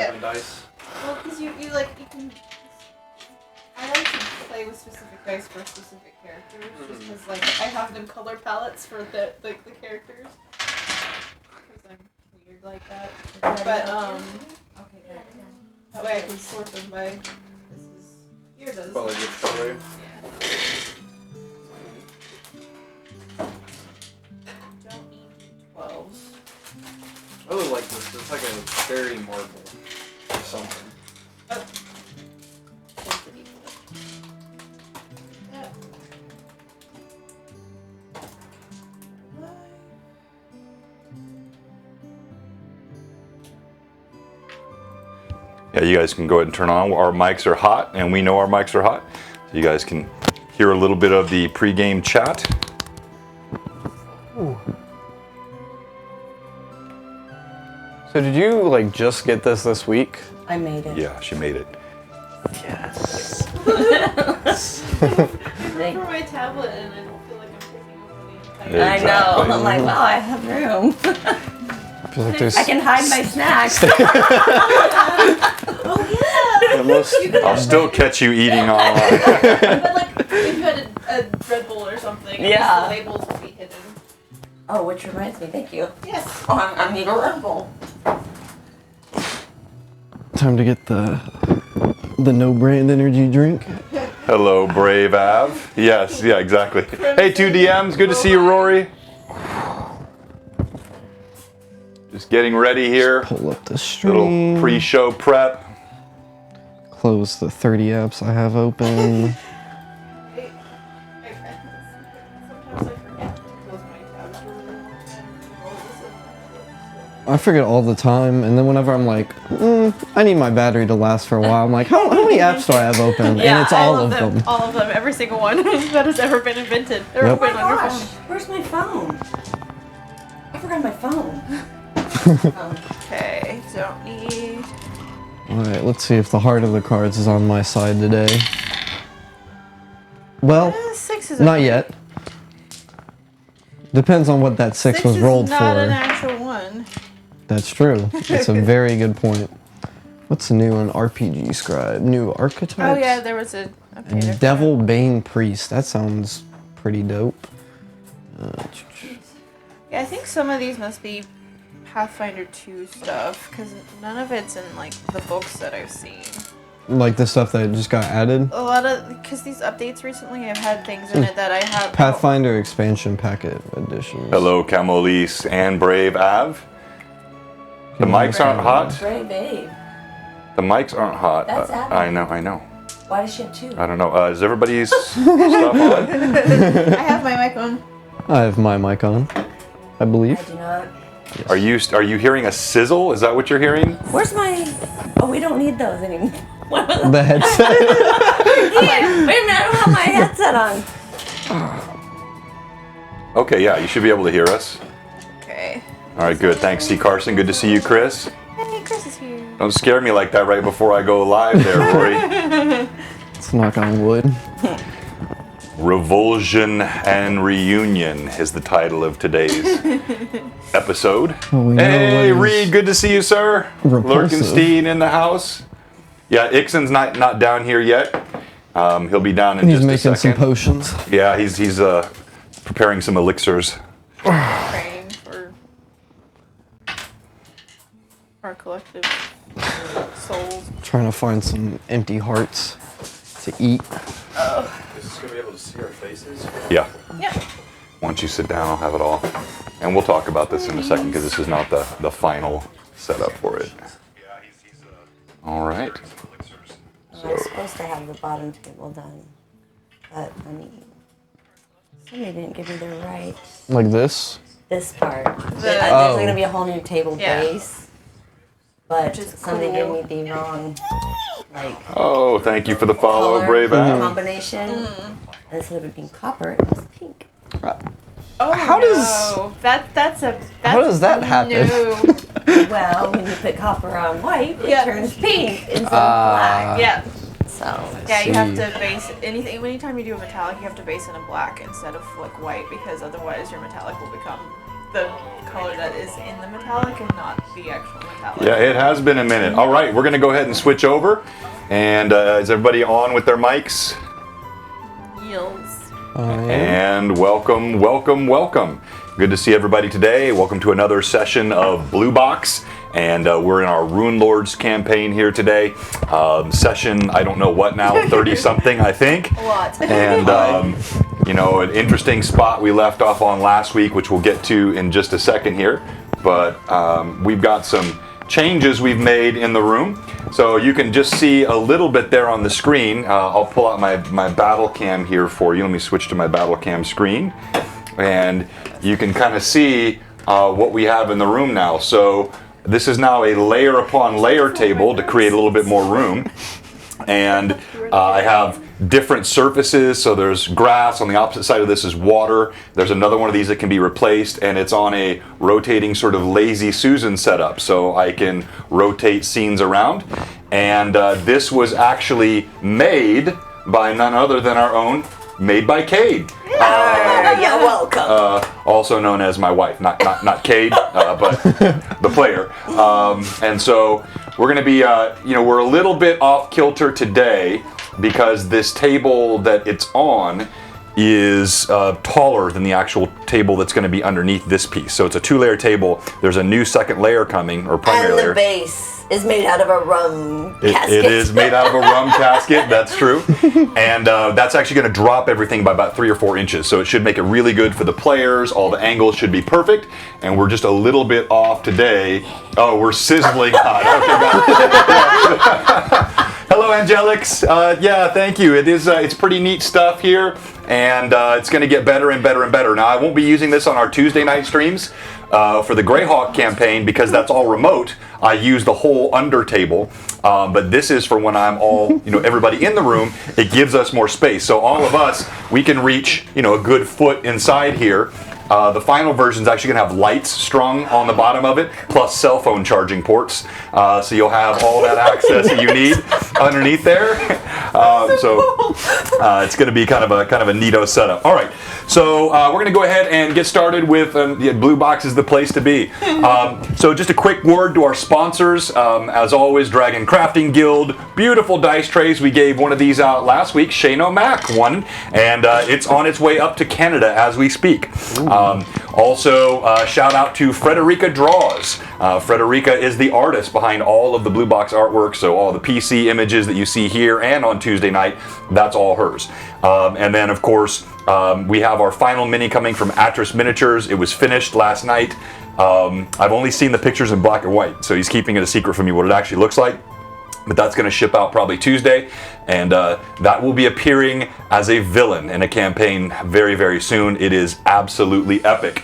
7 dice. Well, because you can. I like to play with specific dice for specific characters, just because I have them color palettes for the characters. Because I'm weird like that. But Okay, good. that way I can sort them by. Here does. Probably good color. Yeah. Don't need 12s. I really like this. It's like a fairy marble or something. Oh. There's the default. That. Yeah, you guys can go ahead and turn on. Our mics are hot, and we know our mics are hot. So you guys can hear a little bit of the pre-game chat. Ooh. So did you just get this week? I made it. Yeah, she made it. Yes. I for my tablet and I don't feel like I'm taking over the entire. I know. I'm like, wow, I have room. I feel like there's I can hide my snacks. Oh yeah. the most. I'll still catch you eating online. But if you had a Red Bull or something, Yeah. the labels would be hidden. Oh, which reminds me, thank you. Yes. Oh, I need a Red Bull. Time to get the no brand energy drink. Hello, Brave Av. Yes, yeah, exactly. Hey, 2DMs, good to see you, Rory. Just getting ready here. Pull up the Little stream. pre-show prep. Close the 30 apps I have open. Sometimes I forget to close my tabs for a little I forget all the time, and then whenever I'm like, I need my battery to last for a while, I'm like, how many apps do I have open? And it's all of them. All of them. Every single one that has ever been invented. They're Yep. open Oh my on your gosh, phone. where's my phone? I forgot my phone. Okay, don't need. Alright, let's see if the heart of the cards is on my side today. Well, 6 is not yet. Depends on what that 6 was rolled is not for. an actual one. That's true. It's a very good point. What's new on RPG Scribe? New archetypes? Oh yeah, there was a update. Devil Bane Priest. That sounds pretty dope. Yeah, I think some of these must be Pathfinder 2 stuff, because none of it's in the books that I've seen. Like the stuff that just got added? A lot of, because these updates recently have had things in it that I have. Pathfinder Expansion Packet Edition. Hello, Camolise and Brave Av. The mics aren't hot. Brave babe. The mics aren't hot. That's I know. Why does she have 2? I don't know. Is everybody's stuff on? I have my mic on. I have my mic on, I believe. I do not. Are you hearing a sizzle? Is that what you're hearing? Where's my... Oh, we don't need those anymore. The headset? Wait a minute, I don't have my headset on. Okay, yeah, you should be able to hear us. Okay. All right, good. Thanks, C. Carson. Good to see you, Chris. Hey, Chris is here. Don't scare me like that right before I go live there, Rory. Let's knock on wood. Revulsion and Reunion is the title of today's episode. Well, we know Hey, what is Reed, good to see you, sir. repulsive. Lurkenstein in the house. Yeah, Ixon's not down here yet. He'll be down in He's just a making second. some potions. Yeah, he's preparing some elixirs. Praying for our collective souls. Trying to find some empty hearts to eat. Is this gonna be able to see our faces? Yeah. Yeah. Once you sit down, I'll have it all. And we'll talk about this in a second because this is not the final setup for it. All right. I was supposed to have the bottom table done, but I mean, somebody didn't give me the right Like this? this part. The- There's Oh. going to be a whole new table Yeah. base, but Which is somebody cool. gave me the wrong Oh, thank you for the follow, color Brave Al. combination. And instead of it being copper, it was pink. Oh, How does- no. That's How does that happen? No. Well, when you put copper on white, it Yeah. turns pink instead of black. Yeah. So Yeah, you have See. to base anything. Anytime you do a metallic, you have to base in a black instead of white, because otherwise your metallic will become the color that is in the metallic and not the actual metallic. Yeah, it has been a minute. All right, we're going to go ahead and switch over. And is everybody on with their mics? Yields. And welcome, welcome, welcome. Good to see everybody today. Welcome to another session of Blue Box. And we're in our Runelords campaign here today. Session, I don't know what now, 30-something, I think. A lot. And, you know, an interesting spot we left off on last week, which we'll get to in just a second here. But we've got some changes we've made in the room. So you can just see a little bit there on the screen. I'll pull out my battle cam here for you. Let me switch to my battle cam screen. And you can kind of see what we have in the room now. So this is now a layer upon layer table to create a little bit more room. And I have different surfaces, so there's grass. On the opposite side of this is water. There's another one of these that can be replaced, and it's on a rotating sort of lazy Susan setup, so I can rotate scenes around. And this was actually made by none other than our own Made by Cade. You're welcome. Also known as my wife, not Cade, but the player. And so we're going to be, you know, we're a little bit off kilter today because this table that it's on is taller than the actual table that's going to be underneath this piece. So it's a 2-layer table. There's a new second layer coming, or primary layer. And the base is made out of a rum casket. It is made out of a rum casket, that's true. And that's actually going to drop everything by about 3 or 4 inches. So it should make it really good for the players. All the angles should be perfect. And we're just a little bit off today. Oh, we're sizzling hot. Okay, hello, Angelics. Yeah, thank you. It is. It's pretty neat stuff here. And it's going to get better and better and better. Now, I won't be using this on our Tuesday night streams for the Greyhawk campaign because that's all remote. I use the whole under table, but this is for when I'm all, you know, everybody in the room. It gives us more space. So all of us, we can reach, you know, a good foot inside here. The final version is actually going to have lights strung on the bottom of it, plus cell phone charging ports. So you'll have all that access that you need underneath there. So it's going to be kind of a neato setup. All right, so we're going to go ahead and get started with Blue Box is the place to be. So just a quick word to our sponsors. As always, Dragon Crafting Guild, beautiful dice trays. We gave one of these out last week. Shane O'Mac won, and it's on its way up to Canada as we speak. Also, shout out to Frederica Draws. Frederica is the artist behind all of the Blue Box artwork, so all the PC images that you see here and on Tuesday night, that's all hers. And then, of course, we have our final mini coming from Atris Miniatures. It was finished last night. I've only seen the pictures in black and white, so he's keeping it a secret from me what it actually looks like. But that's going to ship out probably Tuesday, and that will be appearing as a villain in a campaign very, very soon. It is absolutely epic.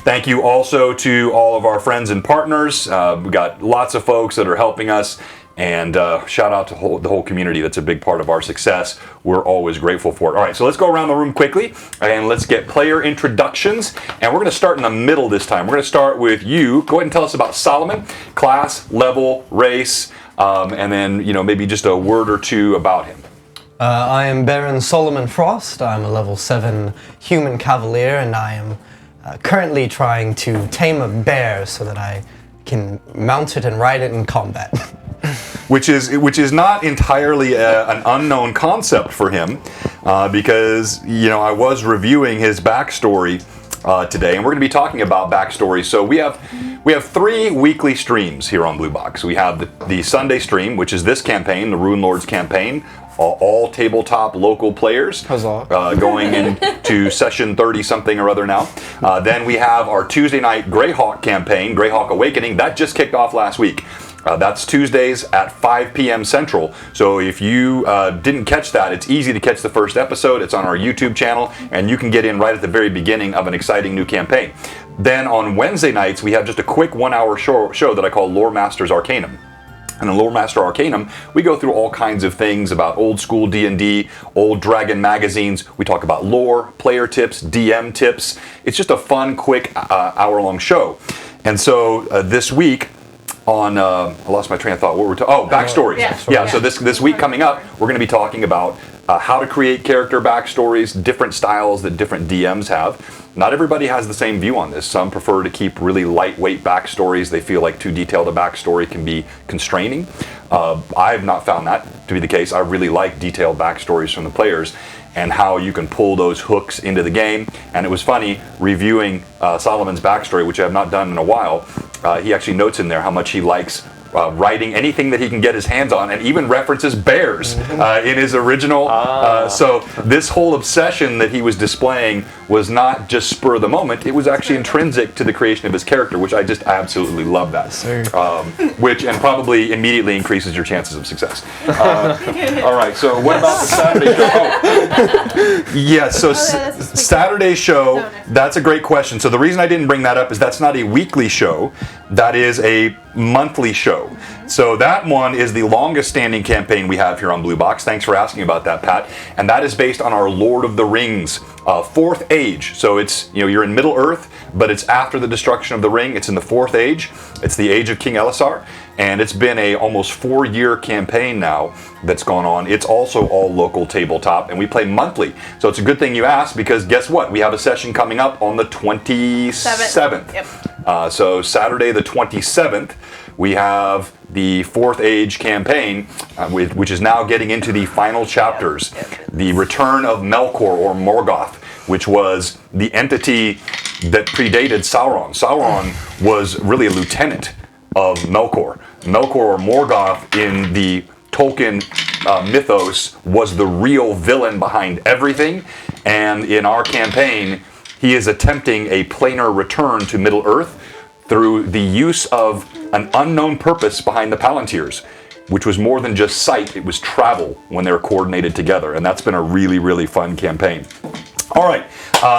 Thank you also to all of our friends and partners. We got lots of folks that are helping us, and shout out to the whole community. That's a big part of our success. We're always grateful for it. All right, so let's go around the room quickly, and let's get player introductions. And we're going to start in the middle this time. We're going to start with you. Go ahead and tell us about Solomon, class, level, race, and then, you know, maybe just a word or two about him. I am Baron Solomon Frost. I'm a level 7 human cavalier, and I am currently trying to tame a bear so that I can mount it and ride it in combat. Which is not entirely an unknown concept for him, because, you know, I was reviewing his backstory today, and we're going to be talking about backstory. So we have 3 weekly streams here on Blue Box. We have the Sunday stream, which is this campaign, the Runelords campaign, all tabletop local players, going into session 30-something or other now. Then we have our Tuesday night Greyhawk campaign, Greyhawk Awakening. That just kicked off last week. That's Tuesdays at 5 p.m. Central. So if you didn't catch that, it's easy to catch the first episode. It's on our YouTube channel, and you can get in right at the very beginning of an exciting new campaign. Then on Wednesday nights, we have just a quick 1-hour show that I call Lore Masters Arcanum. And in Lore Master Arcanum, we go through all kinds of things about old school D&D, old Dragon magazines. We talk about lore, player tips, DM tips. It's just a fun, quick, hour-long show. And so this week, on I lost my train of thought. What were we backstories. Yeah. So this week coming up, we're going to be talking about how to create character backstories, different styles that different DMs have. Not everybody has the same view on this. Some prefer to keep really lightweight backstories. They feel like too detailed a backstory can be constraining. I've not found that to be the case. I really like detailed backstories from the players and how you can pull those hooks into the game. And it was funny reviewing Solomon's backstory, which I have not done in a while. He actually notes in there how much he likes writing anything that he can get his hands on, and even references bears in his original. So this whole obsession that he was displaying was not just spur of the moment, it was actually intrinsic to the creation of his character, which I just absolutely love that. Which, and probably immediately increases your chances of success. All right, so what about the Saturday show? Yeah, so Saturday show, that's a great question. So the reason I didn't bring that up is that's not a weekly show, that is a monthly show. So that one is the longest standing campaign we have here on Blue Box. Thanks for asking about that, Pat. And that is based on our Lord of the Rings 4th age. So it's, you're in Middle Earth, but it's after the destruction of the ring. It's in the 4th age. It's the age of King Elisar. And it's been a almost 4-year campaign now that's gone on. It's also all local tabletop, and we play monthly. So it's a good thing you asked, because guess what? We have a session coming up on the 27th. Yep. So Saturday the 27th, we have the 4th age campaign, which is now getting into the final chapters. The return of Melkor, or Morgoth, which was the entity that predated Sauron. Sauron was really a lieutenant of Melkor. Melkor, or Morgoth, in the Tolkien mythos, was the real villain behind everything. And in our campaign, he is attempting a planar return to Middle-earth through the use of an unknown purpose behind the Palantirs, which was more than just sight, it was travel when they were coordinated together. And that's been a really, really fun campaign. All right,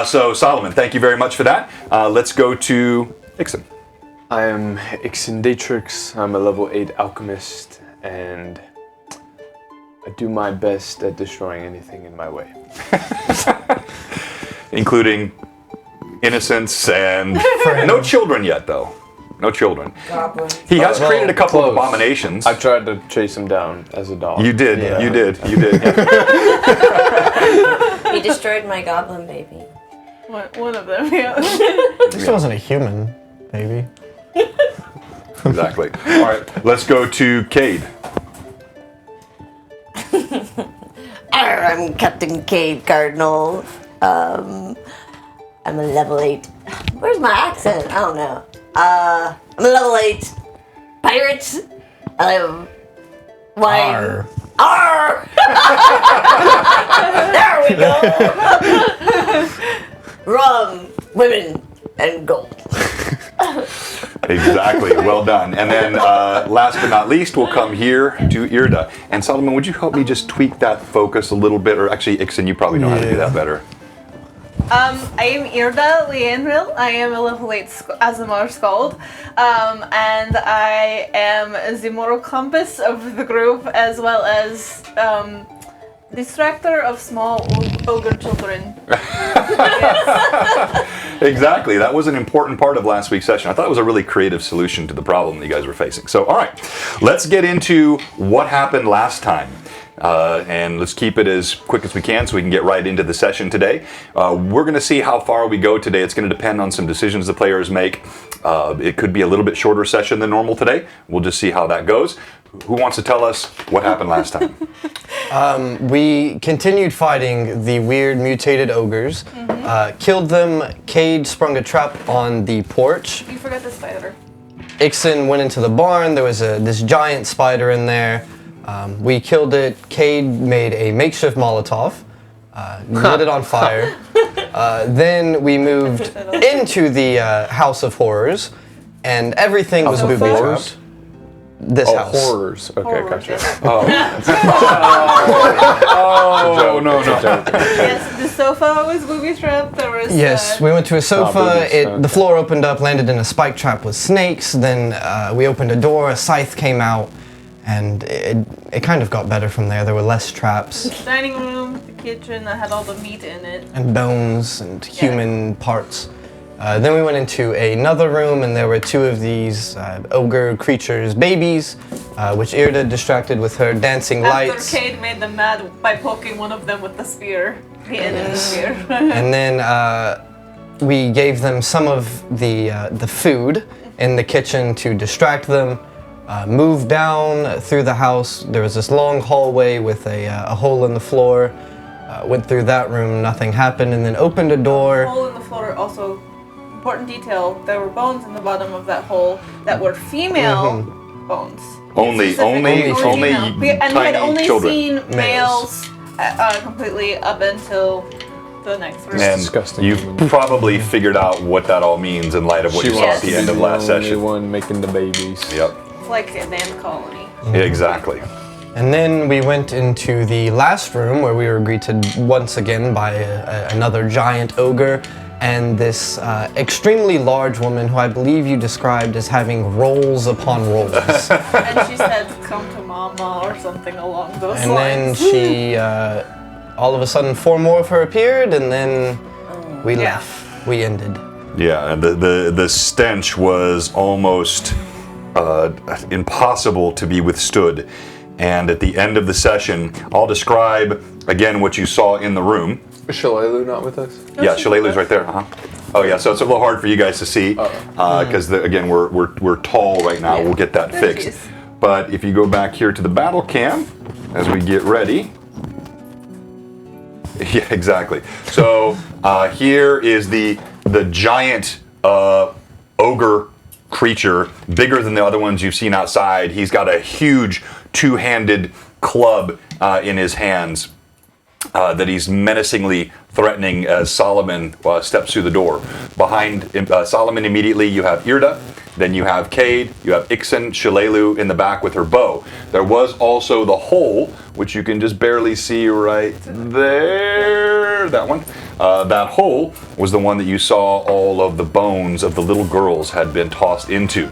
so Solomon, thank you very much for that. Let's go to Ixen. I am Ixendatrix. I'm a level 8 alchemist, and I do my best at destroying anything in my way. Including innocents and no children yet, though. No children. Goblin. He has created a couple of close. abominations. I tried to chase him down as a dog. You did, Yeah. you did, you did. He destroyed my goblin baby. One of them, yeah. This wasn't a human, baby. Exactly. All right, let's go to Cade. I'm Captain Cade Cardinal. I'm a level 8. Where's my accent? I don't know. I'm a level 8 pirate. I live wine. Arr. Arr! There we go. Rum, women, and gold. Exactly, well done. And then last but not least, we'll come here to Irda. And Solomon, would you help me just tweak that focus a little bit? Or actually, Ixen, you probably know how to do that better. I am Irda Lienril. I am a level 8 Azamar Skald. And I am the moral compass of the group, as well as distractor of small ogre children. Exactly, that was an important part of last week's session. I thought it was a really creative solution to the problem that you guys were facing. So, all right, let's get into what happened last time. And let's keep it as quick as we can so we can get right into the session today. We're going to see how far we go today. It's going to depend on some decisions the players make. It could be a little bit shorter session than normal today. We'll just see how that goes. Who wants to tell us what happened last time? We continued fighting the weird mutated ogres, killed them. Cade sprung a trap on the porch. You forgot the spider. Ixen went into the barn. There was this giant spider in there. We killed it. Cade made a makeshift Molotov, lit it on fire. Then we moved into the House of Horrors, and everything was of booby Horrors? trapped. This house. Horrors. Okay, Horrors, gotcha. yes. Oh, no. Yes, the sofa was booby trapped. There was. Yes, we went to a sofa. boobies, The floor opened up, landed in a spike trap with snakes. Then we opened a door. A scythe came out, and it kind of got better from there. There were less traps Dining room, the kitchen that had all the meat in it. and bones and human parts. Then we went into another room, and there were two of these ogre creatures' babies, which Irda distracted with her dancing lights. After Cade made them mad by poking one of them with the spear, the enemy spear. And then we gave them some of the food in the kitchen to distract them. Moved down through the house. There was this long hallway with a hole in the floor. Went through that room, nothing happened, and then opened a door. Hole in the floor. Also, important detail: there were bones in the bottom of that hole that were female bones. Only Specifically only female. And we had tiny only children. seen males completely up until the next room. And Disgusting. you've probably figured out what that all means in light of what She you saw at wants the to end be of the last only session. one making the babies. Yep. It's like an ant colony. Exactly. And then we went into the last room where we were greeted once again by another giant ogre and this extremely large woman who I believe you described as having rolls upon rolls. And she said, "Come to mama," or something along those And then lines. she, all of a sudden, four more of her appeared, and then we Yeah. left. We ended. Yeah, and the stench was almost impossible to be withstood. And at the end of the session, I'll describe again what you saw in the room. Is Shalelu not with us? Yeah, Shalalu's right there. Oh yeah, so it's a little hard for you guys to see because again we're tall right now. Yeah. We'll get that There fixed. she is. But if you go back here to the battle cam as we get ready. Yeah, exactly. So here is the giant ogre creature, bigger than the other ones you've seen outside. He's got a huge two-handed club in his hands that he's menacingly threatening as Solomon steps through the door. Behind Solomon immediately you have Irda, then you have Cade, you have Ixen, Shalelu in the back with her bow. There was also the hole, which you can just barely see right there, that one. That hole was the one that you saw all of the bones of the little girls had been tossed into.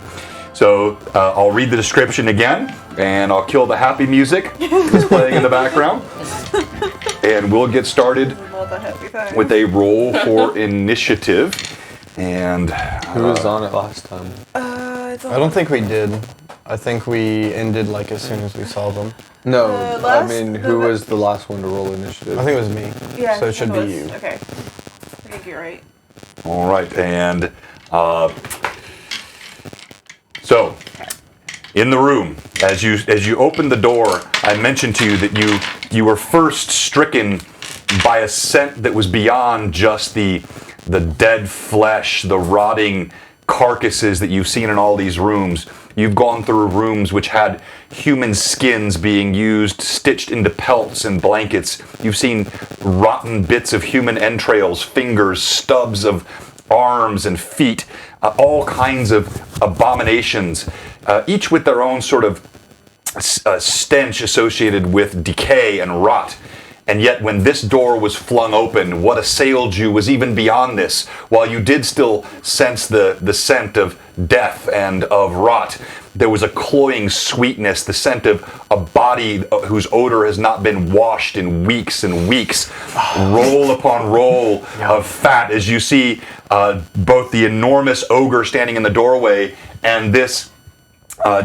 So I'll read the description again, and I'll kill the happy music that's playing in the background. And we'll get started Not a happy time. with a roll for initiative. And Who was on it last time? I don't think we did. I think we ended like as soon as we saw them. No, last- I mean, who was the last one to roll initiative? I think it was me. Yeah, So it should be was. you. Okay. I think you're right. all right, and so in the room, as you opened the door, I mentioned to you that you were first stricken by a scent that was beyond just the dead flesh, the rotting carcasses that you've seen in all these rooms. You've gone through rooms which had human skins being used, stitched into pelts and blankets. You've seen rotten bits of human entrails, fingers, stubs of arms and feet, all kinds of abominations, each with their own sort of stench associated with decay and rot. And yet when this door was flung open, what assailed you was even beyond this. While you did still sense the scent of death and of rot, there was a cloying sweetness, the scent of a body whose odor has not been washed in weeks and weeks. Roll upon roll of fat as you see both the enormous ogre standing in the doorway and this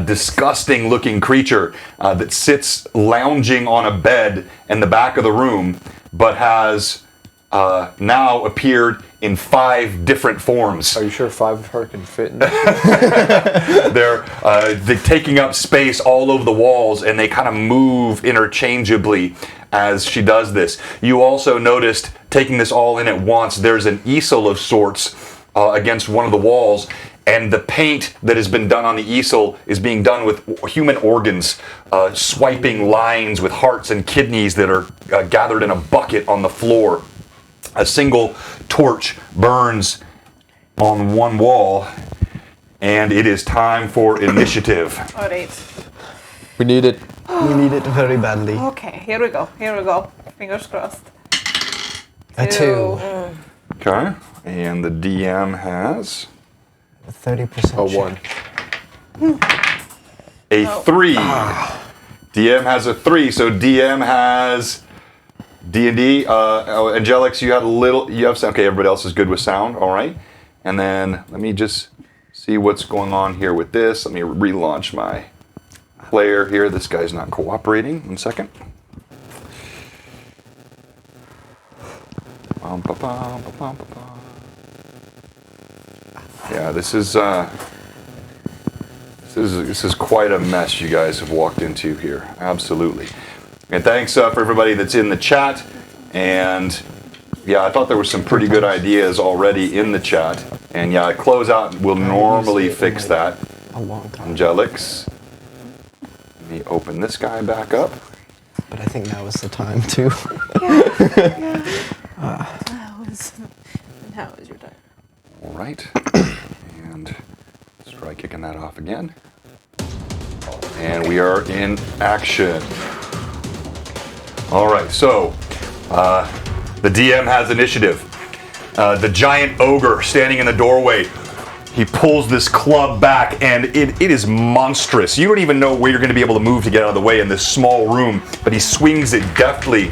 disgusting looking creature that sits lounging on a bed in the back of the room, but has now appeared in 5 different forms. Are you sure 5 of her can fit in there? They're taking up space all over the walls, and they kind of move interchangeably as she does this. You also noticed, taking this all in at once, there's an easel of sorts against one of the walls, and the paint that has been done on the easel is being done with human organs, swiping lines with hearts and kidneys that are gathered in a bucket on the floor. A single torch burns on one wall, and it is time for initiative. All right. We need it. We need it very badly. Okay, here we go. Here we go. Fingers crossed. A 2. Okay, and the DM has 30% A check. 1. a 3. DM has a 3, so DM has D&D. Angelix, you have some. Okay, everybody else is good with sound. All right. And then let me just see what's going on here with this. Let me relaunch my player here. This guy's not cooperating. 1 second. Yeah, this is quite a mess you guys have walked into here. Absolutely. And thanks for everybody that's in the chat. And yeah, I thought there were some pretty good ideas already in the chat. And yeah, closeout will normally fix that. A long time. Angelix. Let me open this guy back up. But I think now is the time to. Now is your time. All right. And let's try kicking that off again. And we are in action. All right, so the DM has initiative. The giant ogre standing in the doorway, he pulls this club back, and it is monstrous. You don't even know where you're going to be able to move to get out of the way in this small room, but he swings it deftly.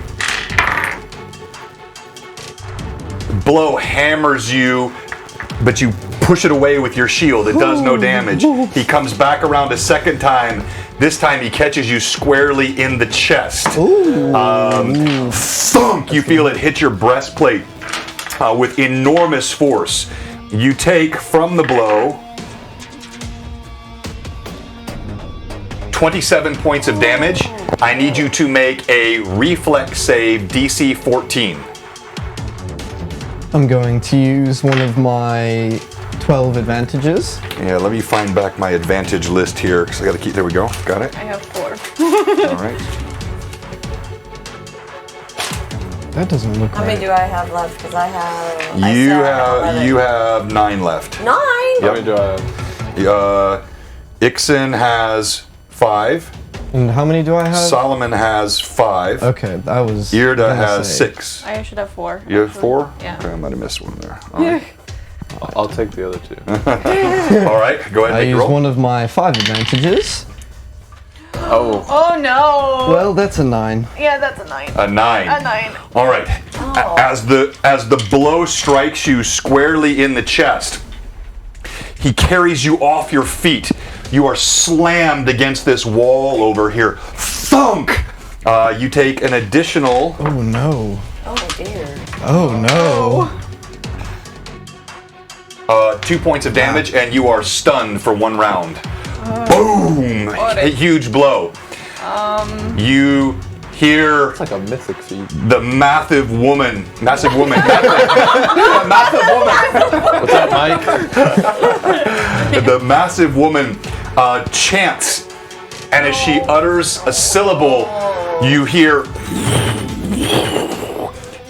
The blow hammers you, but you push it away with your shield. It does no damage. He comes back around a second time. This time he catches you squarely in the chest. Thunk! You feel it hit your breastplate with enormous force. You take from the blow 27 points of damage. I need you to make a reflex save DC 14. I'm going to use one of my 12 advantages. Yeah, let me find back my advantage list here because I got to keep. There we go. Got it. I have 4. All right. That doesn't look How right. many do I have left? Because I have. You have 9 left. 9. How many do I have? Ixen has 5. And how many do I have? Solomon has 5. Okay, I was. Irda gonna has say. 6. I should have 4. You have 4? Yeah. Okay, I might have missed one there. All right. I'll take the other 2. All right, go ahead and I make your use roll. one of my 5 advantages. Oh. Oh no! Well, that's a 9. Yeah, that's a 9. A 9. A 9. All right. Oh. As the blow strikes you squarely in the chest, he carries you off your feet. You are slammed against this wall over here. Thunk! You take an additional Oh no. Oh dear. Oh no. 2 points of damage, and you are stunned for 1 round. Boom! A huge blow. You hear It's like a mythic feat. the massive woman. What's up, Mike? The massive woman chants, and as she utters a syllable, you hear,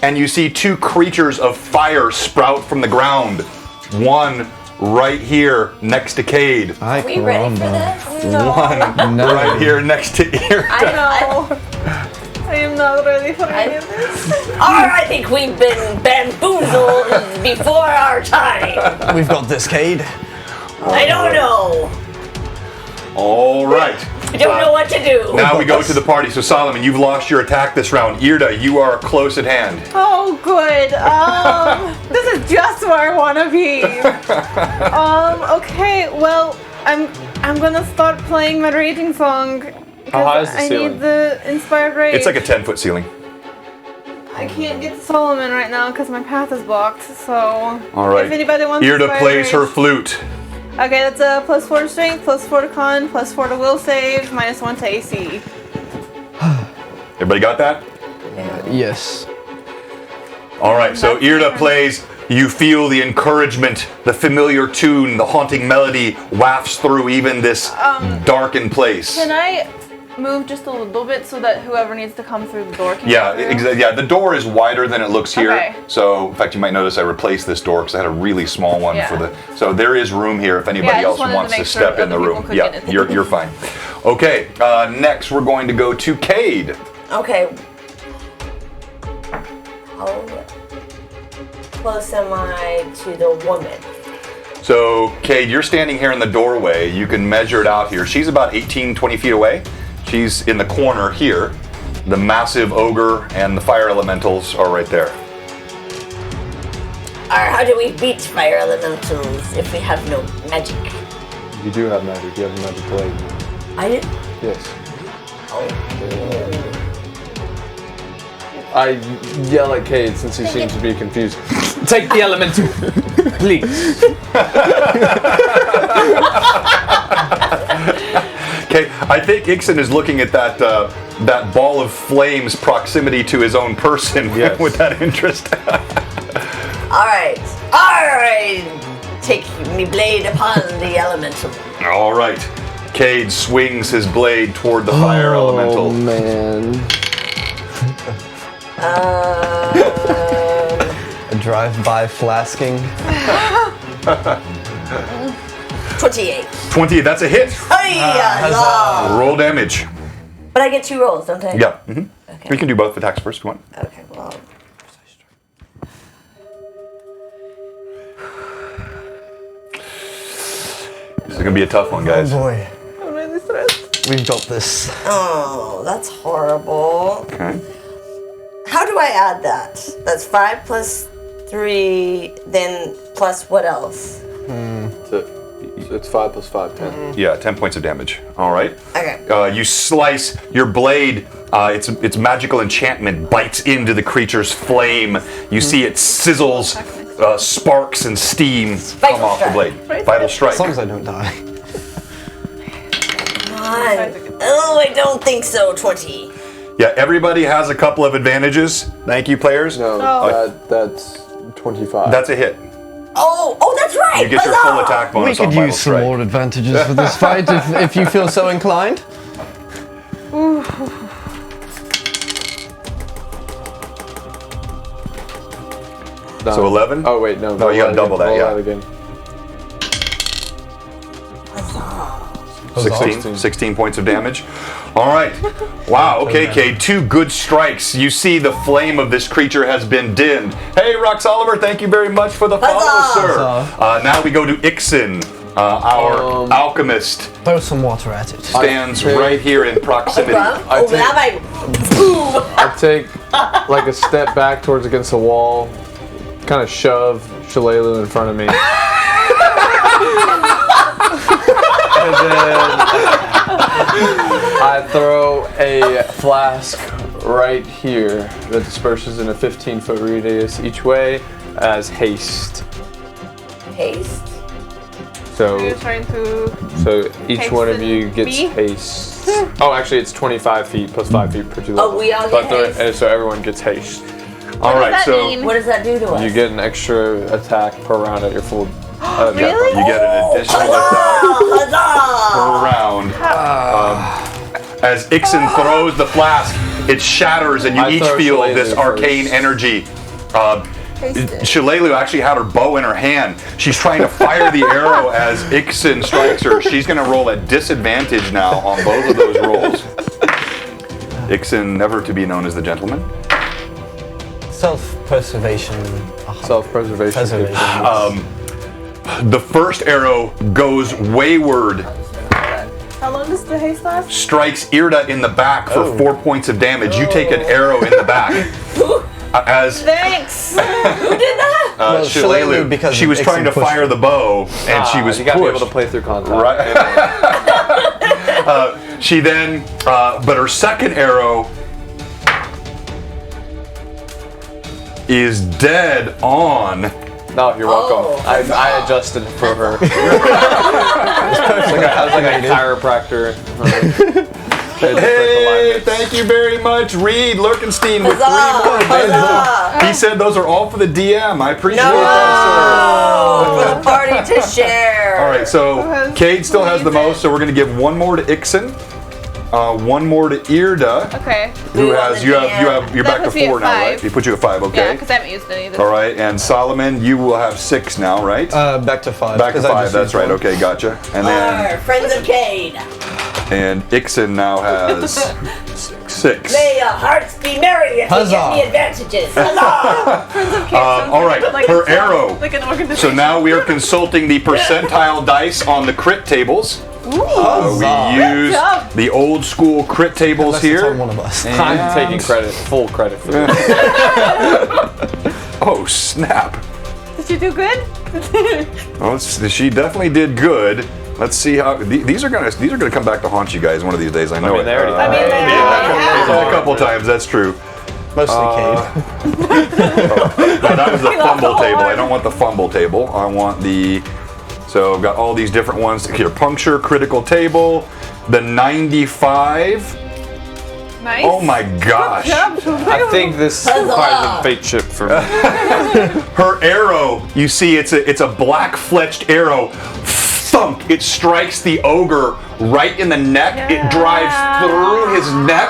and you see 2 creatures of fire sprout from the ground. One right here next to Cade. Are we ready for this? One No. right here next to Irda. I know. I am not ready for any of this. I think we've been bamboozled before our time. We've got this, Cade. I don't know. All right. I don't know what to do. Now we go to the party. So Solomon, you've lost your attack this round. Irda, you are close at hand. Oh, good. This is just where I want to be. Okay. Well, I'm gonna start playing my raging song. How high is the I ceiling? need the inspired rage. It's like a 10-foot ceiling. I can't get to Solomon right now because my path is blocked. So. All right. If anybody wants Irda inspired plays her rage- flute. Okay, that's a +4 to strength, +4 to con, +4 to will save, -1 to AC. Everybody got that? Yes. All right, so Irda plays. You feel the encouragement, the familiar tune, the haunting melody wafts through even this darkened place. Can I move just a little bit so that whoever needs to come through the door can Yeah, get through? exactly. Yeah, the door is wider than it looks here. Okay. So, in fact, you might notice I replaced this door because I had a really small one Yeah. for the. So there is room here if Yeah, anybody I just else wanted to wants to make sure step in the other room. people could Yeah, get in. you're fine. Okay, next we're going to go to Cade. Okay. How close am I to the woman? So, Cade, you're standing here in the doorway. You can measure it out here. She's about 18, 20 feet away. She's in the corner here. The massive ogre and the fire elementals are right there. how do we beat fire elementals if we have no magic? You do have magic. You have a magic blade. I did. Yes. Oh. I yell at Cade since he seems to be confused. Take the elemental, please. Okay, I think Ixon is looking at that ball of flames proximity to his own person Yes. with that interest. All right. Take me blade upon the elemental. All right. Cade swings his blade toward the fire elemental. Oh man. A drive-by flasking. 28. 20, that's a hit. Hiya! Roll damage. But I get 2 rolls, don't I? Yeah. Mm-hmm. Okay. We can do both attacks first if you want. Okay, well. This is going to be a tough one, guys. Oh boy. I'm really stressed. We've got this. Oh, that's horrible. Okay. How do I add that? That's 5 plus 3, then plus what else? So it's 5 plus 5, 10. Yeah, 10 points of damage. All right. Okay. You slice your blade. Its magical enchantment bites into the creature's flame. You see it sizzles, sparks and steam come off the blade. Vital strike. As long as I don't die. Come on. Oh, I don't think so. 20. Yeah, everybody has a couple of advantages. Thank you, players. No, that's 25. That's a hit. Oh, that's right. You get your full attack We bonus could on Vital use some Strike. more advantages for this fight if you feel so inclined. No. So 11? Oh wait, no. No, you gotta double that, Roll yeah. again. 16 points of damage. All right. Wow, okay, Cade. 2 good strikes. You see the flame of this creature has been dimmed. Hey, Rox Oliver, thank you very much for the follow, Huzzah! sir. Now we go to Ixon, our alchemist. Throw some water at it. Stands right here in proximity. Oh, that might. Ooh. I take like a step back towards against the wall, kind of shove Shalelu in front of me. And then I throw a flask right here that disperses in a 15-foot radius each way as haste. Haste. So You're trying to. each one of you Hasten gets me? haste. Oh, actually, it's 25 feet plus 5 feet per 2 levels. Oh, we all But get and so everyone gets haste. All right, that so mean? What does that do to us? You get an extra attack per round at your full. Really? you get an additional attack Huzzah! per round. As Ixon throws the flask, it shatters, and you I each throw feel Shalelu this arcane first. energy. Taste it. Shalelu actually had her bow in her hand. She's trying to fire the arrow as Ixon strikes her. She's going to roll at disadvantage now on both of those rolls. Ixon, never to be known as the gentleman. Self-preservation. Self-preservation. Preservation. The first arrow goes wayward, How long does the haste last? strikes Irda in the back for 4 points of damage. You take an arrow in the back. As Thanks. Who did that? Well, Shalelu, Shalelu, because she was Ixon trying to pushed fire her. the bow, and she was You gotta be able pushed. to play through contact. Right. She then, but her second arrow is dead on. No, you're welcome. Oh, I adjusted for her. I was like a chiropractor. Hey, thank you very much, Reed Lurkenstein with 3 more advantages. He said those are all for the DM. I appreciate that, Oh, for the party to share. sir. All right, so Cade still has the most, so we're gonna give 1 more to Ixon, 1 more to Irda, Okay. who Ooh, has the you're DM. back to puts me at 4 now, right? 5. He put you at 5, Yeah, okay. because I haven't used any of this. All right, and Solomon, you will have 6 now, right? Back to 5. Back to 'cause I 5. just That's used right. one. Okay, gotcha. And then Friends of Cade. and Ixon now has 6. May your hearts be merry if you Huzzah. get the advantages. Huzzah! All right, her arrow. Like an organization. So now we are consulting the percentile dice on the crit tables. We use job. the old school crit tables Unless it's on here. one of us. I'm taking full credit for this. Oh snap! Did you do good? Well, she definitely did good. Let's see how these are gonna come back to haunt you guys one of these days. I know mean, it. they already I mean, they Yeah, a couple times. That's true. Mostly Cade. No, that was the He lost fumble the table. whole I don't want the fumble table. I want the. So I've got all these different ones here. Puncture, critical table, the 95. Nice. Oh my gosh. I think this is quite a fate chip for me. Her arrow, you see, it's a black fletched arrow. Thunk! It strikes the ogre right in the neck. It drives through his neck,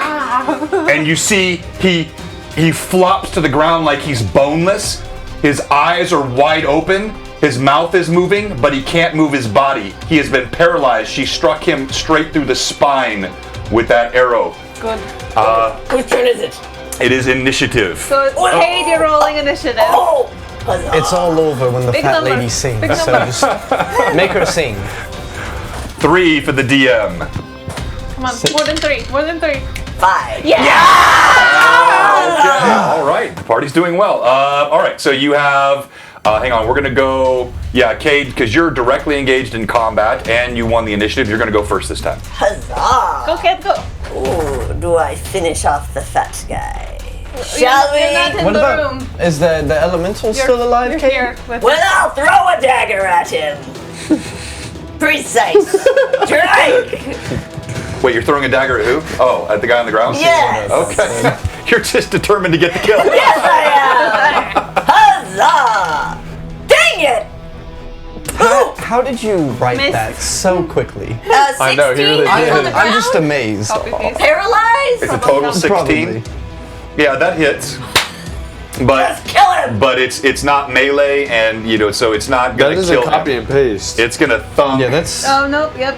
and you see he flops to the ground like he's boneless. His eyes are wide open. His mouth is moving, but he can't move his body. He has been paralyzed. She struck him straight through the spine with that arrow. Good. Whose turn is it? It is initiative. So it's Cade, you're rolling initiative. Oh! Huzzah. It's all over when the Big fat number. lady sings, Big so number. just make her sing. 3 for the DM. Come on, more than 3. More than 3. 5. Yeah! Okay, all right. The party's doing well. All right, so you have. Hang on, we're gonna go. Yeah, Cade, because you're directly engaged in combat and you won the initiative. You're gonna go first this time. Huzzah! Go, Cade, go. Ooh, do I finish off the fat guy? Shall You're not we? in What the about, room. is the elemental still alive, You're Cade? here with Well, I'll throw a dagger at him. Precise. Strike. Wait, you're throwing a dagger at who? Oh, at the guy on the ground? Yes. Okay. You're just determined to get the kill. Yes, I am. Huzzah! Dang it! How did you write Missed. that so quickly? 16 I know, he really on did. the I'm just ground? amazed. copy paste. Paralyzed? It's a total 16. Probably. Yeah, that hits. But Let's kill him! but it's not melee, and so it's not That gonna is a kill copy him. and paste. It's gonna thump. Yeah, that's Oh, no, yep.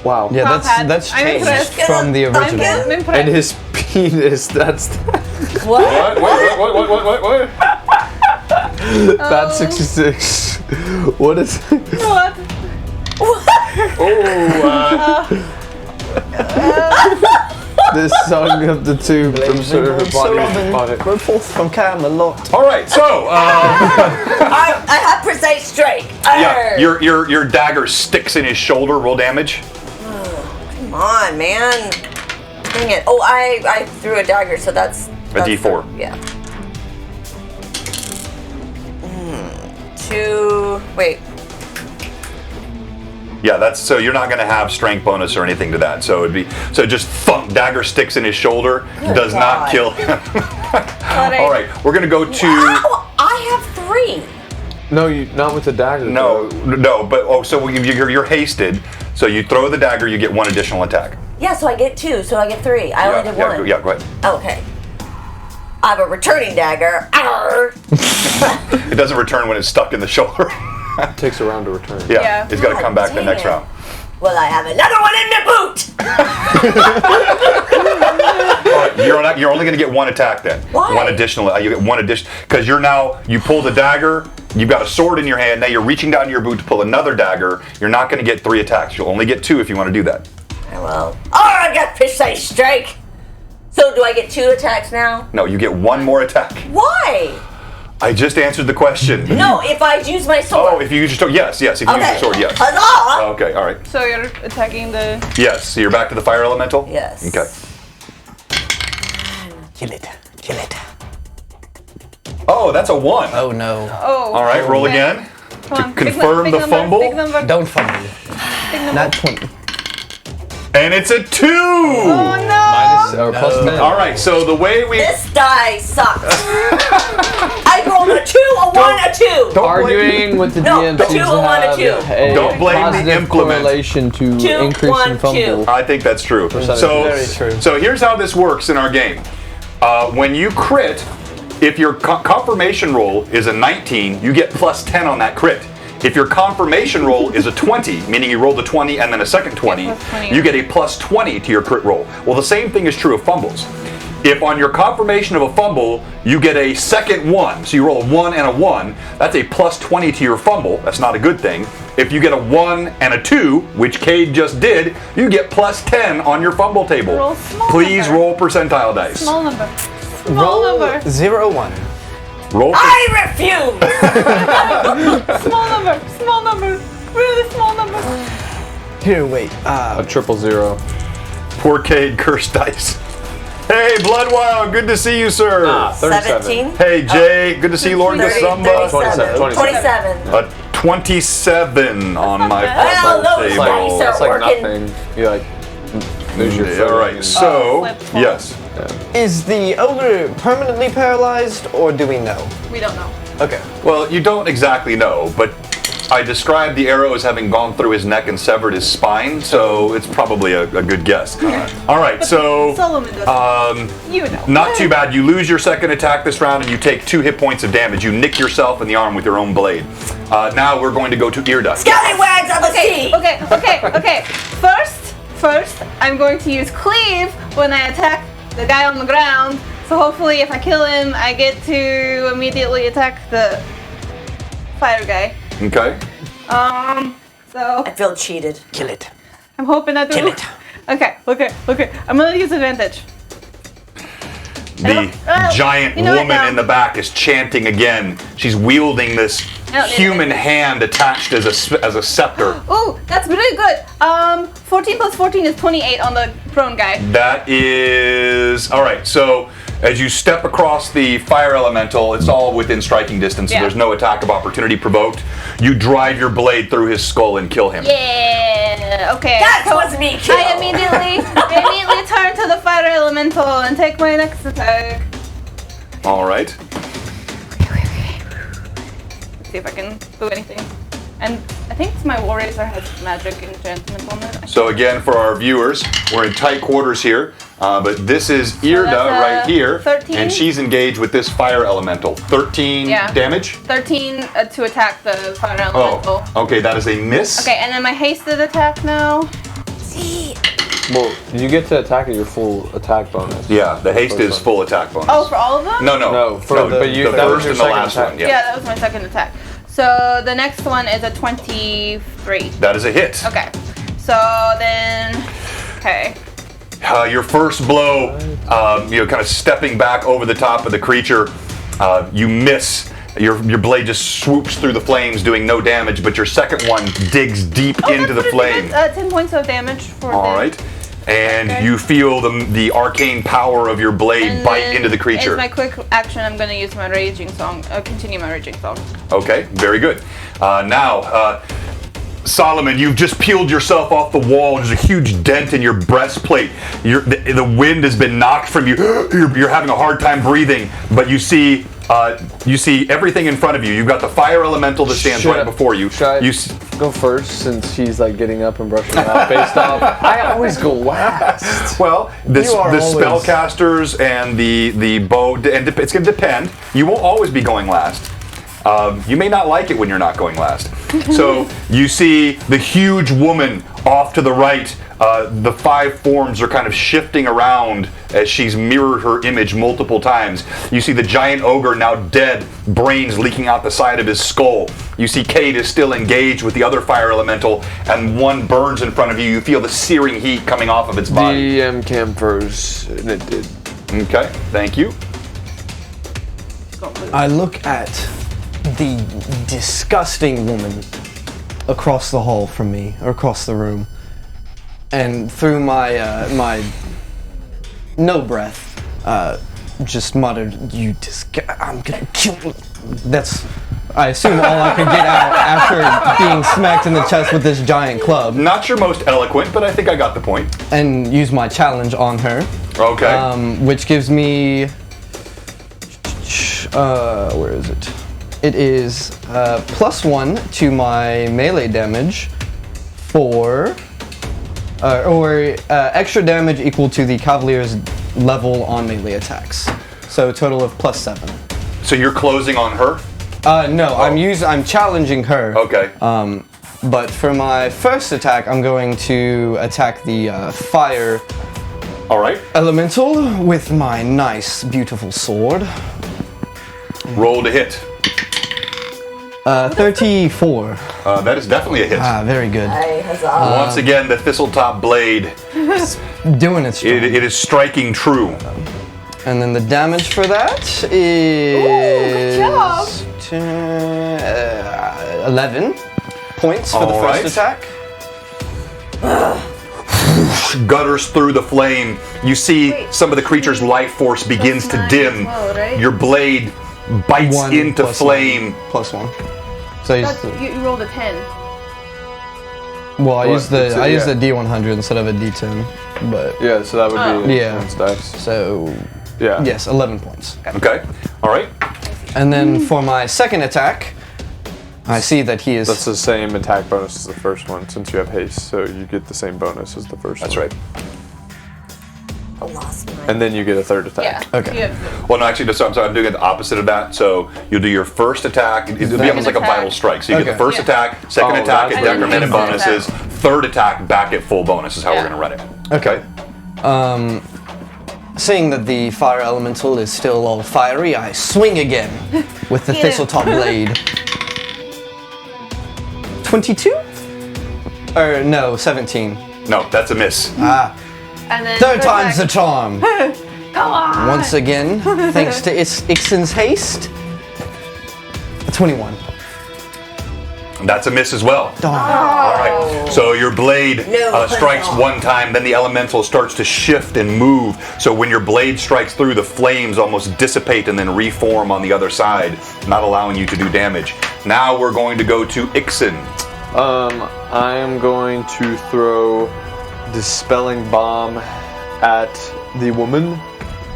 Wow. yeah, Top hat. that's I'm changed impressed. from the I'm original. I'm And impressed. his penis, that's What? What? Fat 66. What is What? this song of the tube from Sir Bonnet? We're forth from Camelot. All right, so I have precise strike. yeah, your dagger sticks in his shoulder. Roll damage. Come on, man. Dang it. Oh, I threw a dagger, so that's D4. Yeah. 2. Wait. Yeah, that's so you're not gonna have strength bonus or anything to that. So it'd be just thump. Dagger sticks in his shoulder. Does not God. kill him. All right, we're gonna go to. Wow, I have 3. No, you not with the dagger. No, but so you're hasted. So you throw the dagger, you get 1 additional attack. Yeah, so I get 2, so I get 3. I only did 1. Yeah, go ahead. Okay. I have a returning dagger. Arr. It doesn't return when it's stuck in the shoulder. It takes a round to return. Yeah, it's got to God come back the dang next it. round. Well, I have another one in the boot. All right, you're only going to get 1 attack then. Why? 1 additional. You get 1 addition because you pull the dagger. You've got a sword in your hand. Now you're reaching down to your boot to pull another dagger. You're not going to get 3 attacks. You'll only get 2 if you want to do that. Well, I got precise strike. So do I get 2 attacks now? No, you get 1 more attack. Why? I just answered the question. No, if I use my sword. Oh, if you use your sword, yes. If you use your sword, yes. Huzzah! Okay, all right. So you're attacking the... Yes, so you're back to the fire elemental? Yes. Okay. Kill it. Kill it. Oh, that's a 1. Oh no. Oh. All right, roll Okay. again. Come on. confirm big the number, fumble? Big number. Don't fumble. Big number. Not 20. And it's a 2! Oh no! Minus or plus 10. All right, so the way we... This die sucks. I rolled a 2, a 1, a 2. Don't Arguing with the No, DM two, seems to one, have two. a Don't blame the positive implement. correlation to 2, increase 1, in fumble. 2. I think that's true. Percentage. Very true. So here's how this works in our game. When you crit, if your confirmation roll is a 19, you get plus 10 on that crit. If your confirmation roll is a 20, meaning you rolled a 20 and then a second 20, plus 20. you get a plus 20 to your crit roll. Well, the same thing is true of fumbles. If on your confirmation of a fumble, you get a second 1, so you roll a 1 and a 1, that's a plus 20 to your fumble. That's not a good thing. If you get a 1 and a 2, which Cade just did, you get plus 10 on your fumble table. Roll small Please number. roll percentile dice. Small number. Small Roll number. 0, 1. Roll. I refuse! Small number, really small number. Here, wait. A 000. Poor Cade, cursed dice. Hey, Bloodwild, good to see you, sir. 37. 17? Hey, Jay, good to see you, Lord 30, Gasumba. 37. 27. 27. A 27 on my Well, football those table. dice are That's like working. nothing. You like lose your Yeah, footing all right, and- so, flip flop. yes. Is the ogre permanently paralyzed, or do we know? We don't know. Okay. Well, you don't exactly know, but I described the arrow as having gone through his neck and severed his spine, so it's probably a good guess. All right, so Solomon doesn't. You know. not too bad. You lose your second attack this round, and you take 2 hit points of damage. You nick yourself in the arm with your own blade. Now we're going to go to Irda. Scallywags on the sea! Okay. First, I'm going to use cleave when I attack the guy on the ground. So hopefully, if I kill him, I get to immediately attack the fire guy. Okay. So I feel cheated. Kill it. I'm hoping I do. Kill it. Okay. I'm gonna use advantage. The giant you know what, woman now- in the back is chanting again. She's wielding this I don't need human it. hand attached as a scepter. Ooh, that's really good. 14 plus 14 is 28 on the prone guy. That is all right. So as you step across the fire elemental, it's all within striking distance. So Yeah. there's no attack of opportunity provoked. You drive your blade through his skull and kill him. Yeah. Okay. That so was me killed. I immediately turn to the fire elemental and take my next attack. All right. See if I can do anything. And I think my War Razor has magic enchantment on it. So again, for our viewers, we're in tight quarters here, but this is Irda that's, right here, 13? and she's engaged with this fire elemental. 13 Yeah. damage. 13 to attack the fire Oh, elemental. okay, that is a miss. Okay, and then my hasted attack now. Well, you get to attack at your full attack bonus. Yeah, the haste is one. full attack bonus. Oh, for all of them? No, No, for the- but you- the that was first your and the second last attack. one. Yeah, Yeah. that was my second attack. So the next one is a 23. That is a hit. Okay. So then, okay. Your first blow, kind of stepping back over the top of the creature, you miss. Your blade just swoops through the flames, doing no damage. But your second one digs deep into the that's flame. pretty good. 10 points of damage for All the- right, and Okay. you feel the arcane power of your blade And bite then into the As creature. my quick action, I'm gonna use my raging song. Continue my raging song. Okay, very good. Now, Solomon, you've just peeled yourself off the wall. There's a huge dent in your breastplate. The wind has been knocked from you. You're having a hard time breathing, but you see everything in front of you. You've got the fire elemental that stands right before you. Should I go first since she's like getting up and brushing off based off? I always go last. Well, the You are always- spellcasters and the bow, and it's going to depend. You won't always be going last. You may not like it when you're not going last. So you see the huge woman off to the right. The 5 forms are kind of shifting around as she's mirrored her image multiple times. You see the giant ogre now dead, brains leaking out the side of his skull. You see Cade is still engaged with the other fire elemental, and one burns in front of you. You feel the searing heat coming off of its body. DM cam froze, and it did. Okay, thank you. I look at the disgusting woman across the hall from me, or across the room, and through my no breath, just muttered, I'm gonna kill you." That's, I assume, all I could get out after being smacked in the chest with this giant club, Not your most eloquent, but I think I got the point. and use my challenge on her, Okay. which gives me, where is it? It is +1 to my melee damage for, or extra damage equal to the Cavalier's level on melee attacks. So a total of +7. So you're closing on her? No, I'm challenging her. Okay. But for my first attack, I'm going to attack the fire All right. elemental with my nice, beautiful sword. Roll to hit. 34. That is definitely a hit. Very good. Hey, huzzah. Once again, the thistletop blade, Doing it strong. it is striking true. And then the damage for that is... good job. 11 points for the All first right. attack. Gutters through the flame. You see some of the creature's life force begins to 9 dim. as well, right? Your blade bites 1 into plus flame. 1 plus 1. So That's, you rolled a 10. well, I used the It's a- D100 instead of a D10, but Yeah, so that would be Yeah. Aaron's dice. so Yeah. yes, 11 points. Okay. All right. And then for my second attack, I see that he is. That's the same attack bonus as the first one, since you have haste, so you get the same bonus as the first That's one. right. I lost mine. And then you get a third attack. Yeah. Okay. You have Well, no, actually, I'm sorry, I'm doing it the opposite of that. So you'll do your first attack. It'll be almost like a attack. vital strike. So you get Okay. the first Yeah. attack, second Oh, attack that's at what it decremented is. bonuses, third attack back at full bonus is how we're Yeah. going to run it. Okay. Seeing that the fire elemental is still all fiery, I swing again with the Get it. thistletop blade. 22? Or no, 17. No, that's a miss. Ah, And then third time's the charm. Come on. Once again, thanks to Ixen's haste. 21. That's a miss as well. Darn. All right. So your blade No, strikes no. one time, then the elemental starts to shift and move. So when your blade strikes through, the flames almost dissipate and then reform on the other side, not allowing you to do damage. Now we're going to go to Ixen. I am going to throw Dispelling Bomb at the woman.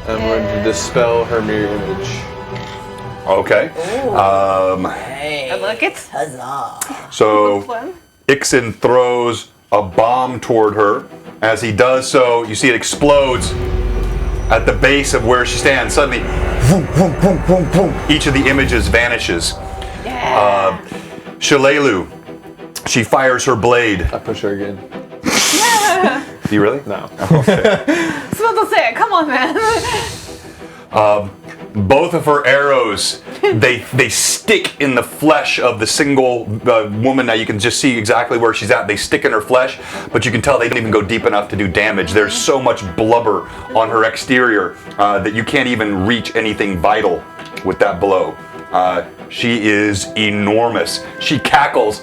I'm going to dispel her mirror image. Okay. Hey, I like it. huzzah. So Fun. Ixen throws a bomb toward her. As he does so, you see it explodes at the base of where she stands. Suddenly, vroom, vroom, vroom, vroom, vroom, each of the images vanishes. Shalelu, she fires her blade. I push her again. Do you really? No. I was about to say it. Come on, man. Both of her arrows, they stick in the flesh of the single woman. Now you can just see exactly where she's at. They stick in her flesh, but you can tell they don't even go deep enough to do damage. There's so much blubber on her exterior that you can't even reach anything vital with that blow. She is enormous. She cackles.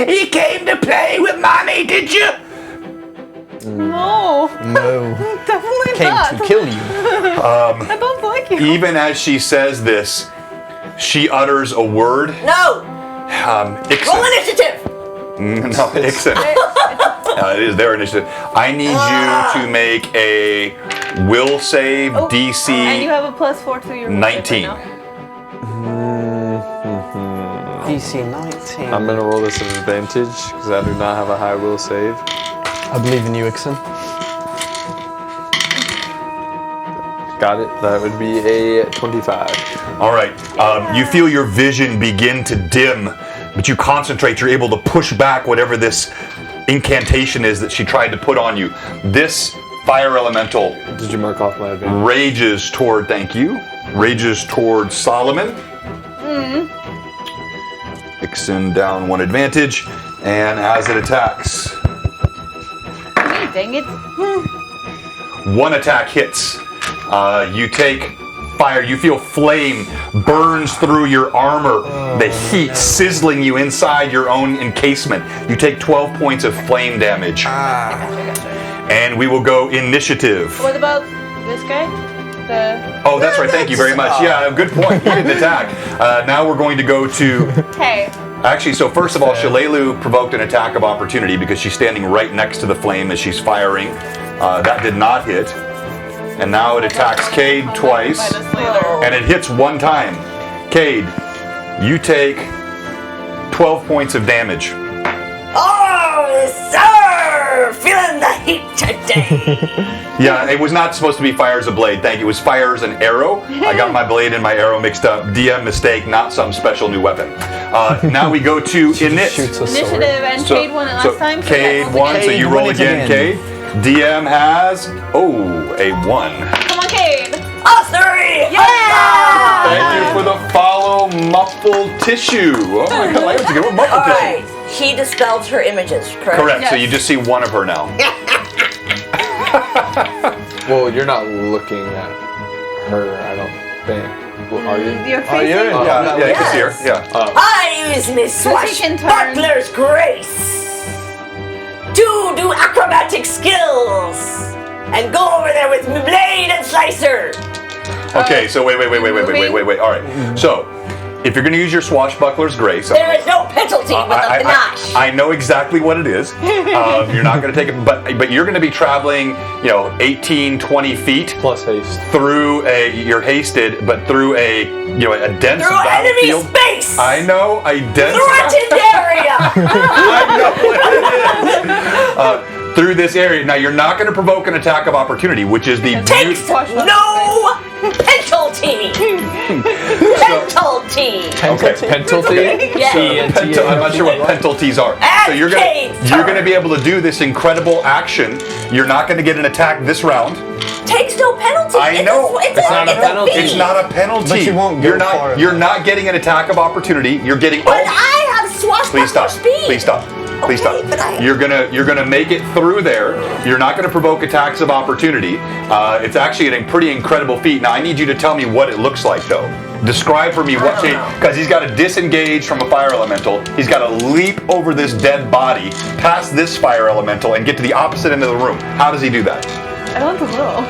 He came to play with mommy, did you? No. No. Definitely Came not. to kill you. I don't like you. Even as she says this, she utters a word. No! Ixen. Roll initiative! No, Ixen. It is their initiative. I need you to make a will save And you DC have a +4 to your 19. right now. DC 19. I'm going to roll this at advantage because I do not have a high will save. I believe in you, Ixen. Got it. That would be a 25. All right. You feel your vision begin to dim, but you concentrate. You're able to push back whatever this incantation is that she tried to put on you. This fire elemental Did you mark off my advantage? rages toward, thank you, rages toward Solomon. Ixen down one advantage, and as it attacks, Hey, dang it. one attack hits. You take fire. You feel flame burns through your armor. The heat sizzling you inside your own encasement. You take 12 points of flame damage. Gotcha. And we will go initiative. What about this guy? Oh, that's right. Thank you very much. Yeah, good point. He didn't attack. Now we're going to go to... Hey. Actually, so first of all, Shalelu provoked an attack of opportunity because she's standing right next to the flame as she's firing. That did not hit. And now it attacks Cade twice. And it hits one time. Cade, you take 12 points of damage. Oh, sir! Feeling the heat today. Yeah, it was not supposed to be fire as a blade. Thank you. It was fire as an arrow. I got my blade and my arrow mixed up. DM mistake, not some special new weapon. Now we go to init. Shoots a Initiative, sword. and Cade won it last time. So Cade yes. won, so you Cade, roll roll it again, again. Cade. DM has, a 1. Come on, Cade. Oh, 3! Yeah! Thank you for the follow, muffled tissue. Oh my god, I have to get a muffled Alright, tissue. he dispels her images, correct? Correct, so Yes. you just see one of her now. Well, you're not looking at her, I don't think. Well, are you? You're Oh, facing. Yeah, you can see her. Yeah. I use Miss So she can turn. Swashbuckler's grace to do acrobatic skills and go over there with my blade and slicer. Okay, so wait. All right. So, if you're going to use your swashbuckler's grace, There is no penalty with a panache. I know exactly what it is. You're not going to take it, but you're going to be traveling, 18, 20 feet Plus haste. through you're hasted, but through a dense Through enemy battlefield. space. I know a dense. Threatened area. I know what it is. Through this area. Now you're not going to provoke an attack of opportunity, which is the Takes no penalty. Penalty. Okay. Penalty? Yeah. I'm not sure what penalties are. So you're gonna be able to do this incredible action. You're not gonna get an attack this round. Takes no penalty. I know. It's not a penalty. fee. It's not a penalty. But you won't go You're not. far You're enough. not getting an attack of opportunity. You're getting. But I have swashbuckler Please stop. speed. Please stop. Please Okay, stop. but I- You're gonna make it through there. You're not gonna provoke attacks of opportunity. It's actually a pretty incredible feat. Now I need you to tell me what it looks like though. Describe for me what change, because he's got to disengage from a fire elemental. He's got to leap over this dead body, past this fire elemental, and get to the opposite end of the room. How does he do that? I don't know.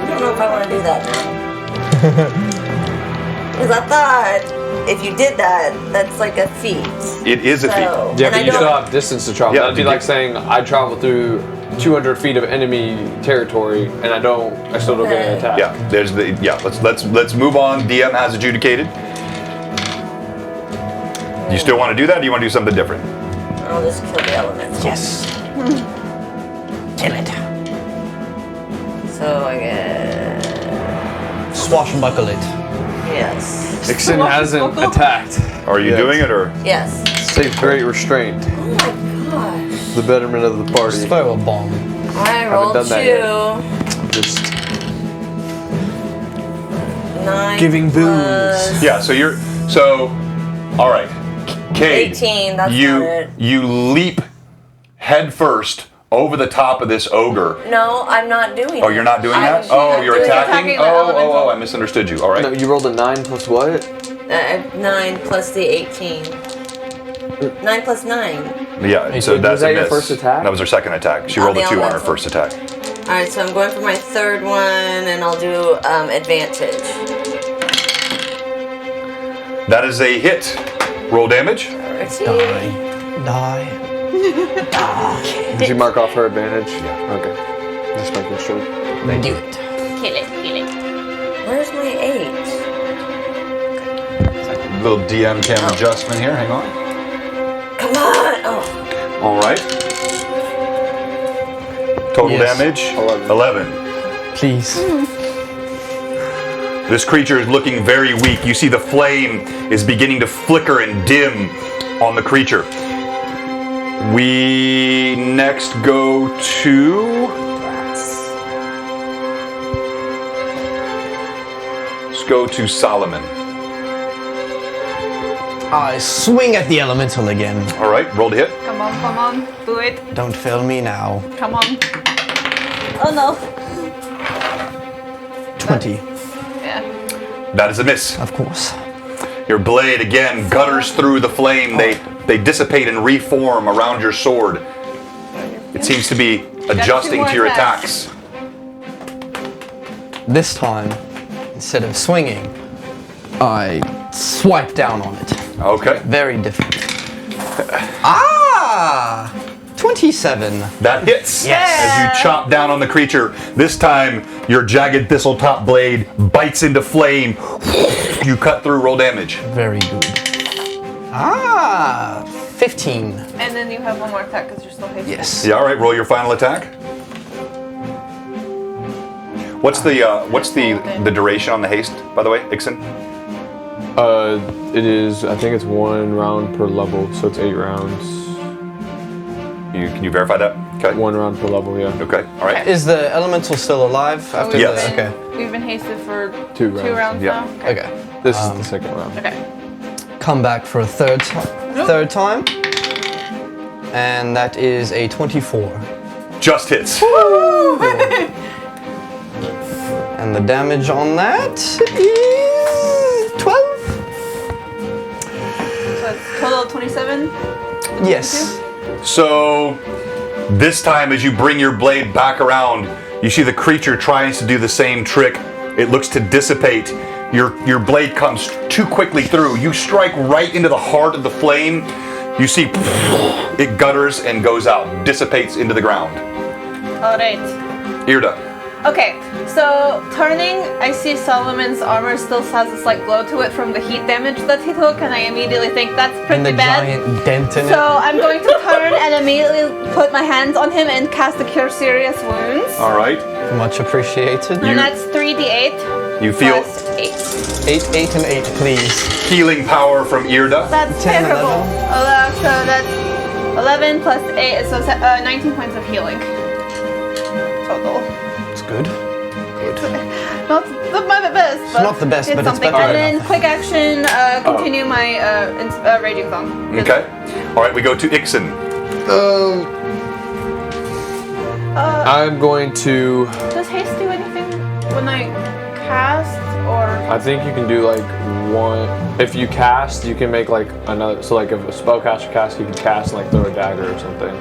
I don't know if I want to do that now. Because I thought if you did that, that's like a feat. It is a feat. So, Yeah, and but I you still don't- have distance to travel. Yeah, That'd be you like do. saying I travel through 200 feet of enemy territory and I still don't get an attack. Yeah. Let's move on. DM has adjudicated. You still want to do that, or do you want to do something different? I'll just kill the elements. Yes. Kill it. So I get Swashbuckle it. yes, Ixon hasn't attacked. Are you Yes. doing it, or? yes. Safe great restraint. Oh my gosh! The betterment of the party. Just throw a bomb. I rolled done that 2. Just 9 Giving plus Yeah. So all right. Cade, 18. That's not it. you leap head first over the top of this ogre. No, I'm not doing it. Oh, you're not doing that? I'm Oh, you're doing attacking? the Oh, elemental. I misunderstood you. All right. no, you rolled a 9 plus what? 9 plus the 18. 9 plus 9. Yeah, so Was that's that a your miss. first attack? That was her second attack. She On rolled a the 2 on her elemental. first attack. Alright, so I'm going for my third one, and I'll do advantage. That is a hit. Roll damage. Pretty. Die. Did you mark off her advantage? Yeah. Okay. Just making sure. Do it. Kill it. Where's my 8? Little DM cam adjustment here. Hang on. Come on! Oh, All right. Total Yes. damage 11. 11. Please. This creature is looking very weak. You see the flame is beginning to flicker and dim on the creature. We next go to. Let's go to Solomon. I swing at the elemental again. All right, roll to hit. Come on. Do it. Don't fail me now. Come on. oh no. 20, Yeah. That is a miss. of course. Your blade again gutters through the flame. They dissipate and reform around your sword. It seems to be adjusting more to your attacks. attacks. This time, instead of swinging, I swipe down on it. Okay. Very different. 27. That hits. Yes. As you chop down on the creature. This time, your jagged thistle top blade bites into flame. You cut through, roll damage. Very good. 15. And then you have one more attack because you're still hasted. Yes. Yeah, all right, roll your final attack. What's the duration on the haste, by the way, Ixon? It is. I think it's 1 round per level, so it's 8 rounds. Can you verify that? Okay. 1 round per level. Yeah. Okay. All right. Is the elemental still alive after Yes. the... Okay. We've been hasted for Two two rounds. rounds Yeah. now. Okay. This is the second round. Okay. Come back for a third time. And that is a 24. Just hits. And the damage on that is 12. So it's total 27? Yes. So this time as you bring your blade back around, you see the creature tries to do the same trick. It looks to dissipate. Your blade comes too quickly through. You strike right into the heart of the flame. You see it gutters and goes out, dissipates into the ground. Alright. Irda. Okay, so turning, I see Solomon's armor still has a slight glow to it from the heat damage that he took, and I immediately think that's pretty And the bad. giant dent in So I'm going to turn and immediately put my hands on him and cast a Cure Serious Wounds. All right. it. Much appreciated. And that's 3d8 You feel plus 8. 8, 8, and 8, please. healing power from Irda. That's 10, terrible. 11. So that's 11 plus 8, so 19 points of healing. Total. It's good. Not my best, but not the best, but it's something. better And then enough. quick action, continue my Raging Song. Okay. All right, we go to Ixen. I'm going to. Does haste do anything when I cast, or? I think you can do like one. If you cast, you can make like another. So like if a spellcaster casts, you can cast and like throw a dagger or something.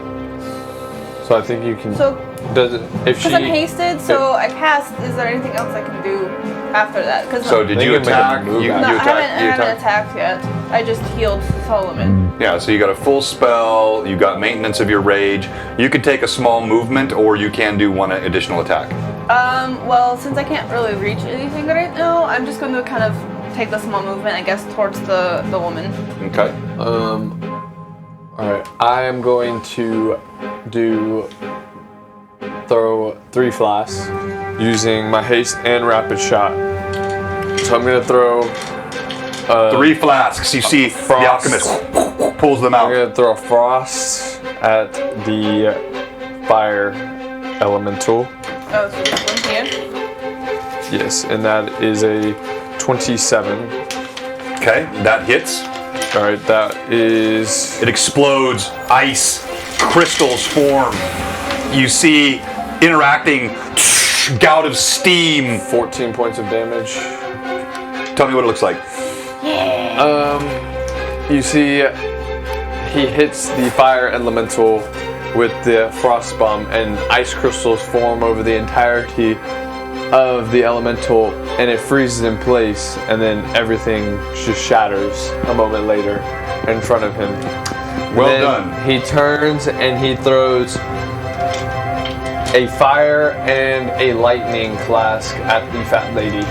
So I think you can. So, Does it? If she. because I'm hasted, so I cast. Is there anything else I can do after that? Cause So did Then you you can make a attack? move You, out. no, you I attack. You haven't attack. attacked yet. I just healed Solomon. Yeah, so you got a full spell, you got maintenance of your rage. You could take a small movement, or you can do one additional attack. Well, since I can't really reach anything right now, I'm just going to kind of take the small movement, I guess, towards the woman. Okay. Alright, I am going to throw 3 flasks using my haste and rapid shot. So I'm gonna throw 3 flasks. You see the frost. alchemist pulls them I'm out. gonna throw a frost at the fire elemental. Oh, so this one here. Yes, and that is a 27. Okay, that hits. Alright, that is It explodes. Ice crystals form. You see interacting gout of steam. 14 points of damage. Tell me what it looks like. You see, he hits the fire elemental with the frost bomb, and ice crystals form over the entirety of the elemental, and it freezes in place, and then everything just shatters a moment later in front of him. Well Then done. He turns and he throws a fire and a lightning flask at the fat lady.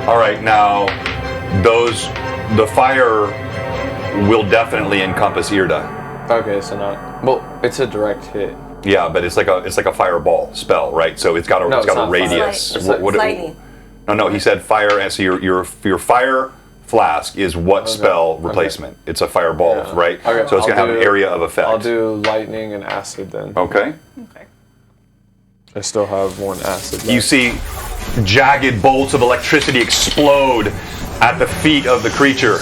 All right, now the fire will definitely encompass Irda. Okay, so not. Well, it's a direct hit. Yeah, but it's like a fireball spell, right? So it's got a No, it's got it's a not radius. fire. It's lightning. No, he said fire, and so your fire flask is what spell replacement? It's a fireball, Yeah. right? Okay, So it's I'll gonna have an do- area of effect. I'll do lightning and acid then. Okay. Okay. I still have 1 acid left. You see jagged bolts of electricity explode at the feet of the creature.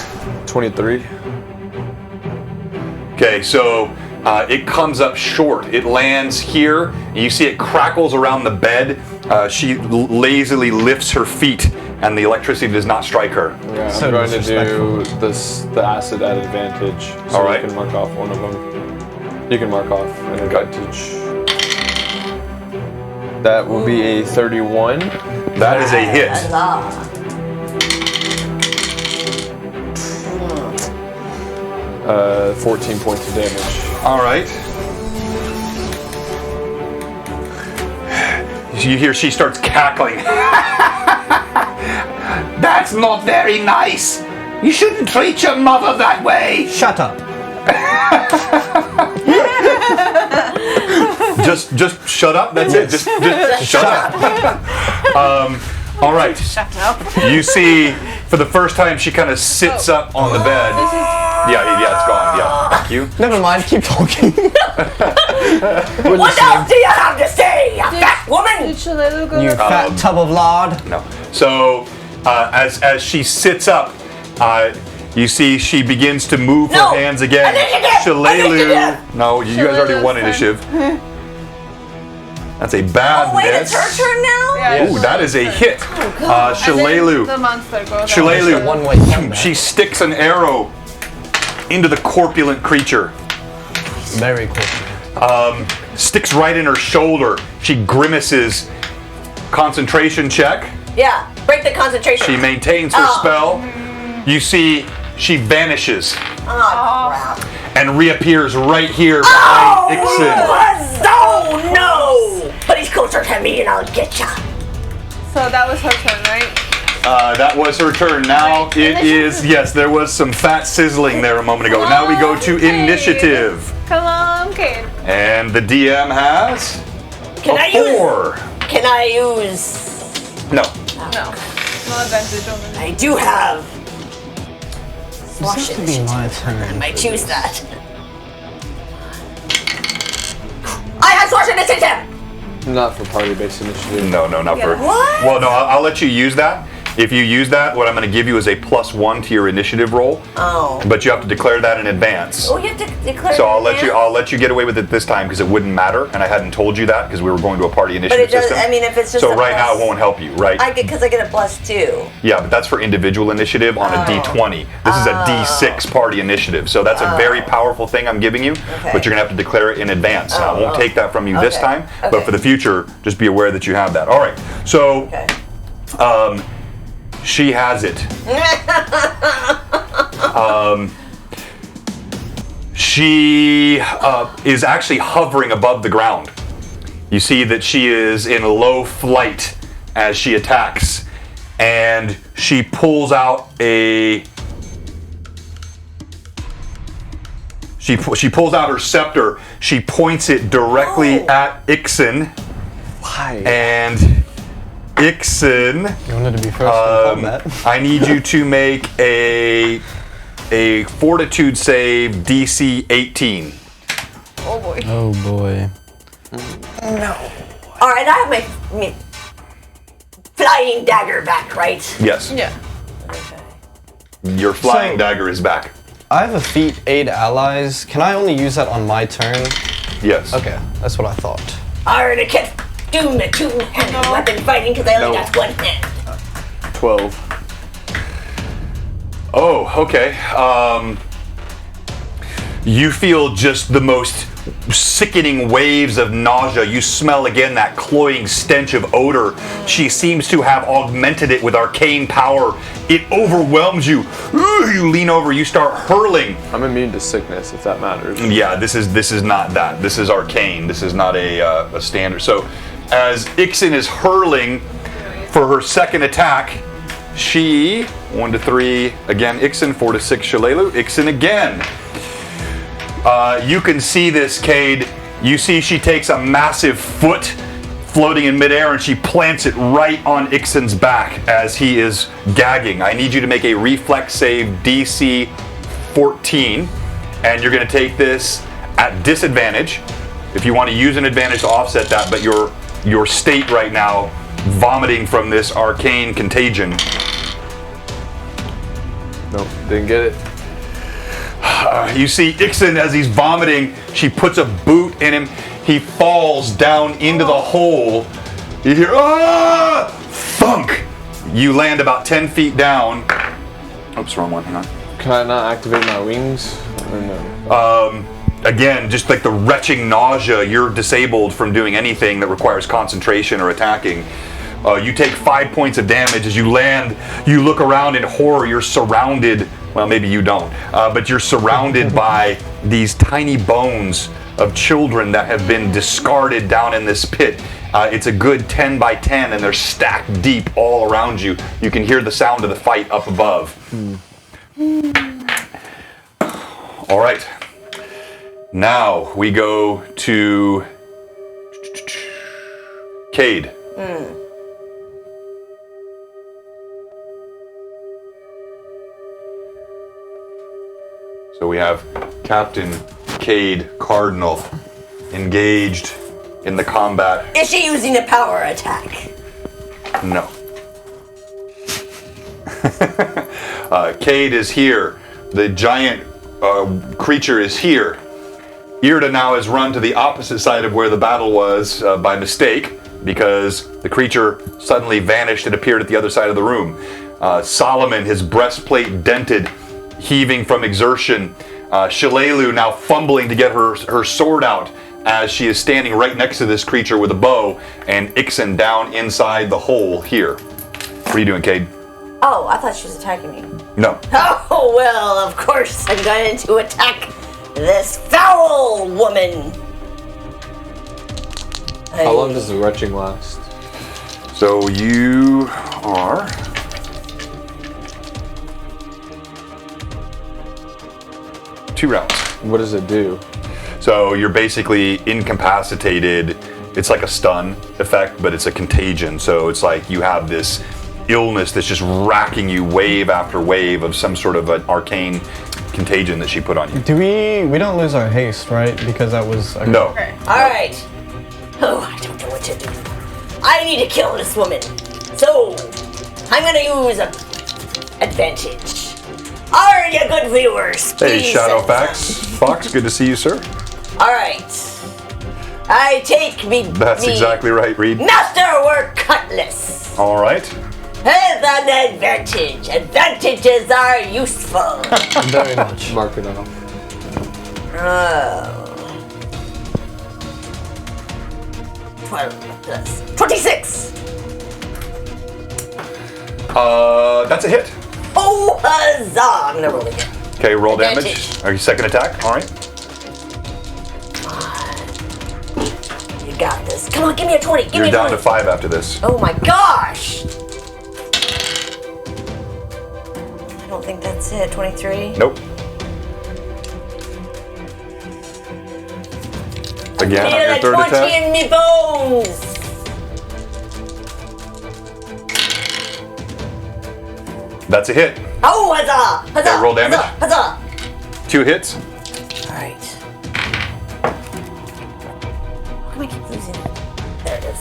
23. Okay, so it comes up short. It lands here. And you see it crackles around the bed. She lazily lifts her feet, and the electricity does not strike her. Yeah, So I'm going to do disrespectful. the acid at advantage. So All right. you can mark off one of them. You can mark off an advantage. That will be a 31. That is a hit. Huzzah. 14 points of damage. All right. You hear she starts cackling. That's not very nice. You shouldn't treat your mother that way. Shut up. Just shut up. That's it. Just shut up. All right. Shut up. You see, for the first time, she kind of sits up on the bed. This is. Yeah, it's gone. Yeah. Thank you. Never mind, keep talking. What else do you have to say, you fat woman? Did Shalelu go You up? fat tub of lard. No. So, as she sits up, you see she begins to move No. her hands again. Initiative! Shalelu. Initiative! No, you guys already won Shalelu's initiative. That's a bad Oh wait, miss. it's her turn now? Yeah, Ooh, that is a hit. And then Shillelagh. the monster goes Shillelagh, One-way combat. she sticks an arrow into the corpulent creature. Very cool. Sticks right in her shoulder. She grimaces. Concentration check. Yeah, break the concentration. She maintains her Oh. spell. You see, she vanishes Oh, crap. and reappears right here behind Ixen. Oh no! But he's closer to me and I'll get ya. So that was her turn, right? That was her turn. Now it is, yes, there was some fat sizzling there a moment ago. Now we go to Okay. initiative. Come on, Cade. And the DM has Can I a 4. Can I use? No. No. No advantage on the I do have. This Slash has to be initiative. my I turn. might choose that. I have slash initiative. Not for party-based initiative. No, not for. What? Well, no, I'll let you use that. If you use that, what I'm going to give you is a +1 to your initiative roll. Oh. But you have to declare that in advance. Oh, you have to declare. So it I'll let you get away with it this time because it wouldn't matter, and I hadn't told you that because we were going to a party But initiative it does. system. I mean, if it's just. So a right now it plus- won't help you, right? Because I get a +2. Yeah, but that's for individual initiative on a D20. This is a D6 party initiative, so that's a very powerful thing I'm giving you. Okay. But you're gonna have to declare it in advance. Now, I won't take that from you this Okay. time, but Okay. for the future, just be aware that you have that. All right. So, Okay. she has it. She is actually hovering above the ground. You see that she is in low flight as she attacks, and she pulls out a. She pulls out her scepter. She points it directly at Ixen, Why? and Ixen. You wanted to be first in combat. I need you to make a fortitude save DC 18. Oh boy. Oh boy. All right, I have my flying dagger back, right? Yes. Yeah. Your flying So- dagger is back. I have a feat aid allies. Can I only use that on my turn? Yes. Okay, that's what I thought. Iron a kid. Doom the two-handed weapon fighting because I only No. got one hand. 12. Oh, okay. You feel just the most sickening waves of nausea. You smell again that cloying stench of odor. She seems to have augmented it with arcane power. It overwhelms you. Ooh, you lean over, you start hurling. I'm immune to sickness, if that matters. Yeah, this is not that. This is arcane. This is not a standard. So, as Ixen is hurling for her second attack, she 1 to 3 again. Ixen 4 to 6. Shillelagh. Ixen again. You can see this, Cade. You see she takes a massive foot floating in midair and she plants it right on Ixen's back as he is gagging. I need you to make a reflex save DC 14, and you're going to take this at disadvantage. If you want to use an advantage to offset that, but your state right now, vomiting from this arcane contagion. Nope, didn't get it. You see Ixen as he's vomiting, she puts a boot in him. He falls down into the hole. You hear, ah! Thunk! You land about 10 feet down. Oops, wrong one, hang on. Can I not activate my wings? Or no? Again, just like the retching nausea, you're disabled from doing anything that requires concentration or attacking. You take 5 points of damage as you land. You look around in horror. You're surrounded. Well, maybe you don't, but you're surrounded by these tiny bones of children that have been discarded down in this pit. It's a good 10 by 10, and they're stacked deep all around you. You can hear the sound of the fight up above. All right. Now we go to Cade. So we have Captain Cade Cardinal engaged in the combat. Is she using a power attack? No. Cade is here. The giant creature is here. Irda now has run to the opposite side of where the battle was by mistake because the creature suddenly vanished and appeared at the other side of the room. Solomon, his breastplate dented, heaving from exertion. Shalelu now fumbling to get her sword out as she is standing right next to this creature with a bow, and Ixen down inside the hole here. What are you doing, Cade? Oh, I thought she was attacking me. No. Oh, well, of course I'm going to attack this foul woman. How long does the retching last? So you are... two rounds. What does it do? So you're basically incapacitated. It's like a stun effect, but it's a contagion. So it's like you have this illness that's just racking you wave after wave of some sort of an arcane contagion that she put on you. Do we don't lose our haste, right? Because that was... No. Okay. Alright. Oh, I don't know what to do. I need to kill this woman. So, I'm gonna use a advantage. Are you good viewers? Hey, Please Shadowfax. send some. Fox, good to see you, sir. Alright. I take me... That's me exactly right, Reed. Masterwork Cutlass. All right. Has an advantage. Advantages are useful. Very much. Mark it off. Oh. 12 plus 26. That's a hit. Oh, huzzah! I'm gonna roll again. Okay, roll damage. Advantage. Are you second attack? All right. You got this. Come on, give me a 20. Give me You're a down 20. to 5 after this. Oh my gosh! I don't think that's it. 23. Nope. Again on your Feel third the 20 attack. in me bones. That's a hit. Oh, huzzah! Huzzah! Okay, roll damage. Huzzah! 2 hits. All right. How come I keep losing it? There it is.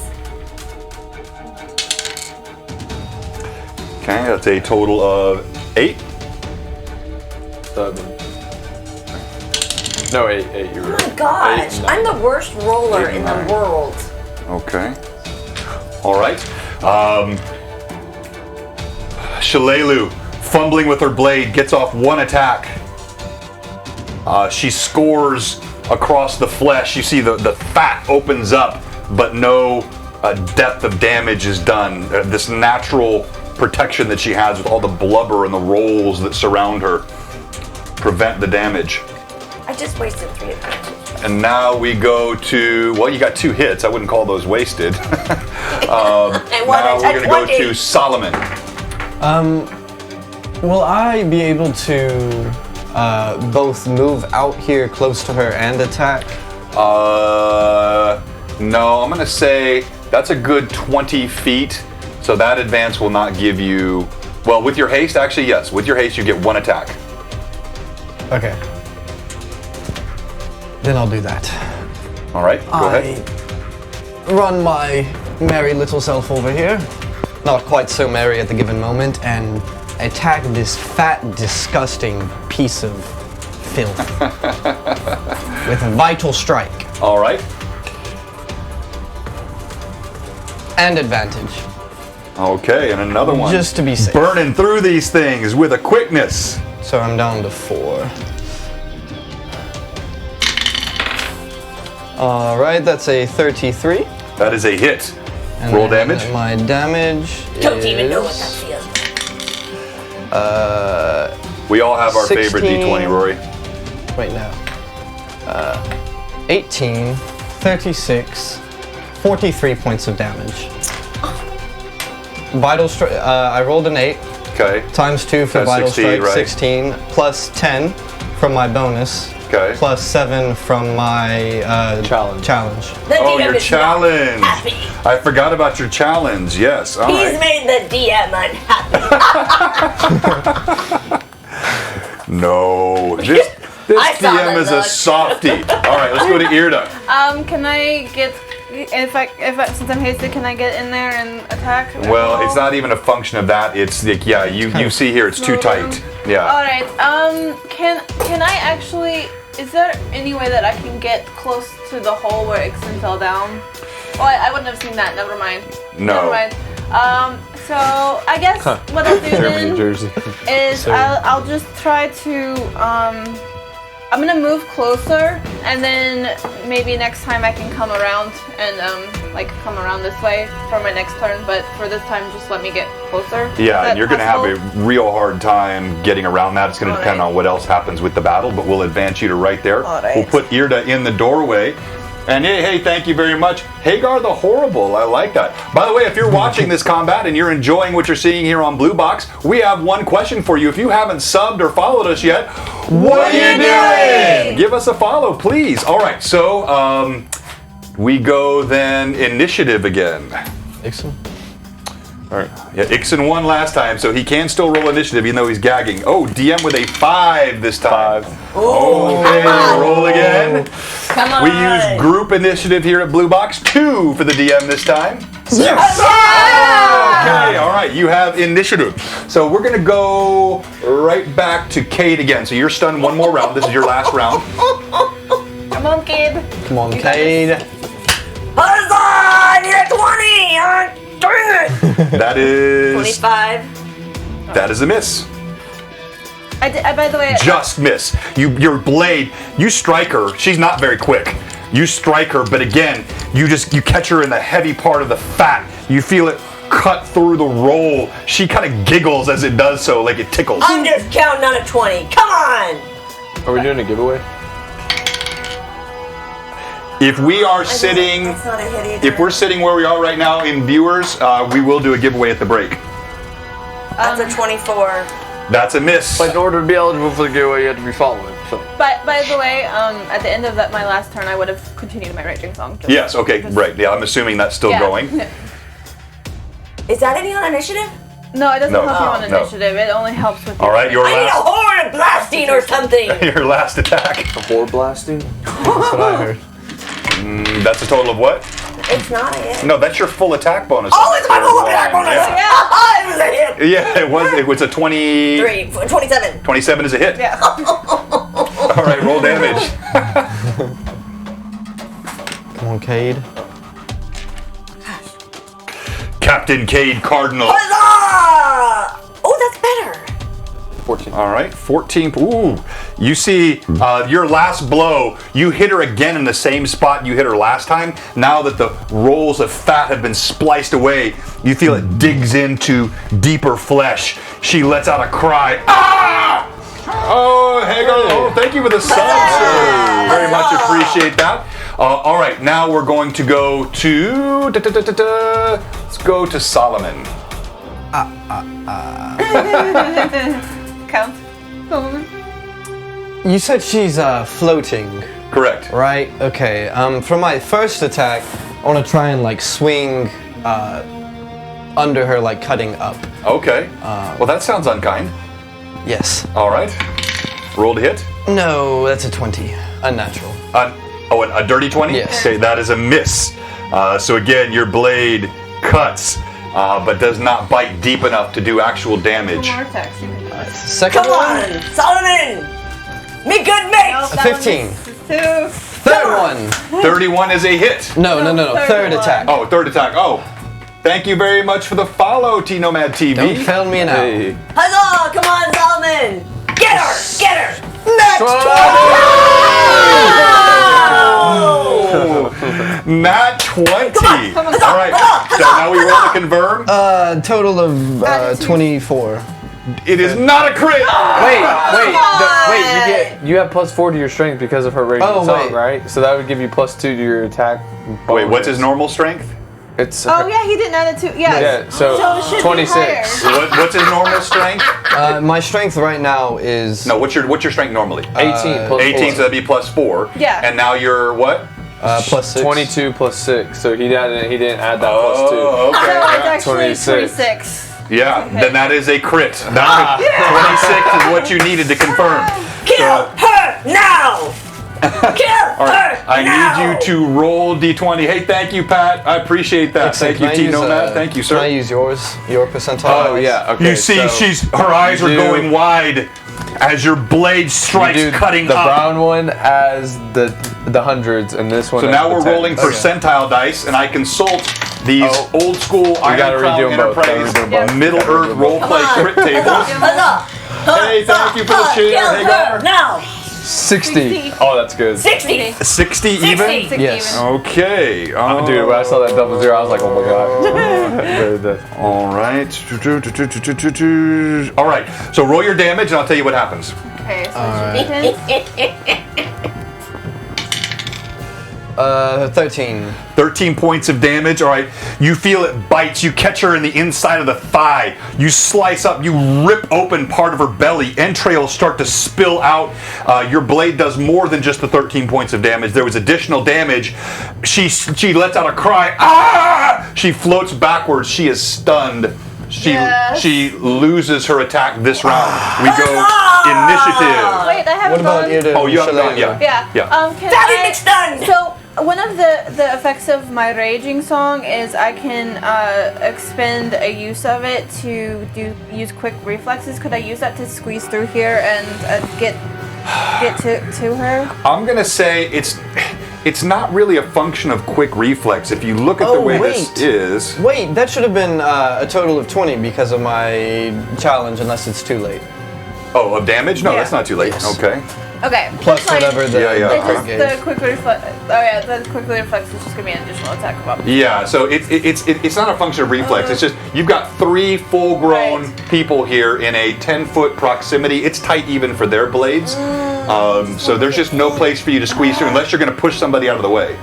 Okay, that's a total of 8. 7. No, 8. You're Oh right. my gosh! 8, 9. I'm the worst roller 8, in 9. the world. Okay. All right. Shalelu, fumbling with her blade, gets off one attack. She scores across the flesh. You see the fat opens up, but no depth of damage is done. This natural protection that she has with all the blubber and the rolls that surround her prevent the damage. I just wasted 3 advantage. And now we go to, well, you got 2 hits. I wouldn't call those wasted. Now we're going to go to Solomon. Will I be able to both move out here close to her and attack? No, I'm going to say that's a good 20 feet. So that advance will not give you, well, with your haste, actually, yes. With your haste, you get 1 attack. Okay. Then I'll do that. All right, go ahead. Run my merry little self over here. Not quite so merry at the given moment, and attack this fat, disgusting piece of filth with a vital strike All right. and advantage. Okay, and another one. Just to be safe. Burning through these things with a quickness. So I'm down to 4. All right, that's a 33. That is a hit. And Roll then damage. My damage Don't is, even know what that feels. We all have our favorite 16. D20, Rory. Wait, no. 18, 36, 43 points of damage. Vital strike, I rolled an 8, Okay. times 2 for That's vital 16, strike, right. 16, plus 10 from my bonus, Okay. plus 7 from my Challenge. The Oh, DM your is challenge. not happy. I forgot about your challenge. Yes. All He's right. made the DM unhappy. No. This I saw DM the is a look. softie. All right, let's go to Irda. Can I get if I since I'm hasted, can I get in there and attack? Well, it's not even a function of that. It's like, yeah, you see here, it's too tight. Yeah. All right. Can I actually Is there any way that I can get close to the hole where Ixon fell down? Oh, I wouldn't have seen that. Never mind. No. Never mind. So I guess what I'll do Germany, then Jersey. is I'll just try to I'm gonna move closer, and then maybe next time I can come around and like come around this way for my next turn. But for this time, just let me get closer. Yeah, and you're going to have possible? a real hard time getting around that. It's going to depend on what else happens with the battle, but we'll advance you to right there. All right. We'll put Irda in the doorway. And hey, thank you very much. Hagar the Horrible, I like that. By the way, if you're watching this combat and you're enjoying what you're seeing here on Blue Box, we have one question for you. If you haven't subbed or followed us yet, what are you doing? Give us a follow, please. All right, so we go then initiative again. Ixon? All right. Yeah, Ixon won last time, so he can still roll initiative even though he's gagging. Oh, DM with a 5 this time. Okay, roll again. Come on. We use group initiative here at Blue Box. 2 for the DM this time. Yes. Okay, all right, you have initiative. So we're going to go right back to Cade again. So you're stunned one more round. This is your last round. Come on, kid. Come on, Cade. Huzzah! I need a 20! Dang it! That is 25. that is a miss. By the way, Just miss. Your blade, you strike her. She's not very quick. You strike her, but again, you catch her in the heavy part of the fat. You feel it cut through the roll. She kind of giggles as it does so, like it tickles. I'm just counting on a 20. Come on! Are we doing a giveaway? If we are sitting, That's not a hit either. if we're sitting where we are right now in viewers, we will do a giveaway at the break. That's a 24. That's a miss. But in order to be eligible for the giveaway, you have to be following. So. by the way, at the end of my last turn, I would have continued my raging song. Yes, okay, right. Yeah, I'm assuming that's still going. Is that any on initiative? No, it doesn't No. help you on No. initiative. It only helps with. All right, your I need a last, horn blasting or something! your last attack. Horde blasting? That's what I heard. That's a total of what? It's not a hit. No, that's your full attack bonus. Oh, it's my full attack bonus! Yeah. It was a hit! Yeah, it was a 20. 27. 27 is a hit. Yeah. All right, roll damage. Come on, Cade. Captain Cade Cardinal. Huzzah! Oh, that's better. 14. All right, 14. Ooh, you see your last blow, you hit her again in the same spot you hit her last time. Now that the rolls of fat have been spliced away, you feel it digs into deeper flesh. She lets out a cry. Ah! Oh, Hagar, oh, thank you for the sub, sir. Very much appreciate that. All right, now we're going to go to... Let's go to Solomon. Count. You said she's floating, Correct. right? Okay. For my first attack, I want to try and like swing under her, like cutting up. Okay. Well, that sounds unkind. Yes. All right. Roll to hit. No, that's a 20. Unnatural. A dirty 20? Yes. Okay, that is a miss. So again, your blade cuts, but does not bite deep enough to do actual damage. More attacks. You can do this. Second Come one. on, Solomon! Me good mates! That one 15. misses too. Third one. 31 is a hit. No. Third Third one. attack. Oh, third attack. Oh, thank you very much for the follow, T-Nomad TV. Don't fail me now. Hey. Huzzah! Come on, Solomon! Get her! Get her! Nat 20. Come on. All right. So now we roll to confirm. Total of 24. It is not a crit. You have +4 to your strength because of her raging Oh, song, wait. right? So that would give you +2 to your attack. Wait, what's his normal strength? It's Oh yeah, he didn't add it to. Yeah. yeah. So, So it should be 26. higher. What's his normal strength? My strength right now is No, what's your strength normally? 18 plus 18, 4. so that'd be +4. Yeah. And now you're what? plus 6. 22 plus 6. So he didn't add that Oh, So okay. it's Yeah. actually 26. 26. Yeah, then that is a crit. That 26 is what you needed to confirm. Kill her now! Kill All right, her I now! need you to roll d20. Hey, thank you, Pat. I appreciate that. Thank you, T-Nomad. Thank you, Can I sir. use yours? Your percentile? Oh yeah. Okay. You see, so her eyes are you do- going wide. as your blade strikes, You do cutting the up. brown one as the hundreds, and this one. So as now the we're rolling tens. percentile dice, and I consult these old school gotta Iron Crown redo 'em both. Gotta Enterprise redo 'em both. Middle Earth roleplay crit tables. Hey, thank you for the cheer. Hey, Gomer. Now, 60. Oh, that's good. 60. 60 even? 60. Yes. Okay. Dude, when I saw that double zero, I was like, oh my god. All right. All right. So roll your damage, and I'll tell you what happens. Okay, so Alright. it's 13. 13 points of damage. All right. You feel it bites. You catch her in the inside of the thigh. You slice up. You rip open part of her belly. Entrails start to spill out. Your blade does more than just the 13 points of damage. There was additional damage. She lets out a cry. Ah! She floats backwards. She is stunned. She loses her attack this round. We go initiative. Wait, I haven't What about gone. you? Oh, you haven't gone. Yeah. Yeah. Can Daddy, it's done. So one of the effects of my raging song is I can expend a use of it to use quick reflexes. Could I use that to squeeze through here and get to her? I'm gonna say it's not really a function of quick reflex. If you look at the way this is. Wait, that should have been a total of 20 because of my challenge, unless it's too late. Oh, of damage? No, Yeah. that's not too late. Yes. Okay. Okay. Plus that's fine. whatever the Yeah. It's just gauge. the quick reflex. Oh yeah, the quick reflex is just gonna be an additional attack of opportunity. Yeah, so it's not a function of reflex. It's just you've got 3 full-grown Right. people here in a 10-foot proximity. It's tight even for their blades. So there's just no place for you to squeeze through unless you're going to push somebody out of the way.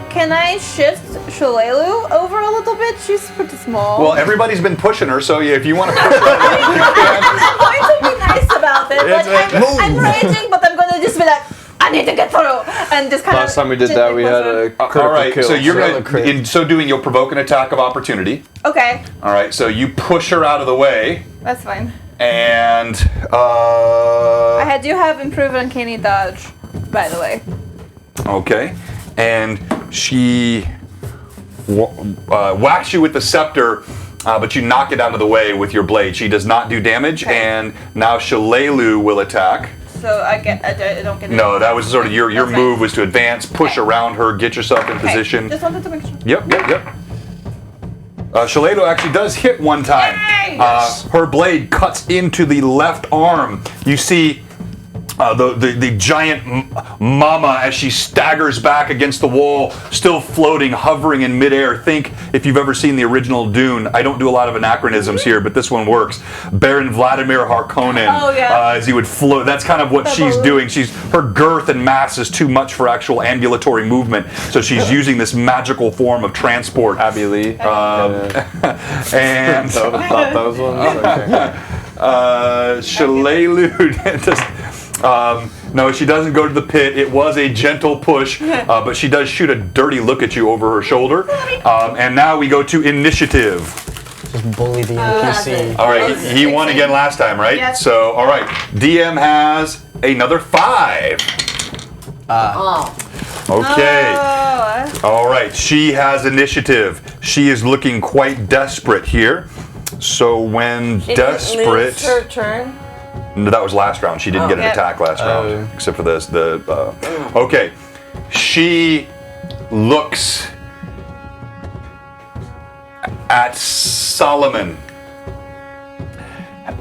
Can I shift Shalelu over a little bit? She's pretty small. Well, everybody's been pushing her, so yeah, if you want to push her, I'm going to be nice about it. Like, I'm raging, but I'm gonna just be like, I need to get through, and just kind of. Last time we did that, we had a critical all right. kill. So you're Another going to, crit. in so doing, you'll provoke an attack of opportunity. Okay, All right. So you push her out of the way, that's fine. and I do have improved uncanny dodge, by the way. okay, and she whacks you with the scepter, but you knock it out of the way with your blade. She does not do damage, Okay. and now Shalelu will attack. So I don't get it. No, that was sort of your That's move fine. was to advance, push Okay. around her, get yourself in Okay, position. Just wanted to make sure. Yep. Shalelu actually does hit one time. Yay! Her blade cuts into the left arm. You see the giant mama as she staggers back against the wall, still floating, hovering in midair. Think if you've ever seen the original Dune. I don't do a lot of anachronisms here, but this one works. Baron Vladimir Harkonnen, Oh, yeah. as he would float. That's kind of what she's doing. Her girth and mass is too much for actual ambulatory movement, so she's using this magical form of transport. Abby Lee. And Thought those ones. Okay. Shalelu just. No, she doesn't go to the pit. It was a gentle push, but she does shoot a dirty look at you over her shoulder. And now we go to initiative. Just bully the NPC. All right, he won again last time, right? Yes. So, all right, DM has another 5. Oh. Okay. Oh. All right, she has initiative. She is looking quite desperate here. So when desperate. It's her turn. No, that was last round. She didn't get an yeah. attack last round, except for this. Okay, she looks at Solomon,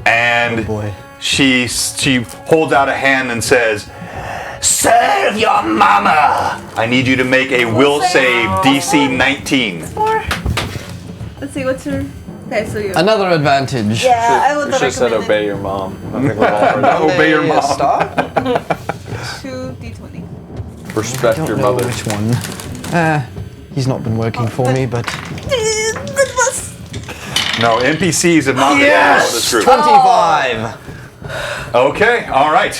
and Oh boy. she holds out a hand and says, "Serve your mama." I need you to make a will save, DC 19. Let's see what's your. Okay, so you. Another advantage. Yeah, I would You should have said recommend obey your mom. I think we're all for that. Obey your mom. Star? 2d20. Respect Don't your know mother. which one. He's not been working for me, but No, NPCs have not been able to follow this group. 25. Okay, all right.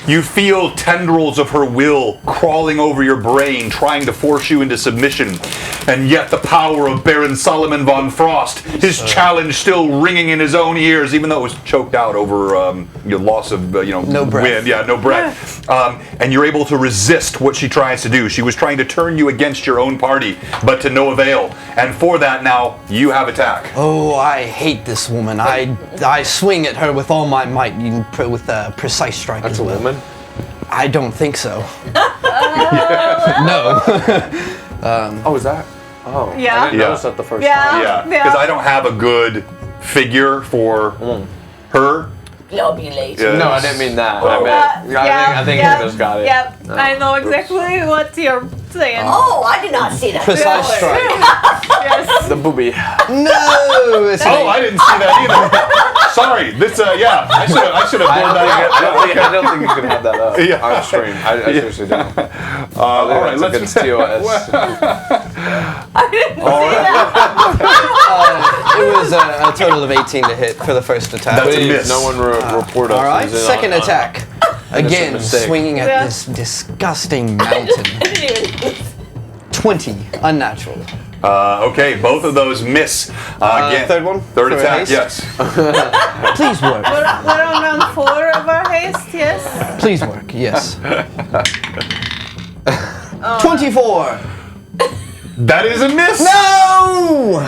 You feel tendrils of her will crawling over your brain, trying to force you into submission. And yet the power of Baron Solomon von Frost, his challenge still ringing in his own ears, even though it was choked out over your loss of No breath. wind. Yeah, no breath. And you're able to resist what she tries to do. She was trying to turn you against your own party, but to no avail. And for that now, you have attack. Oh, I hate this woman. I swing at her with all my might, with a precise strike That's as a well. woman? I don't think so. No. Oh, is that? Oh, Yeah. I didn't Yeah. notice that the first Yeah. time. Yeah, Yeah. because I don't have a good figure for her. Globulate. Yeah. No, I didn't mean that. I think yeah, you just got it. Yep, No. I know exactly what you're saying. Oh, I did not see that. Precise strike. Yes. The booby. No! It's Oh, I didn't see that either. Sorry, this. Yeah, I should have pulled that. I don't think you can have that up Yeah. on stream. I seriously don't. All right, That's a good TOS. I didn't see that. It was a total of 18 to hit for the first attack. That's a Please, miss. no one report us. All right, as in second on- attack. Again, mistake. swinging at Yeah. this disgusting mountain. I didn't even. 20, unnatural. Okay, both of those miss. Again, third one? Third For attack, haste? yes. Please work. We're on round 4 of our haste, yes? Please work, yes. 24! That is a miss. No!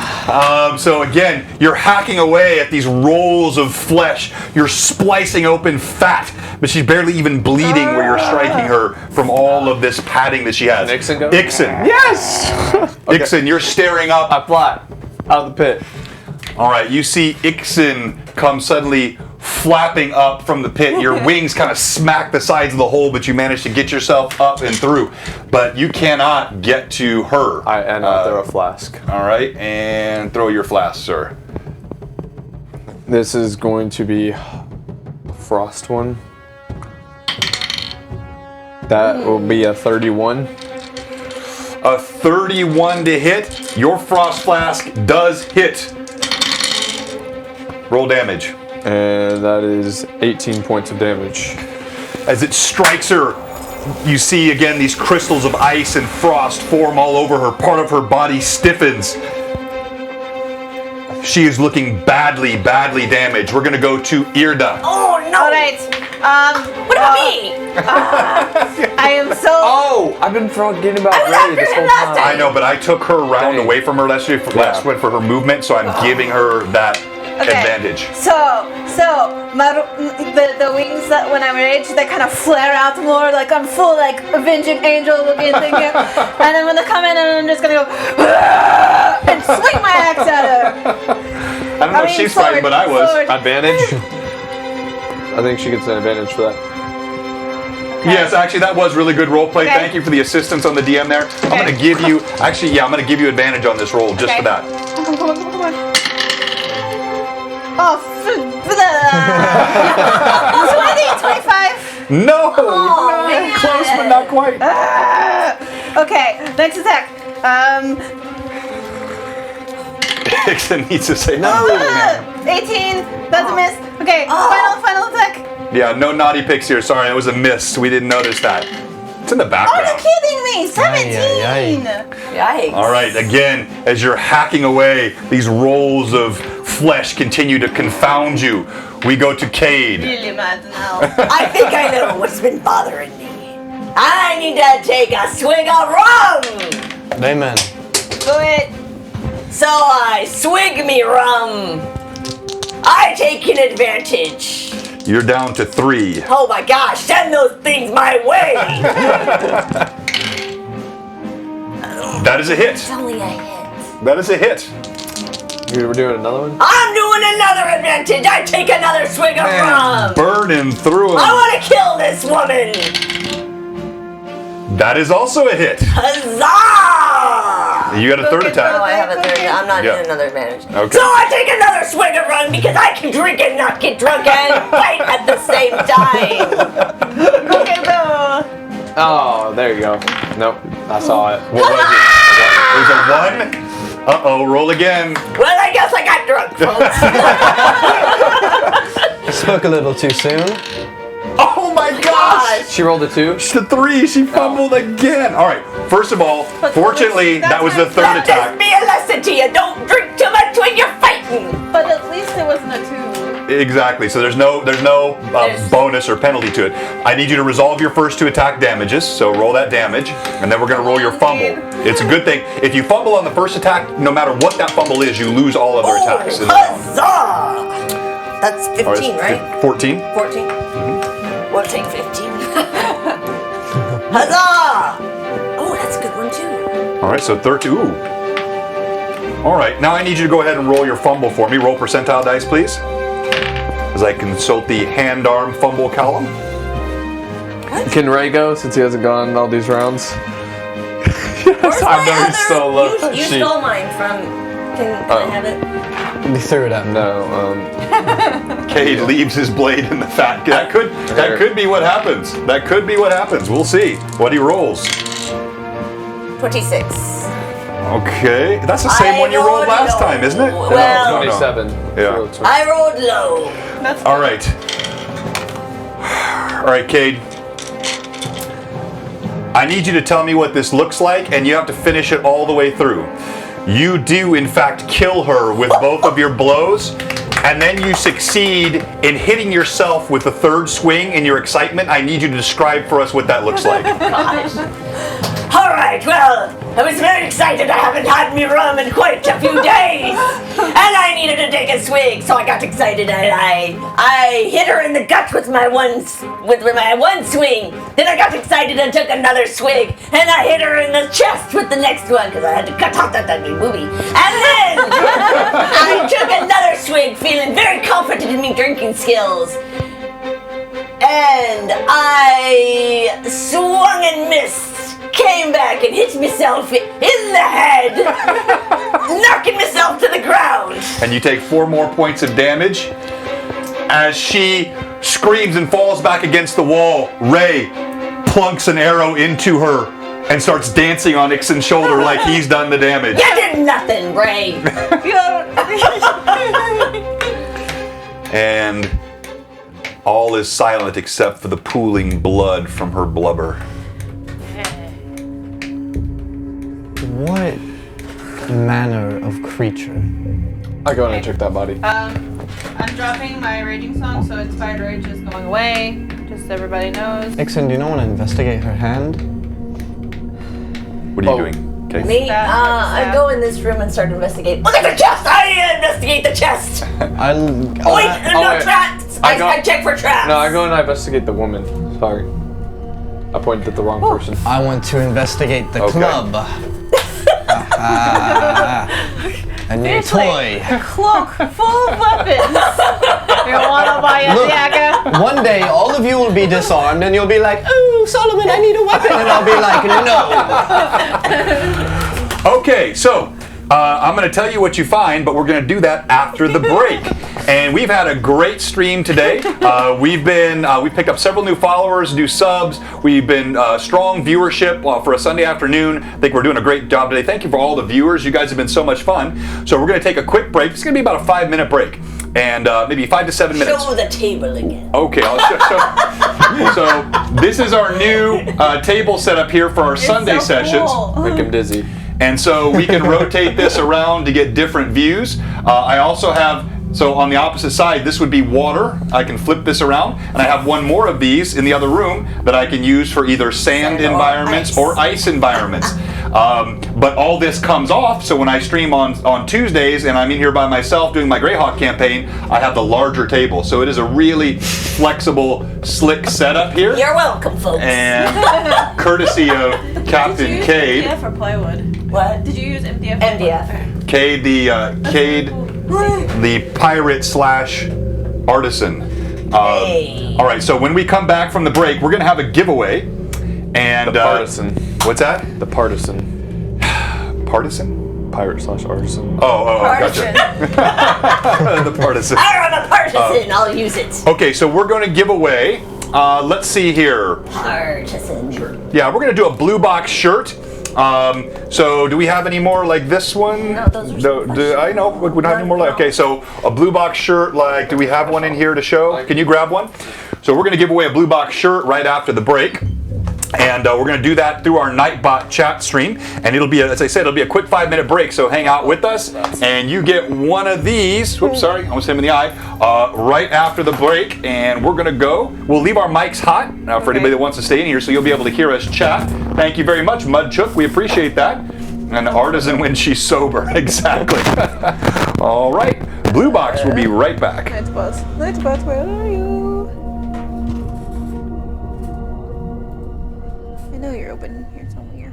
So again, you're hacking away at these rolls of flesh. You're splicing open fat, but she's barely even bleeding where you're striking her from all of this padding that she has. Can Ixen go? Ixen. Yes! Ixen, you're staring up. I fly out of the pit. All right, you see Ixen come suddenly flapping up from the pit. Your wings kind of smack the sides of the hole, but you manage to get yourself up and through. But you cannot get to her. And I throw a flask. All right, and throw your flask, sir. This is going to be the frost one. That will be a 31. A 31 to hit. Your frost flask does hit. Roll damage. And that is 18 points of damage. As it strikes her, you see again these crystals of ice and frost form all over her. Part of her body stiffens. She is looking badly, badly damaged. We're going to go to Irda. Oh no! Alright, What about me? I am so. Oh, I've been forgetting about Ray this whole last time. I know, but I took her round Dang. away from her last went for her movement, so I'm giving her that advantage. So the wings that when I rage, they kind of flare out more, like I'm full like avenging angel looking thing, and then when they come in, and I'm just gonna go and swing my axe at her. I don't know if she's sword, fighting, but I was. sword. Advantage? I think she gets an advantage for that. Yes, actually, that was really good role play. Okay. Thank you for the assistance on the DM there. I'm Okay. going to give you, actually, yeah, I'm going to give you advantage on this roll just Okay. for that. Come on. Oh, 20, 25. No, Oh, man. close, but not quite. Okay, next attack. Dixon needs to say No! 18. That's a miss. Okay, final attack. Yeah, no naughty picks here. Sorry, it was a miss. We didn't notice that. It's in the Are you background. kidding me? 17. Yikes. All right, again, as you're hacking away, these rolls of flesh continue to confound you. We go to Cade. Really mad now. I think I know what's been bothering me. I need to take a swig of rum. Amen. Do it. So I swig me rum. I take an advantage. You're down to 3. Oh my gosh, send those things my way. That is a hit. It's only a hit. That is a hit. You were doing another one? I'm doing another advantage. I take another swig of rum. Burning through him. I want to kill this woman. That is also a hit. Huzzah! You got a third Oh, attack. I have a third. I'm not Yeah. doing another advantage. Okay. So I take another swig of rum because I can drink and not get drunk and fight at the same time. Okay, go. Oh, there you go. Nope, I saw it. What was it? It was a 1. Uh-oh, roll again. Well, I guess I got drunk, folks. I spoke a little too soon. Oh my god! gosh! She rolled a 2. It's the 3. She fumbled again. All right. First of all, fortunately, that was the third Let attack. this be a lesson to you. Don't drink too much when you're fighting. But at least it wasn't a 2. Exactly. So there's no bonus or penalty to it. I need you to resolve your first 2 attack damages. So roll that damage, and then we're going to roll your fumble. It's a good thing. If you fumble on the first attack, no matter what that fumble is, you lose all other attacks in the round. Huzzah! That's 15, right? 14. 14? We'll take 15. Huzzah! Oh, that's a good one, too. All right, so 13. Ooh. All right, now I need you to go ahead and roll your fumble for me. Roll percentile dice, please. As I consult the hand-arm fumble column. Can Ray go since he hasn't gone all these rounds? Where's I my know other? he's so low. You stole mine from... Can I have it? You threw it at me. No, Cade leaves his blade in the fat. That could be what happens. That could be what happens. We'll see what he rolls. 26. Okay, that's the same one you rolled last time, isn't it? Well- 27. Yeah. I rolled low. That's All right. All right, Cade. I need you to tell me what this looks like, and you have to finish it all the way through. You do, in fact, kill her with both of your blows, and then you succeed in hitting yourself with the third swing in your excitement. I need you to describe for us what that looks like. Gosh. All right, well, I was very excited. I haven't had me rum in quite a few days, and I needed to take a swig, so I got excited and I hit her in the gut with my one swing. Then I got excited and took another swig, and I hit her in the chest with the next one because I had to cut off that ugly boobie. And then I took another swig, feeling very confident in my drinking skills. And I swung and missed. Came back and hit myself in the head, knocking myself to the ground. And you take 4 more points of damage. As she screams and falls back against the wall, Ray plunks an arrow into her and starts dancing on Ixon's shoulder like he's done the damage. You did nothing, Ray. And all is silent except for the pooling blood from her blubber. What manner of creature? I go in and check that body. I'm dropping my raging song, so Inspired Rage is going away. Just so everybody knows. Ixon, do you not want to investigate her hand? What are you Oh. doing? Okay. Me? I go in this room and start investigating. Look at the chest! I investigate the chest! Wait, no traps! I check for traps! No, I go and I investigate the woman. Sorry. I pointed at the wrong person. I want to investigate the Okay. club. A new toy. A cloak full of weapons. You wanna buy a Look. dagger? One day, all of you will be disarmed, and you'll be like, "Oh, Solomon, I need a weapon," and I'll be like, "No." Okay, so I'm going to tell you what you find, but we're going to do that after the break. And we've had a great stream today. We've picked up several new followers, new subs. We've been strong viewership for a Sunday afternoon. I think we're doing a great job today. Thank you for all the viewers. You guys have been so much fun. So we're going to take a quick break. It's going to be about a 5-minute break, and maybe 5 to 7 minutes. Show the table again. Okay, I'll show. So this is our new table setup here for our Sunday so sessions. cool. Make him dizzy. And so we can rotate this around to get different views. I also have, so on the opposite side, this would be water. I can flip this around, and I have one more of these in the other room that I can use for either sand Sand or environments ice. or ice environments. But all this comes off, so when I stream on Tuesdays and I'm in here by myself doing my Greyhawk campaign, I have the larger table. So it is a really flexible, slick setup here. You're welcome, folks. And courtesy of Captain Did you use Cade. MDF or plywood? What? Did you use MDF? MDF. Cade, the pirate slash artisan. Hey. All right, so when we come back from the break, we're gonna have a giveaway. And The partisan. what's that? The partisan. Partisan? Pirate slash artisan. Oh, Partisan. gotcha. The partisan. I'm a partisan. I'll use it. Okay, so we're going to give away. Let's see here. Partisan. Yeah, we're gonna do a blue box shirt. So do we have any more like this one? No, those are I know we don't have any more like. Okay, so a blue box shirt. Like, do we have one in here to show? Can you grab one? So we're going to give away a blue box shirt right after the break. And we're going to do that through our Nightbot chat stream. And it'll be, as I said, it'll be a quick 5-minute break. So hang out with us. And you get one of these. Whoops, sorry. I almost hit him in the eye. Right after the break. And we're going to go. We'll leave our mics hot for anybody that wants to stay in here. So you'll be able to hear us chat. Thank you very much, Mudchook. We appreciate that. And Artisan when she's sober. Exactly. All right. Blue Box will be right back. Nightbot. Nightbot, where are you? I know you're open here somewhere.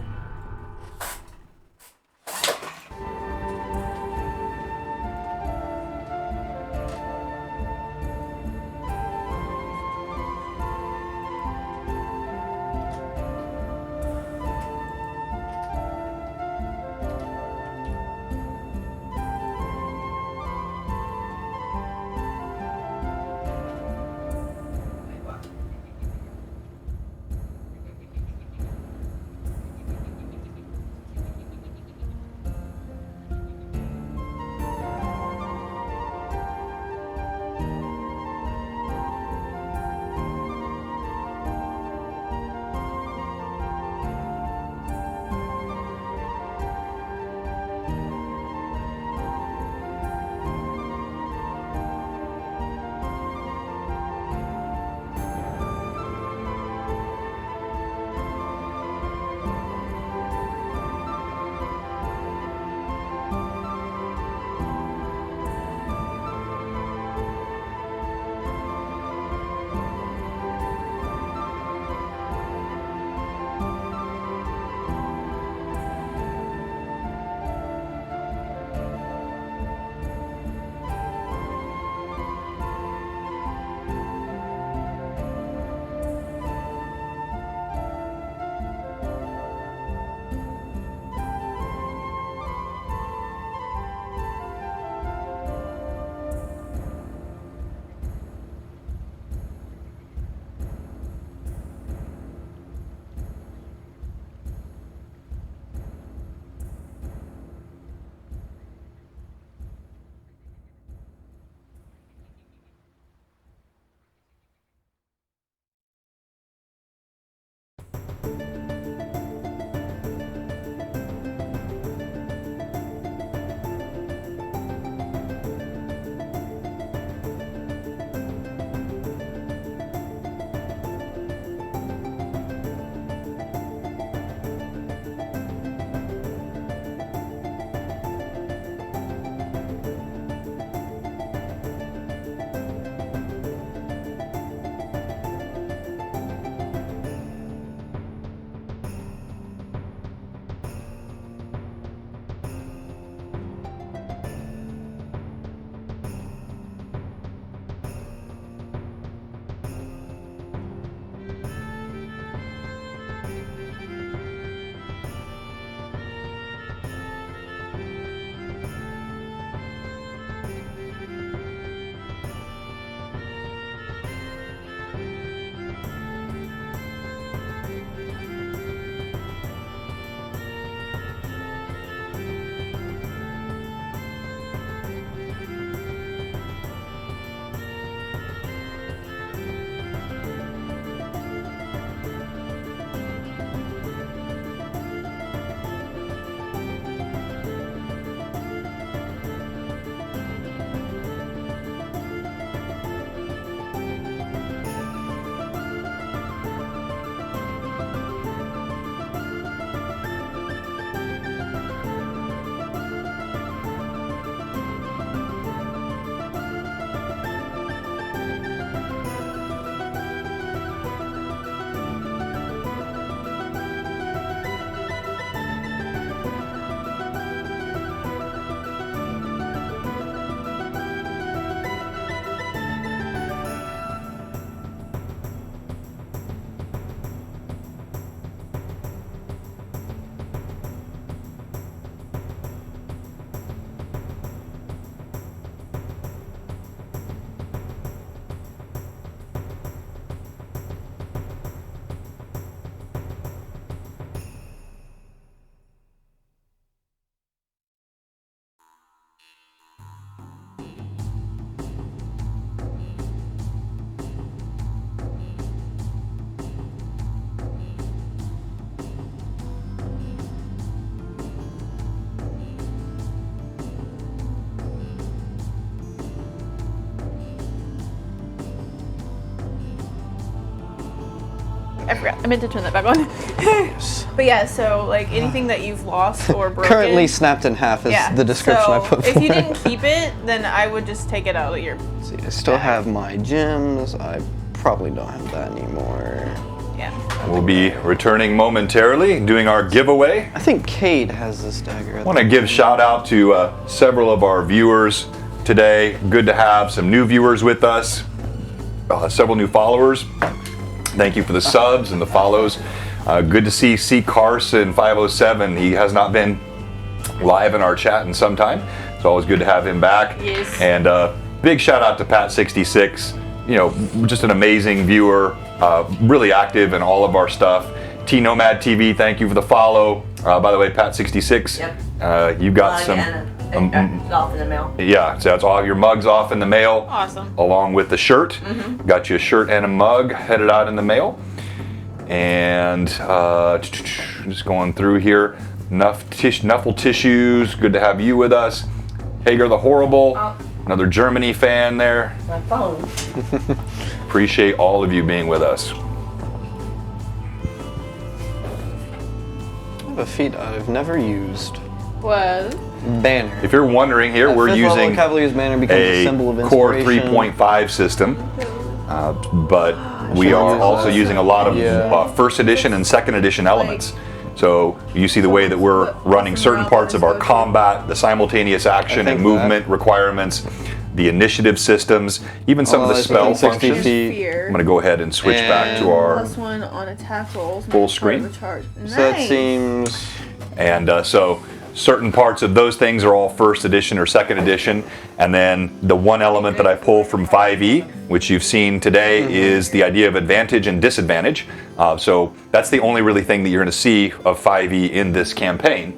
forgot. I meant to turn that back on. But yeah, so like anything that you've lost or broken. Currently snapped in half is the description so I put for if you it. didn't keep it, then I would just take it out of your. See, I still have my gems. I probably don't have that anymore. Yeah. We'll be returning momentarily, doing our giveaway. I think Cade has this dagger. I want to give shout out to several of our viewers today. Good to have some new viewers with us, several new followers. Thank you for the subs and the follows. Good to see C. Carson 507. He has not been live in our chat in some time. It's always good to have him back. Yes. And big shout out to Pat66. You know, just an amazing viewer, really active in all of our stuff. T Nomad TV, thank you for the follow. By the way, Pat66, you got some. Off in the mail. Yeah, so that's all your mugs off in the mail. Awesome. Along with the shirt. Got you a shirt and a mug headed out in the mail. And just going through here. Nuffle Tissues, good to have you with us. Hager the Horrible, another Germany fan there. My phone. Appreciate all of you being with us. I have a feat I've never used. Was. Banner. If you're wondering here, we're Fifth level using Cavalier's banner becomes a symbol of Core inspiration. 3.5 system, but we are also using a lot of first edition and second edition elements. So you see the way that we're running certain parts of our combat, the simultaneous action and movement requirements, the initiative systems, even some of the spell functions. I'm going to go ahead and switch back to our +1 on attack rolls. full screen. Nice. So that seems. And so certain parts of those things are all first edition or second edition. And then the one element that I pull from 5e, which you've seen today, is the idea of advantage and disadvantage. So that's the only really thing that you're going to see of 5e in this campaign.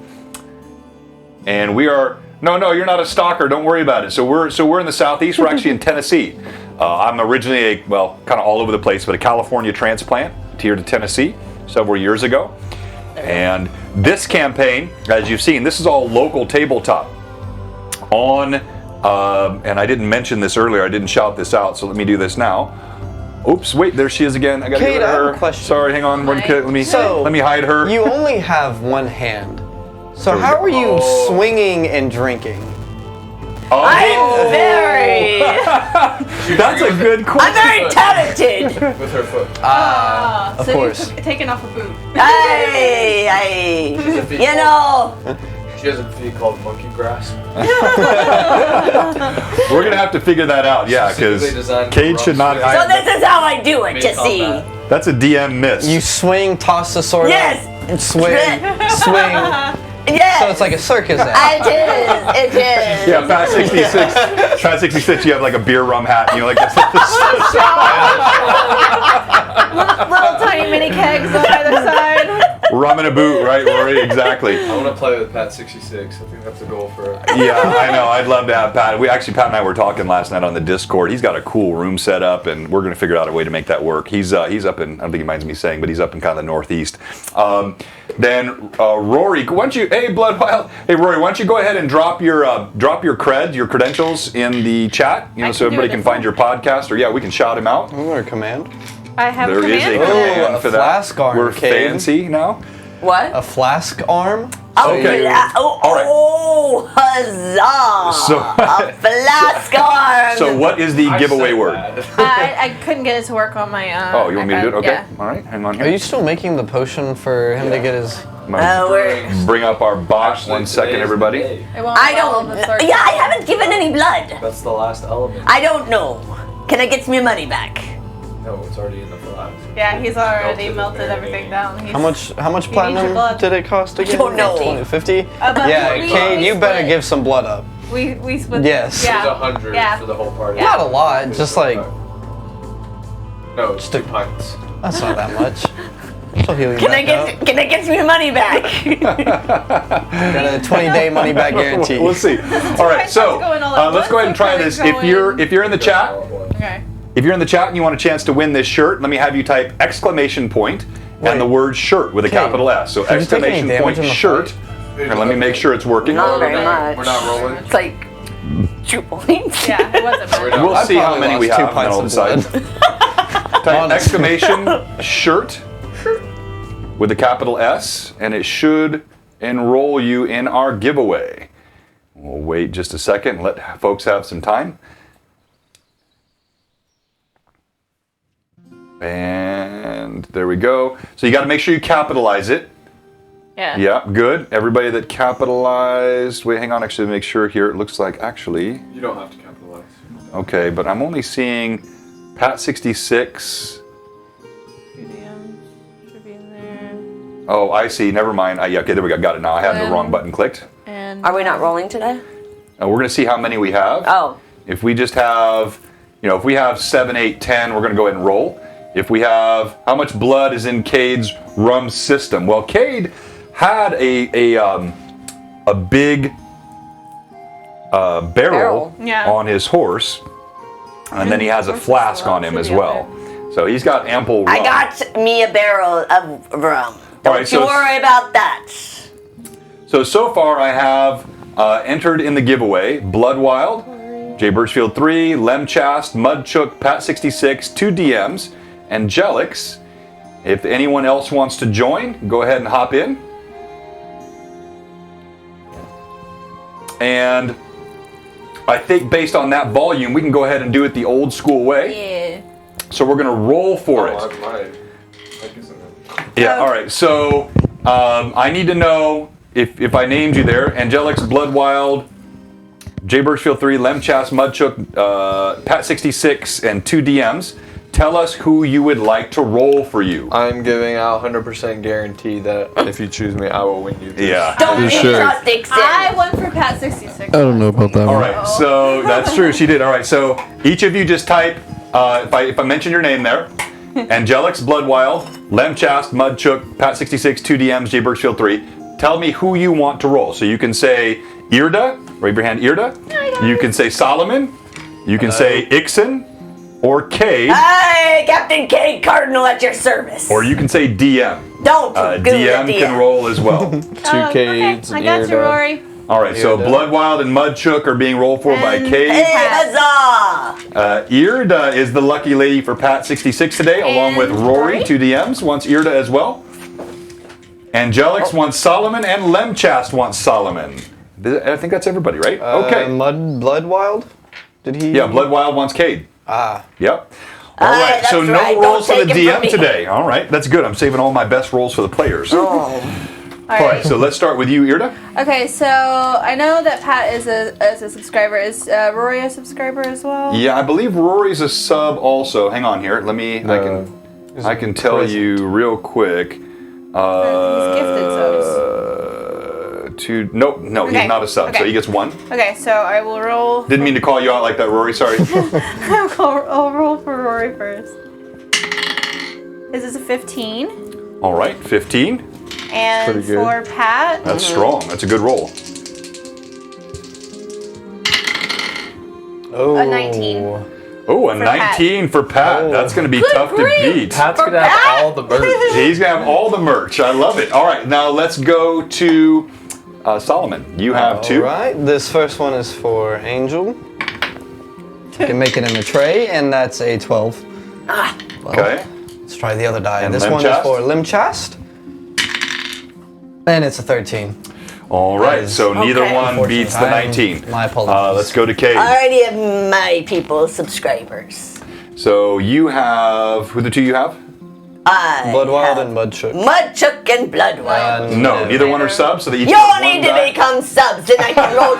And we are, no, you're not a stalker. Don't worry about it. So we're in the Southeast. We're actually in Tennessee. I'm originally kind of all over the place, but a California transplant here to Tennessee several years ago. And this campaign, as you've seen, this is all local tabletop. And I didn't mention this earlier, I didn't shout this out, so let me do this now. Oops, wait, there she is again. I gotta Kate, get rid of I have her. a question. Sorry, hang on. Let me hide her. You only have one hand. So how are you swinging and drinking? I'm very. That's a good question. I'm very talented. With her foot. Of so course. you've taken off a boot. Hey, you know. She has a feat called monkey grass. We're gonna have to figure that out, yeah, because Cade should not. So this is how I do it, you see. That's a DM miss. You swing, toss the sword Yes. out, and swing, swing. Yes. So it's like a circus act. It is. Yeah, Fat 66. Fat 66. You have like a beer rum hat. You know, like this. Little tiny mini kegs on either side. Rum in a boot, right, Rory? Exactly. I want to play with Pat 66. I think that's a goal for her. Yeah, I know. I'd love to have Pat. Pat and I were talking last night on the Discord. He's got a cool room set up, and we're going to figure out a way to make that work. He's up in, I don't think he minds me saying, but he's up in kind of the Northeast. Then Rory, why don't you? Hey, Bloodwild. Hey, Rory, why don't you go ahead and drop your credentials in the chat, so everybody can find your podcast, or we can shout him out. Is there a command? I have There a is a command. command a for that. flask arm, We're Cade. fancy now. What? A flask arm? Okay. Yeah. All right. Oh, huzzah! So- A flask arm. So what is the giveaway word? I couldn't get it to work on my. Oh, you want me to do it? Okay. Yeah. All right. Hang on Are here. you still making the potion for him to get his? I'm gonna we're. bring up our box. 1 second, everybody. It won't I allow don't. the third Yeah, I haven't given any blood. That's the last element. I don't know. Can I get some of your money back? No, it's already in the flask. Yeah, he's already Melted melted everything down. He's, How much You need your platinum blood. did it cost again? don't know. 50? About Yeah, 40. Cade, you better give some blood up. We split. Yes. It's Yeah. 100 Yeah. for the whole party. Not a lot, just like, No, it's 2 pints. that's not that much. She'll heal you Can I back get some of your money back? up. Got a 20-day money back guarantee. We'll see. All right. So let's go ahead and try this. If you're in the chat. Okay. If you're in the chat and you want a chance to win this shirt, let me have you type exclamation point and the word shirt with a capital S. So Did you take any exclamation damage point in the shirt. fight? And let me make sure it's working. Not very much. We're not rolling. It's like 2 points. Yeah, it wasn't We're much. not- We'll I see how probably many we lost 2 have. and then pints I'll of decide. Type Honestly. exclamation shirt with a capital S, and it should enroll you in our giveaway. We'll wait just a second and let folks have some time. And there we go. So you got to make sure you capitalize it. Yeah. Yeah, good. Everybody that capitalized. Wait, hang on. Actually, make sure here. It looks like actually. You don't have to capitalize. Okay, but I'm only seeing Pat 66. Should be in there. Oh, I see. Never mind. Yeah, okay, there we go. Got it now. I had the wrong button clicked. And Are we not rolling today? We're going to see how many we have. Oh. If we just have, if we have 7, 8, 10, we're going to go ahead and roll. If we have, how much blood is in Cade's rum system? Well, Cade had a big barrel Yeah. on his horse, and then he has a flask on him as well. So he's got ample rum. I got me a barrel of rum. Don't right, you so- worry about that. So far I have entered in the giveaway Blood Wild, Jay Birchfield 3, Lemchast, Mudchook, Pat 66, 2 DMs, Angelix. If anyone else wants to join, go ahead and hop in. And I think based on that volume, we can go ahead and do it the old school way. yeah. So we're going to roll for it. Yeah, all right. So I need to know if I named you there, Angelix, Blood Wild, Jay Birchfield 3, Lemchast, Mudchook, Pat 66, and 2 DMs. Tell us who you would like to roll for you. I'm giving out 100% guarantee that if you choose me, I will win you. This. Yeah. Don't You be should. trust Dixon. I went for Pat 66. I don't know about that All one. right. So that's true. She did. All right. So each of you just type, if I mention your name there, Angelix, Blood Wild, Lemchast, Mudchook, Pat 66, 2 DMs, Jay Birchfield 3. Tell me who you want to roll. So you can say Irda, raise your hand, Irda. You can say Solomon. You can say Ixon or Cade. Hey, Captain Cade Cardinal at your service. Or you can say DM. Don't you DM can roll as well. 2 Cades I and got you, Irda. Rory. All right, so Irda. Blood Wild and Mudchook are being rolled for by And- Cade. Hey, huzzah! Irda is the lucky lady for Pat 66 today, along with Rory, Rory? 2 DMs, wants Irda as well. Angelix wants Solomon, and Lemchast wants Solomon. I think that's everybody, right? Okay. Blood Wild? Did he? Yeah, Blood Wild wants Cade. Ah. Yep. All right, that's so no right. rolls for Don't the take it from DM me. today. All right, that's good. I'm saving all my best rolls for the players. All right, so let's start with you, Irda. Okay, so I know that Pat is a subscriber. Is Rory a subscriber as well? Yeah, I believe Rory's a sub also. Hang on here. Let me, I can tell you real quick. He's gifted subs. No, he's Okay, not a sub, so okay. he gets 1. Okay, so I will roll. Didn't mean to call you out like that, Rory. Sorry. I'll roll for Rory first. This is a 15, All right, 15. and Pretty good. for Pat, That's strong. That's a good roll. Oh. A 19. Oh, a For Pat. 19 for Pat. That's going to be tough to beat. Pat's gonna have all the birds. He's going to have all the merch. I love it. All right, now let's go to Solomon. You have 2. All right. This first one is for Angel. You can make it in a tray, and that's a 12. Well, Okay. Let's try the other die. And This one is Lemchast? for Limchast. And it's a 13. All right, so neither Okay. one beats the 19. My apologies. Let's go to Kate. I already have my people subscribers. So you have, who are the 2 you have? Blood Wild have and Mudchook. Mudchook and Blood Wild. No, neither one are subs, so they each You get all one need to die. become subs, and I can roll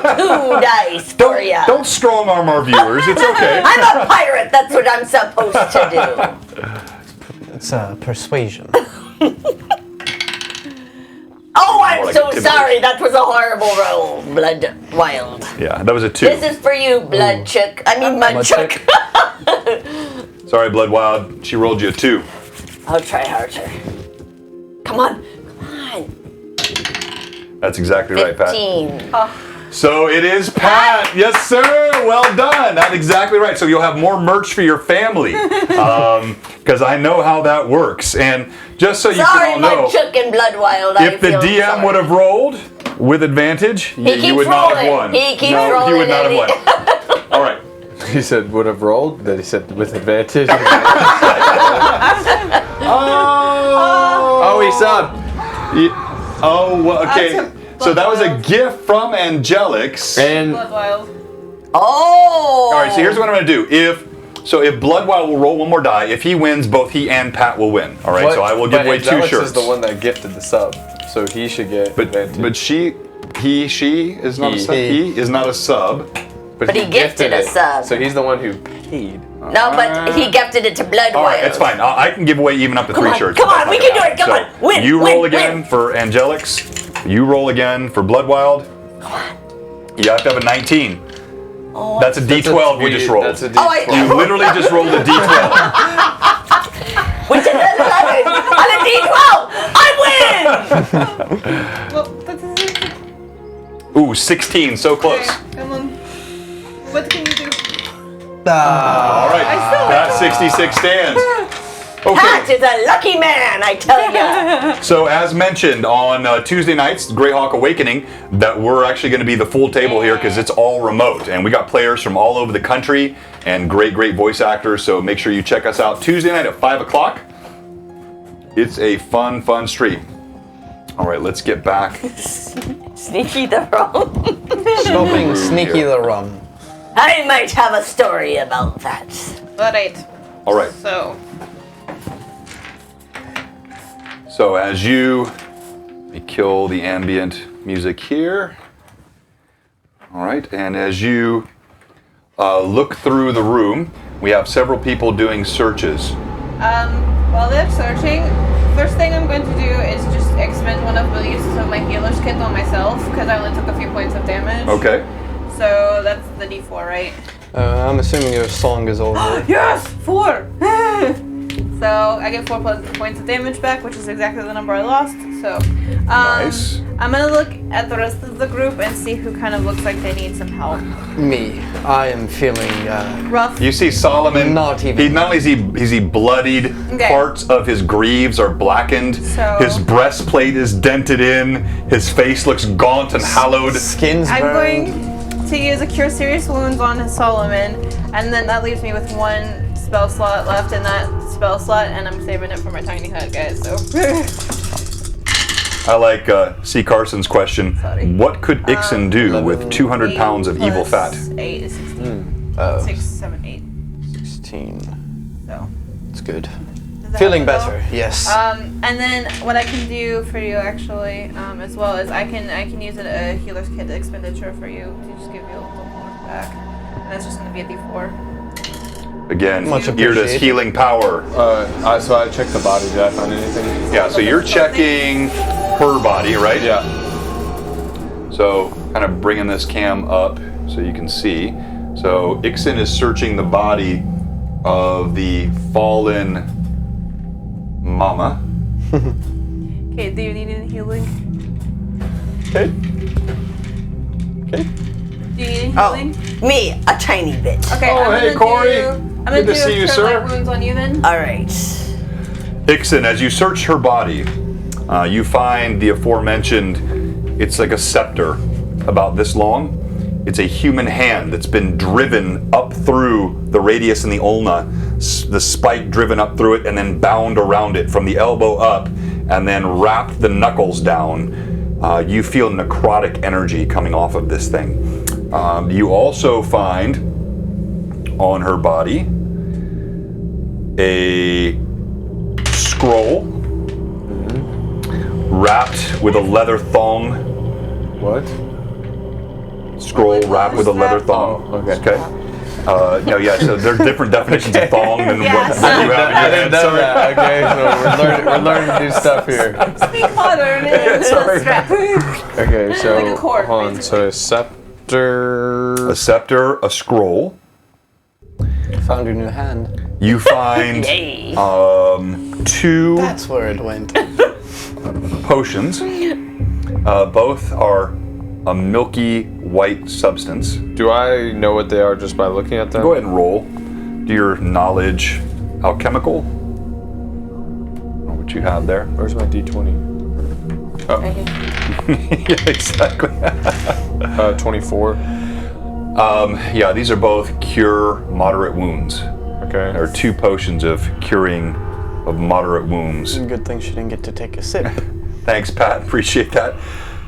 2 dice for you. Don't strong arm our viewers. It's okay. I'm a pirate. That's what I'm supposed to do. It's persuasion. Oh, More I'm like so intimidation. sorry. That was a horrible roll, Blood Wild. Yeah, that was a 2. This is for you, Bloodchook. I mean, Mudchook. Sorry, Blood Wild. She rolled you a 2. I'll try harder. Come on. Come on. That's exactly right, Pat. 15. So it is Pat. Yes, sir. Well done. That's exactly right. So you'll have more merch for your family. Because I know how that works. And just so you Sorry, can all know, Mudchook and Blood Wild. if the DM would have rolled with advantage, you keeps would not have rolling. won. He keeps no, you rolling, would not have Eddie. won. All right. He said would have rolled. Then he said with advantage. Oh, we sub. Okay. That's So that was a Blood gift from Angelix. And Blood Wild. Oh! All right, so here's what I'm going to do. If Bloodwild will roll one more die, if he wins, both he and Pat will win. All right, so I will give away 2 Angelix shirts. is the one that gifted the sub, so he should get advantage. But she is not a sub. He is not a sub. But he gifted a it, sub. so he's the one who paid. No, but he gifted it to Blood All right, Wild. it's fine. I can give away even up to 3 on, shirts. come That's on, not we gonna can do it, happen. come on, win, You win, roll again win. for Angelix. You roll again for Bloodwild. Come on. You have to have a 19. Oh, That's a D12 you just rolled. That's a D12. Oh, I- You literally just rolled a D12. which is an 11 on a D12. I win. Well, that's Ooh, 16, so close. okay. Come on. What can you do? All right, I still that 66 stands. Okay. Pat is a lucky man, I tell ya. So as mentioned on Tuesday nights, Greyhawk Awakening, that we're actually going to be the full table here because it's all remote, and we got players from all over the country and great voice actors. So make sure you check us out Tuesday night at 5 o'clock. It's a fun stream. All right, let's get back. Sneaky the rum. Stopping Sneaky the Rum. I might have a story about that. Alright. All right. So as you kill the ambient music here. All right, and as you look through the room, we have several people doing searches. While they're searching, first thing I'm going to do is just expend one of the uses of my healer's kit on myself, because I only took a few points of damage. Okay. So that's the D4, right? I'm assuming your song is over. Yes! 4! So I get 4 points of damage back, which is exactly the number I lost. So, Nice. I'm gonna look at the rest of the group and see who kind of looks like they need some help. Me. I am feeling Rough. You see Solomon. Not even. He not only is he bloodied, Okay. parts of his greaves are blackened. So- His breastplate is dented in. His face looks gaunt and hallowed. skin's I'm burned. going to use a Cure Serious Wounds on Solomon, and then that leaves me with 1 spell slot left in that spell slot, and I'm saving it for my tiny hut, guys, so. I like C. Carson's question. Sorry. What could Ixen do with 200 pounds of evil fat? 8 is 16. Oh, 6, 7, 8. 16. So. It's good. Does that Feeling help at all? better, yes. And then what I can do for you actually, as well is I can use a healer's kit expenditure for you to just give you a little more back. And that's just gonna be a D4. Again, Much Irda's appreciated. healing power. So I checked the body. Did I find anything? Yeah, so you're checking her body, right? Yeah. So kind of bringing this cam up so you can see. So Ixen is searching the body of the fallen mama. Okay, do you need any healing? Okay. Do you need any Oh, healing? me, a tiny bit. Okay, Oh, I'm hey, gonna Corey. I'm Good gonna to see you, Cure sir. Light Wounds on you then. All right. Ixen, as you search her body, you find the aforementioned, it's like a scepter about this long. It's a human hand that's been driven up through the radius and the ulna, the spike driven up through it and then bound around it from the elbow up and then wrapped the knuckles down. You feel necrotic energy coming off of this thing. You also find on her body a scroll wrapped with a leather thong. What? Scroll wrapped with a leather thong. Oh, okay. Okay. No, yeah. So there are different definitions of thong than what you have in I your didn't head. know Sorry. that. Okay, so we're learning new stuff here. Speak modern and Sorry. strap. Okay, so Like a cord, hold on. So a scepter. A scepter, a scroll. Found your new hand. You find Yay. 2 That's where it went. potions. Both are a milky white substance. Do I know what they are just by looking at them? Go ahead and roll. Do your knowledge alchemical. Or what you have there. Where's my D20? Yeah, exactly. 24. Yeah, these are both cure moderate wounds. Okay. There are 2 potions of curing of moderate wounds. Good thing she didn't get to take a sip. Thanks, Pat. Appreciate that.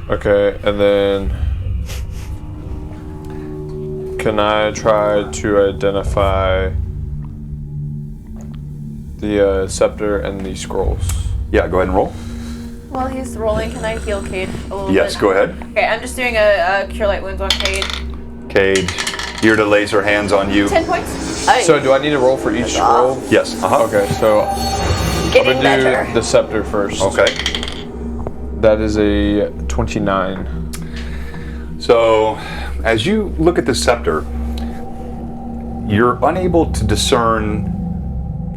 Okay, and then can I try to identify the scepter and the scrolls? Yeah, go ahead and roll. While he's rolling, can I heal Cade a little Yes, bit? go ahead. Okay, I'm just doing a Cure Light Wounds on Cade. Cade, Irda lays her hands on you. 10 points. So do I need to roll for each scroll? Yes. Uh-huh. Okay, so I'm Getting gonna better. do the scepter first. Okay. That is a 29. So, as you look at the scepter, you're unable to discern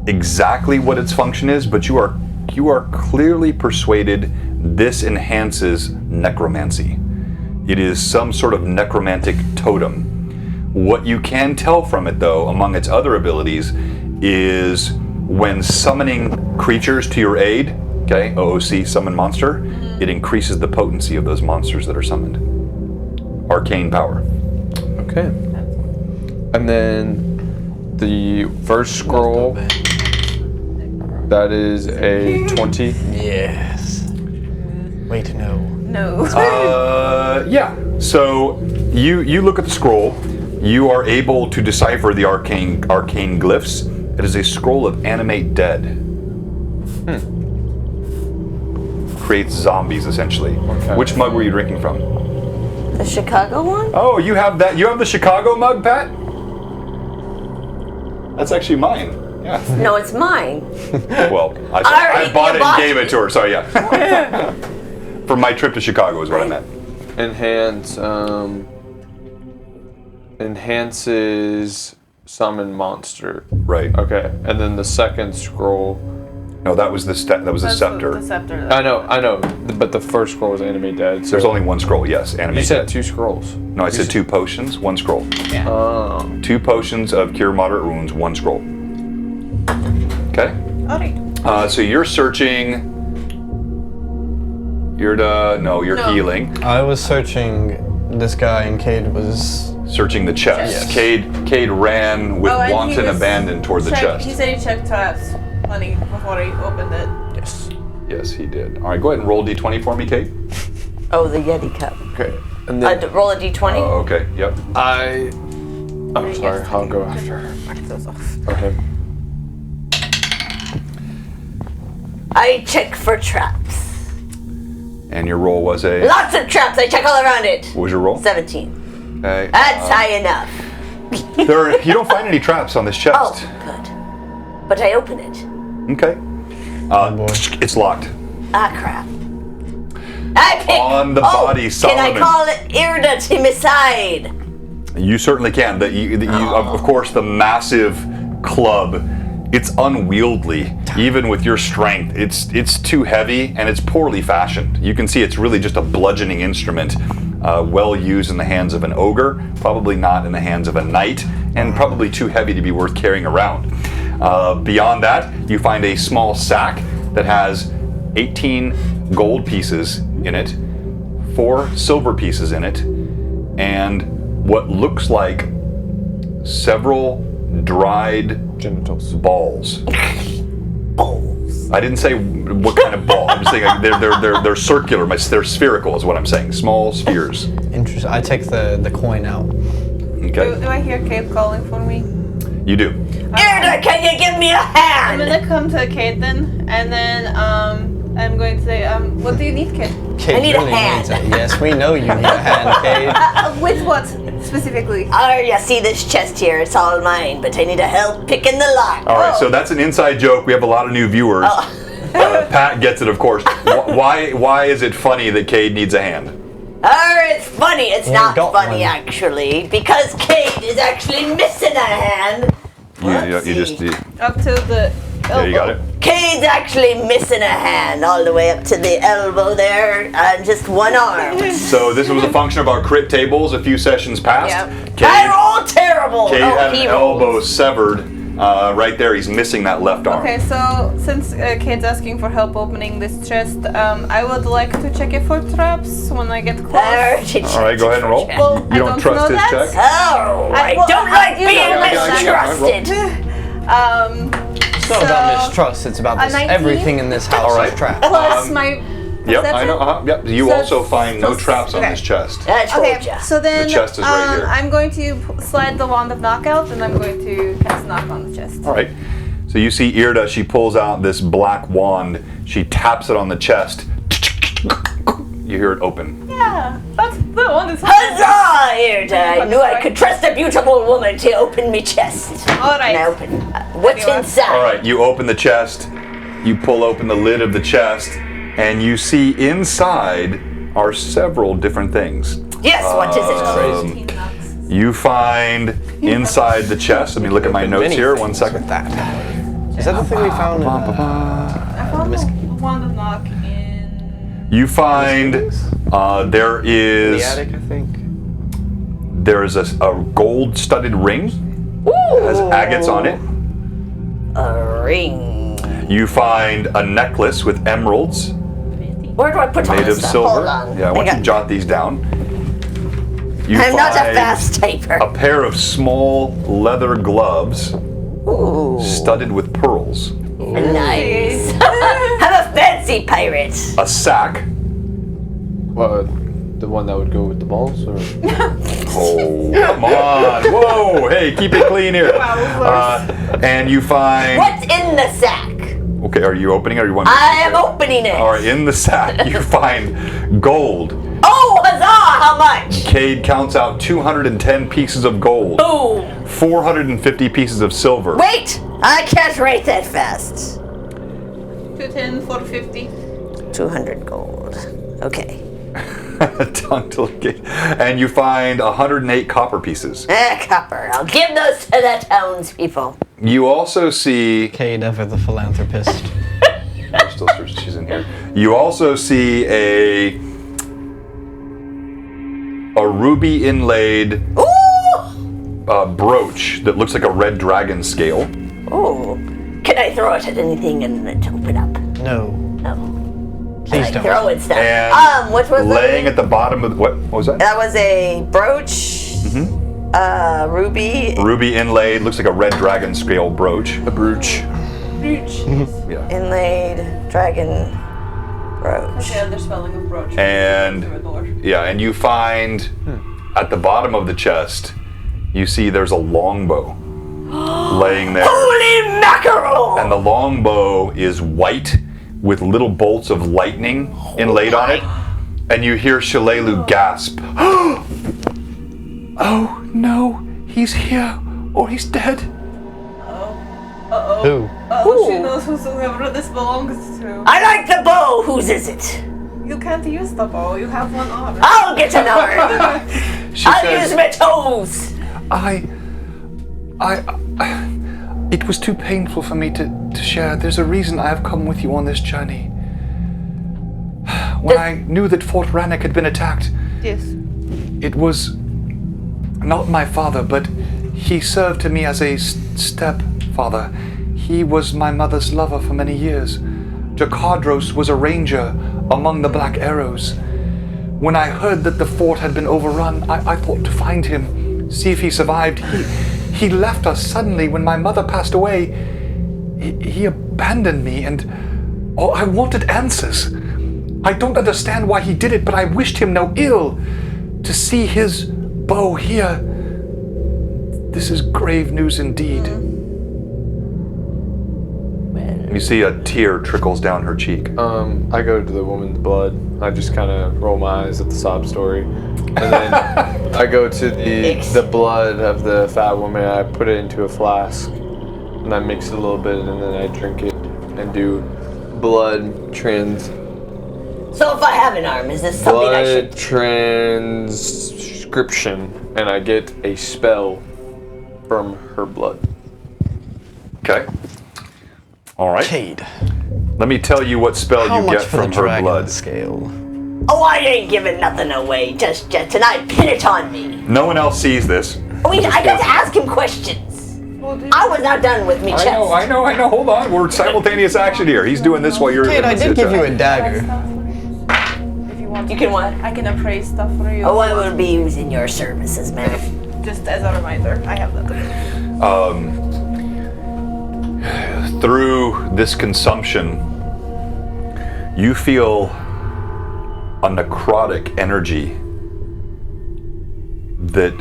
exactly what its function is, but you are clearly persuaded this enhances necromancy. It is some sort of necromantic totem. What you can tell from it, though, among its other abilities, is when summoning creatures to your aid, okay, OOC, summon monster, it increases the potency of those monsters that are summoned. Arcane power. Okay. And then the first scroll, that is a 20. Yes. Wait, no. No. Yeah. So you look at the scroll. You are able to decipher the arcane glyphs. It is a scroll of animate dead. Creates zombies essentially. Okay. Which mug were you drinking from? The Chicago one? Oh, you have that. You have the Chicago mug, Pat? That's actually mine. Yeah. No, it's mine. Well, I Alright, bought you it and bought gave it to her. Sorry, yeah. For my trip to Chicago is what I meant. Enhances summon monster. Right. Okay, and then the second scroll. No, that was the scepter. The scepter. I know, but the first scroll was animate dead. So There's only one scroll. Yes, animate. you said dead. 2 scrolls. No, I said 2 potions, 1 scroll. Oh. 2 potions of cure moderate wounds, 1 scroll. Okay. Alright. So you're searching. You're healing. I was searching this guy, and Cade was. Searching the chest. Yes. Cade ran with Oh, and he wanton was abandon toward the chest. He said he checked traps before he opened it. Yes. Yes, he did. All right, go ahead and roll d20 for me, Cade. Oh, the Yeti cup. Okay, and then Roll a d20. Oh, okay. Yep. I'm sorry, I'll go after her. Knock those off. Okay. I check for traps. And your roll was a. Lots of traps. I check all around it. What was your roll? 17. Okay. That's high enough. You don't find any traps on this chest. Oh, good. But I open it. Okay. boy. It's locked. Ah, crap. I pick. On the body, Can I Solomon. call it Irda to my side? You certainly can. Of course, the massive club. It's unwieldy, even with your strength. It's too heavy and it's poorly fashioned. You can see it's really just a bludgeoning instrument, well used in the hands of an ogre, probably not in the hands of a knight, and probably too heavy to be worth carrying around. Beyond that, you find a small sack that has 18 gold pieces in it, 4 silver pieces in it, and what looks like several dried Genitals. balls. Balls. I didn't say what kind of ball. I'm just saying they're circular. They're spherical, is what I'm saying. Small spheres. Interesting. I take the coin out. Okay, Do I hear Cade calling for me? you do. Irda, can you give me a I'm hand? gonna come to Cade then, and then I'm going to say, what do you need, Cade? Cade I need a really hand. needs it. Yes, we know you need a hand, Cade. With what specifically? Oh, you see this chest here? It's all mine, but I need a help picking the lock. All right, so that's an inside joke. We have a lot of new viewers. Pat gets it, of course. Why is it funny that Cade needs a hand? It's funny. It's Yeah, not got funny, one. actually, because Cade is actually missing a hand. You just Up to the elbow. there. You got it. Cade's actually missing a hand all the way up to the elbow there, and just one arm. So this was a function of our crit tables a few sessions past. Yep. I Cade, roll terrible. Cade had he an rolls. elbow severed right there. He's missing that left arm. Okay, so since Cade's asking for help opening this chest, I would like to check it for traps when I get close. All right, go ahead and roll. Well, You I don't trust know his that. check? Oh, I well, don't like you being know that. mistrusted. It's not about mistrust, it's about this. 19? Everything in this house Alright. is trapped. Plus my. Yep, That's I know. it? Yep. You So also it's find no still- traps on okay. this chest. I told Okay, ya. so then The chest is right here. I'm going to slide the wand of knockout, and I'm going to cast knock on the chest. All right. So you see Irda, she pulls out this black wand. She taps it on the chest. You hear it open. Yeah, that's the one that's. Huzzah, Irda! I knew I could trust a beautiful woman to open me chest. All right. And I open. What's Anyway. inside? All right, you open the chest. You pull open the lid of the chest, and you see inside are several different things. Yes, what is it? You find inside the chest. Let me look at my notes Many here. things 1 second. with that. Is that the thing we found in I found the wand of knock in. You find there the is attic, I think? a gold-studded ring. Has agates on it. A ring. You find a necklace with emeralds Where do I put all made of this stuff? silver. Hold on. Yeah, I want you to jot these down. You I'm not a find fast typer. a pair of small leather gloves Ooh, studded with pearls. nice. I'm a fancy pirate. A sack. The one that would go with the balls, or Oh, come on. Whoa, hey, keep it clean here. And you find... What's in the sack? Okay, are you opening it or you want me to I am say it? opening it. All right, in the sack you find gold. Oh, huzzah! How much? Cade counts out 210 pieces of gold, Boom. 450 pieces of silver. Wait, I can't write that fast. 210, 450. 200 gold. Okay. Tongue to lick it. And you find 108 copper pieces. Copper. I'll give those to the townspeople. You also see... Cade, ever the philanthropist. She's in here. You also see a ruby inlaid Ooh! brooch that looks like a red dragon scale. Ooh. Can I throw it at anything and it open up? No. No. Please Like don't. throwing stuff. And What was laying that? at the bottom of what was that? That was a brooch. Ruby. Ruby inlaid, looks like a red dragon scale brooch. a brooch. Yeah. Inlaid dragon brooch. What's the other spelling of brooch? And Through a door. yeah, and you find at the bottom of the chest, you see there's a longbow laying there. Holy mackerel! And the longbow is white with little bolts of lightning inlaid on it. And you hear Shalelu gasp. Oh no, he's here or he's dead. Who? She knows whoever this belongs to. I like the bow. Whose is it? You can't use the bow. You have one arm. I'll get an arm. She I'll says, use my toes. it was too painful for me to share. There's a reason I have come with you on this journey. When I knew that Fort Rannoch had been attacked, Yes. it was not my father, but he served to me as a stepfather. He was my mother's lover for many years. Jakadros was a ranger among the Black Arrows. When I heard that the fort had been overrun, I thought to find him, see if he survived. He left us suddenly when my mother passed away. He abandoned me, and I wanted answers. I don't understand why he did it, but I wished him no ill. To see his bow here, this is grave news indeed. You see a tear trickles down her cheek. I go to the woman's blood. I just kind of roll my eyes at the sob story, and then I go to the blood of the fat woman. And I put it into a flask, and I mix it a little bit, and then I drink it and do blood So if I have an arm, is this something I should... transcription, and I get a spell from her blood. Okay. All right. Cade. Let me tell you what spell How you much get for the from her dragon blood. scale? Oh, I ain't giving nothing away. Just tonight, pin it on me. No one else sees this. Oh, wait, I got to ask him questions. I was not done with me chest. I know. Hold on. We're simultaneous action here. He's doing this while you're... Cade, I did give you a dagger. If you want, You can what? I can appraise stuff for you. Oh, I will be using your services, man. Just as a reminder, I have that. through this consumption, you feel a necrotic energy that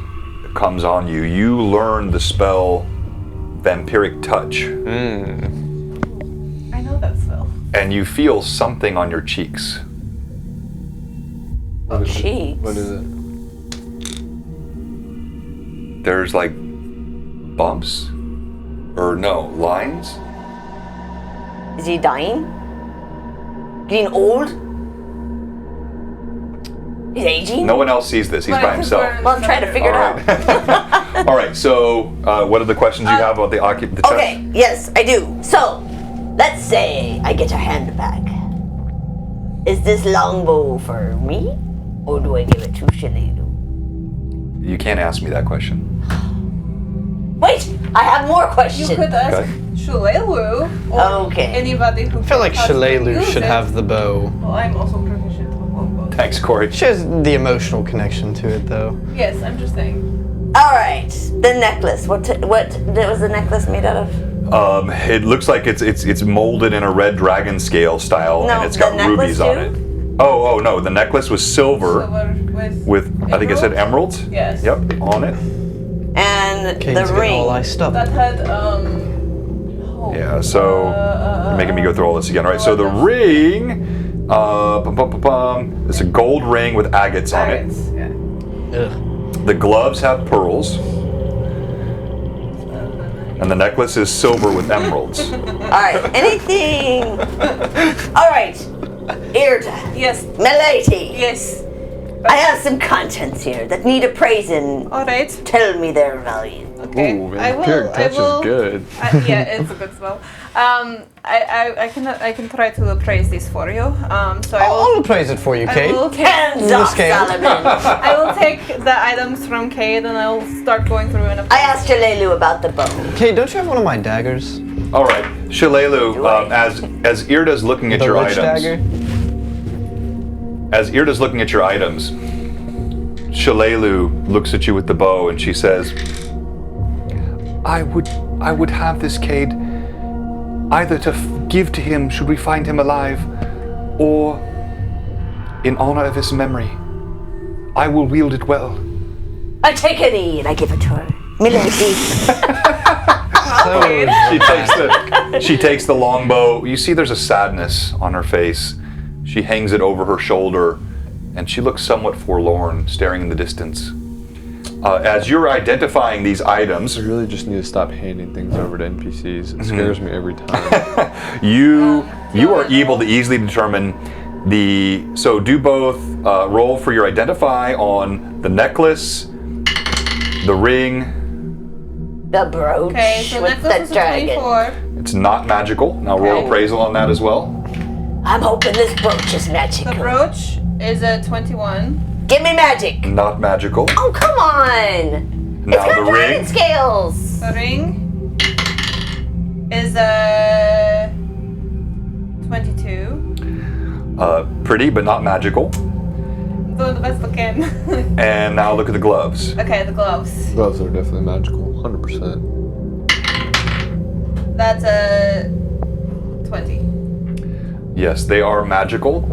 comes on you. You learn the spell Vampiric Touch. I know that spell. And you feel something on your cheeks. Cheeks. What is it? There's like bumps? Or no, lines? Is he dying? Getting old? He's aging? No one else sees this. He's by himself. Well, I'm trying to figure it out. All right, so what are the questions you have about the chest? Okay, yes, I do. So, let's say I get a hand back. Is this longbow for me? Or do I give it to Shalilu? You can't ask me that question. Wait, I have more questions. You could ask Okay. Shulelu or Okay. anybody who I feel like has to Shalelu use should it. have the bow. Well, I'm also proficient with longbow. Thanks, Corey. She has the emotional connection to it, though. Yes, I'm just saying. All right, the necklace. What was the necklace made out of? It looks like it's molded in a red dragon scale style, No, and it's the got necklace rubies on too? it. Oh no, the necklace was silver Silver with I think it said emeralds. Yes. Yep, on it. And Kane's the getting ring. all iced up. that had Yeah, so you're making me go through all this again, right? So the ring, it's a gold ring with agates on it. agates, yeah. Ugh. The gloves have pearls, and the necklace is silver with emeralds. All right, anything. All right, Irda, Yes, Milady. yes. I have some contents here that need appraising. All right. Tell me their value. Okay. Ooh, I Vampiric Touch will. is good. Yeah, it's a good spell. I can try to appraise this for you. So I will. I'll praise it for you, I Kate. will take, Hands off, scale. Solomon. I will take the items from Cade and I will start going through and I asked Jalelu about the bow. Kate, don't you have one of my daggers? All right, Shalelu, Do I? as Irda's looking at The your witch items, dagger? as Irda's looking at your items, Shalelu looks at you with the bow and she says, I would have this Cade either to give to him should we find him alive, or in honor of his memory. I will wield it well. I take it and I give it to her. Milady. She takes the longbow. You see there's a sadness on her face. She hangs it over her shoulder and she looks somewhat forlorn, staring in the distance. As you're identifying these items, I really just need to stop handing things over to NPCs. It scares me every time. you are able to easily determine so do both roll for your identify on the necklace, the ring. The brooch Okay, so with necklace the is a dragon. 24. It's not magical. Now roll Okay. appraisal on that as well. I'm hoping this brooch is The magical. brooch is a 21. Give me magic. Not magical. Oh, come on. Now It's got the dragon ring. The scales. ring is a 22. Pretty, but not magical. I'm doing the best I can. And now look at the gloves. Okay, the gloves. Gloves are definitely magical, 100%. That's a 20. Yes, they are magical.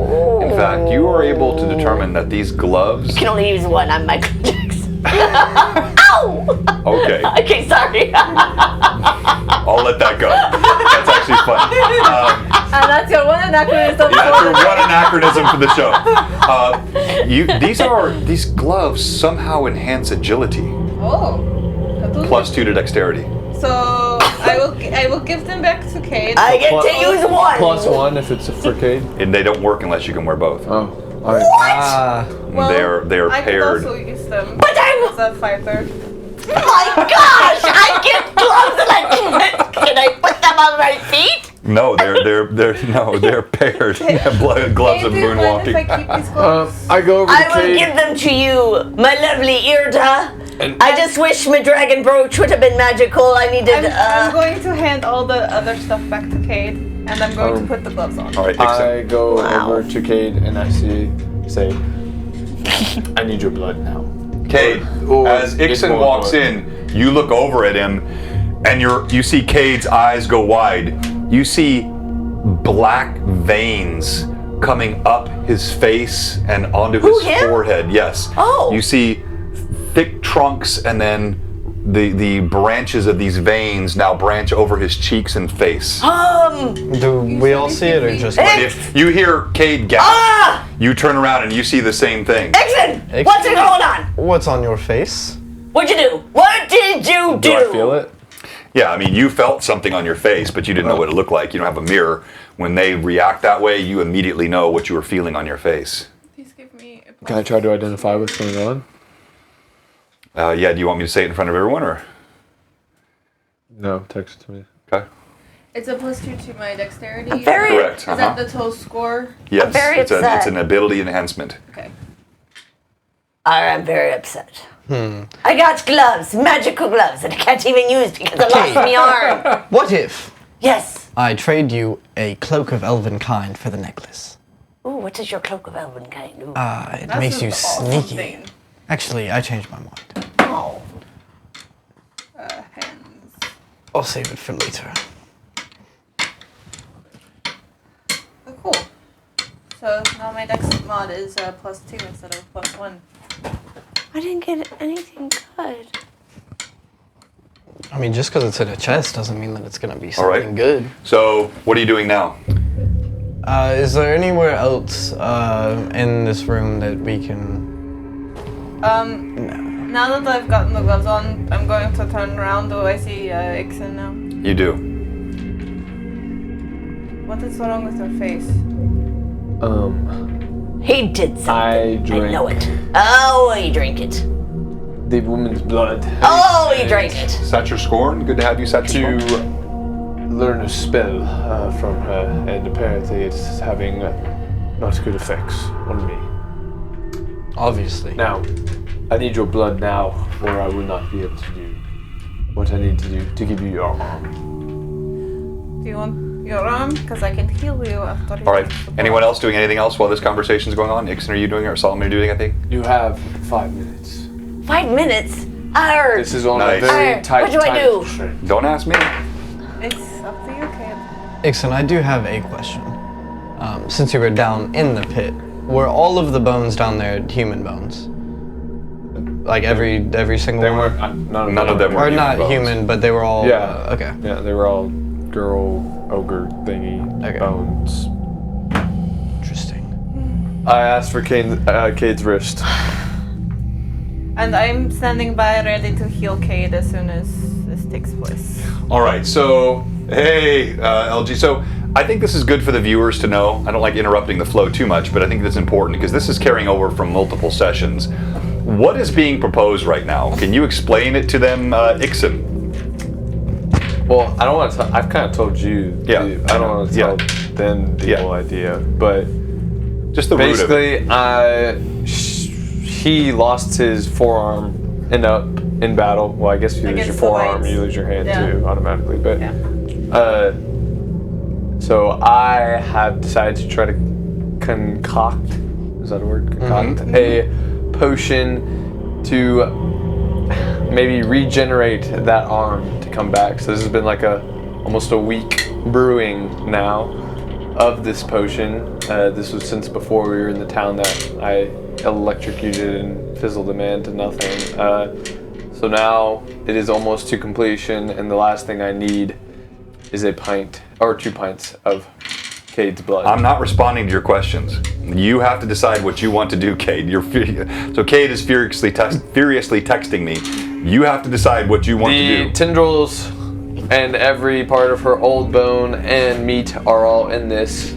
In fact, you are able to determine that these gloves. I can only use one. I'm Michael Jackson. Ow! Okay, Okay, sorry. I'll let that go. That's actually funny. And that's your one anachronism. That's your one anachronism for the show. These gloves somehow enhance agility. Oh. +2 to dexterity. So I will give them back to Cade. I get to use one. +1 if it's a fricade. And they don't work unless you can wear both. Oh, alright. Ah, Well, they are I paired. could also use them But I'm. as a fighter. My gosh! I get gloves and can I put them on my feet? No, they're paired. They have gloves of Cade, do you mind if I moonwalking. keep these gloves? I go over I to will Cade. give them to you, my lovely Irda. I just wish my dragon brooch would have been magical. I needed. I'm going to hand all the other stuff back to Cade, and I'm going to put the gloves on. All right, Ixon. I go Wow. over to Cade and I say, I need your blood now. Cade, Or as it's Ixon more walks blood. in, you look over at him. And you see Cade's eyes go wide. You see black veins coming up his face and onto his forehead. Yes. Oh. You see thick trunks, and then the branches of these veins now branch over his cheeks and face. Do we all see it or just? If you hear Cade gasp, you turn around and you see the same thing. Ixon, what's going on? What's on your face? What'd you do? What did you do? Do I feel it? Yeah, I mean, you felt something on your face, but you didn't know what it looked like. You don't have a mirror. When they react that way, you immediately know what you were feeling on your face. Please give me a Can I try to identify what's going on? Yeah, do you want me to say it in front of everyone, or? No, text it to me. Okay. It's a +2 to my dexterity. I'm very- Correct. Is that the total score? Yes, I'm very it's upset. an ability enhancement. Okay. I'm very upset. I got gloves, magical gloves that I can't even use because I lost my arm. What if Yes. I trade you a cloak of elven kind for the necklace? Ooh, what is your cloak of elven kind? Ooh. It That's makes you an awesome sneaky. thing. Actually, I changed my mind. Oh. Hands. I'll save it for later. Oh, cool. So now my dex mod is +2 instead of +1. I didn't get anything good. I mean, just because it's in a chest doesn't mean that it's gonna be All right. something good. So, what are you doing now? Is there anywhere else in this room that we can? Now that I've gotten the gloves on, I'm going to turn around. Do I see Ixon now? You do. What is wrong with her face? He did something. I I drank know it. Oh, he drank it. the woman's blood. Oh, he drank it. Satcher Scorn, good to have you, Satcher To Scorn. learn a spell from her, and apparently it's having not good effects on me. Obviously. Now, I need your blood now, or I will not be able to do what I need to do to give you your arm. Do you want your arm? Because I can heal you after you. All right. Anyone else doing anything else while this conversation is going on? Ixon, are you doing it, or Solomon, are you doing anything? You have 5 minutes. 5 minutes? Arr. This is on Nice. a very Alright, tight what do I time do? constraint. Don't ask me. It's up to you, kid. Ixon, I do have a question. Since you were down in the pit, were all of the bones down there human bones? Like every single They one? weren't. None of them were Or not bones. human, but they were all. Yeah. Okay. Yeah, they were all girl ogre thingy Okay. bones. Interesting. I asked for Cade's wrist. And I'm standing by ready to heal Cade as soon as this takes place. All right, so, hey, LG. So, I think this is good for the viewers to know. I don't like interrupting the flow too much, but I think that's important because this is carrying over from multiple sessions. What is being proposed right now? Can you explain it to them, Ixon? Well, I don't want to. I've kind of told you. Yeah, I don't want to tell yeah. them the Yeah. whole idea, but Just the root of it. basically, he lost his forearm in battle. Well, I guess if you lose your Against the forearm, whites. you lose your hand Yeah. too automatically. But Yeah. so I have decided to try to concoct. Is that a word? Concoct a potion to maybe regenerate that arm to come back. So this has been like almost a week brewing now of this potion. This was since before we were in the town that I electrocuted and fizzled the man to nothing. So now it is almost to completion, and the last thing I need is a pint or 2 pints of Cade's blood. I'm not responding to your questions. You have to decide what you want to do, Cade. So Cade is furiously texting me. You have to decide what you want to The do. tendrils and every part of her old bone and meat are all in this,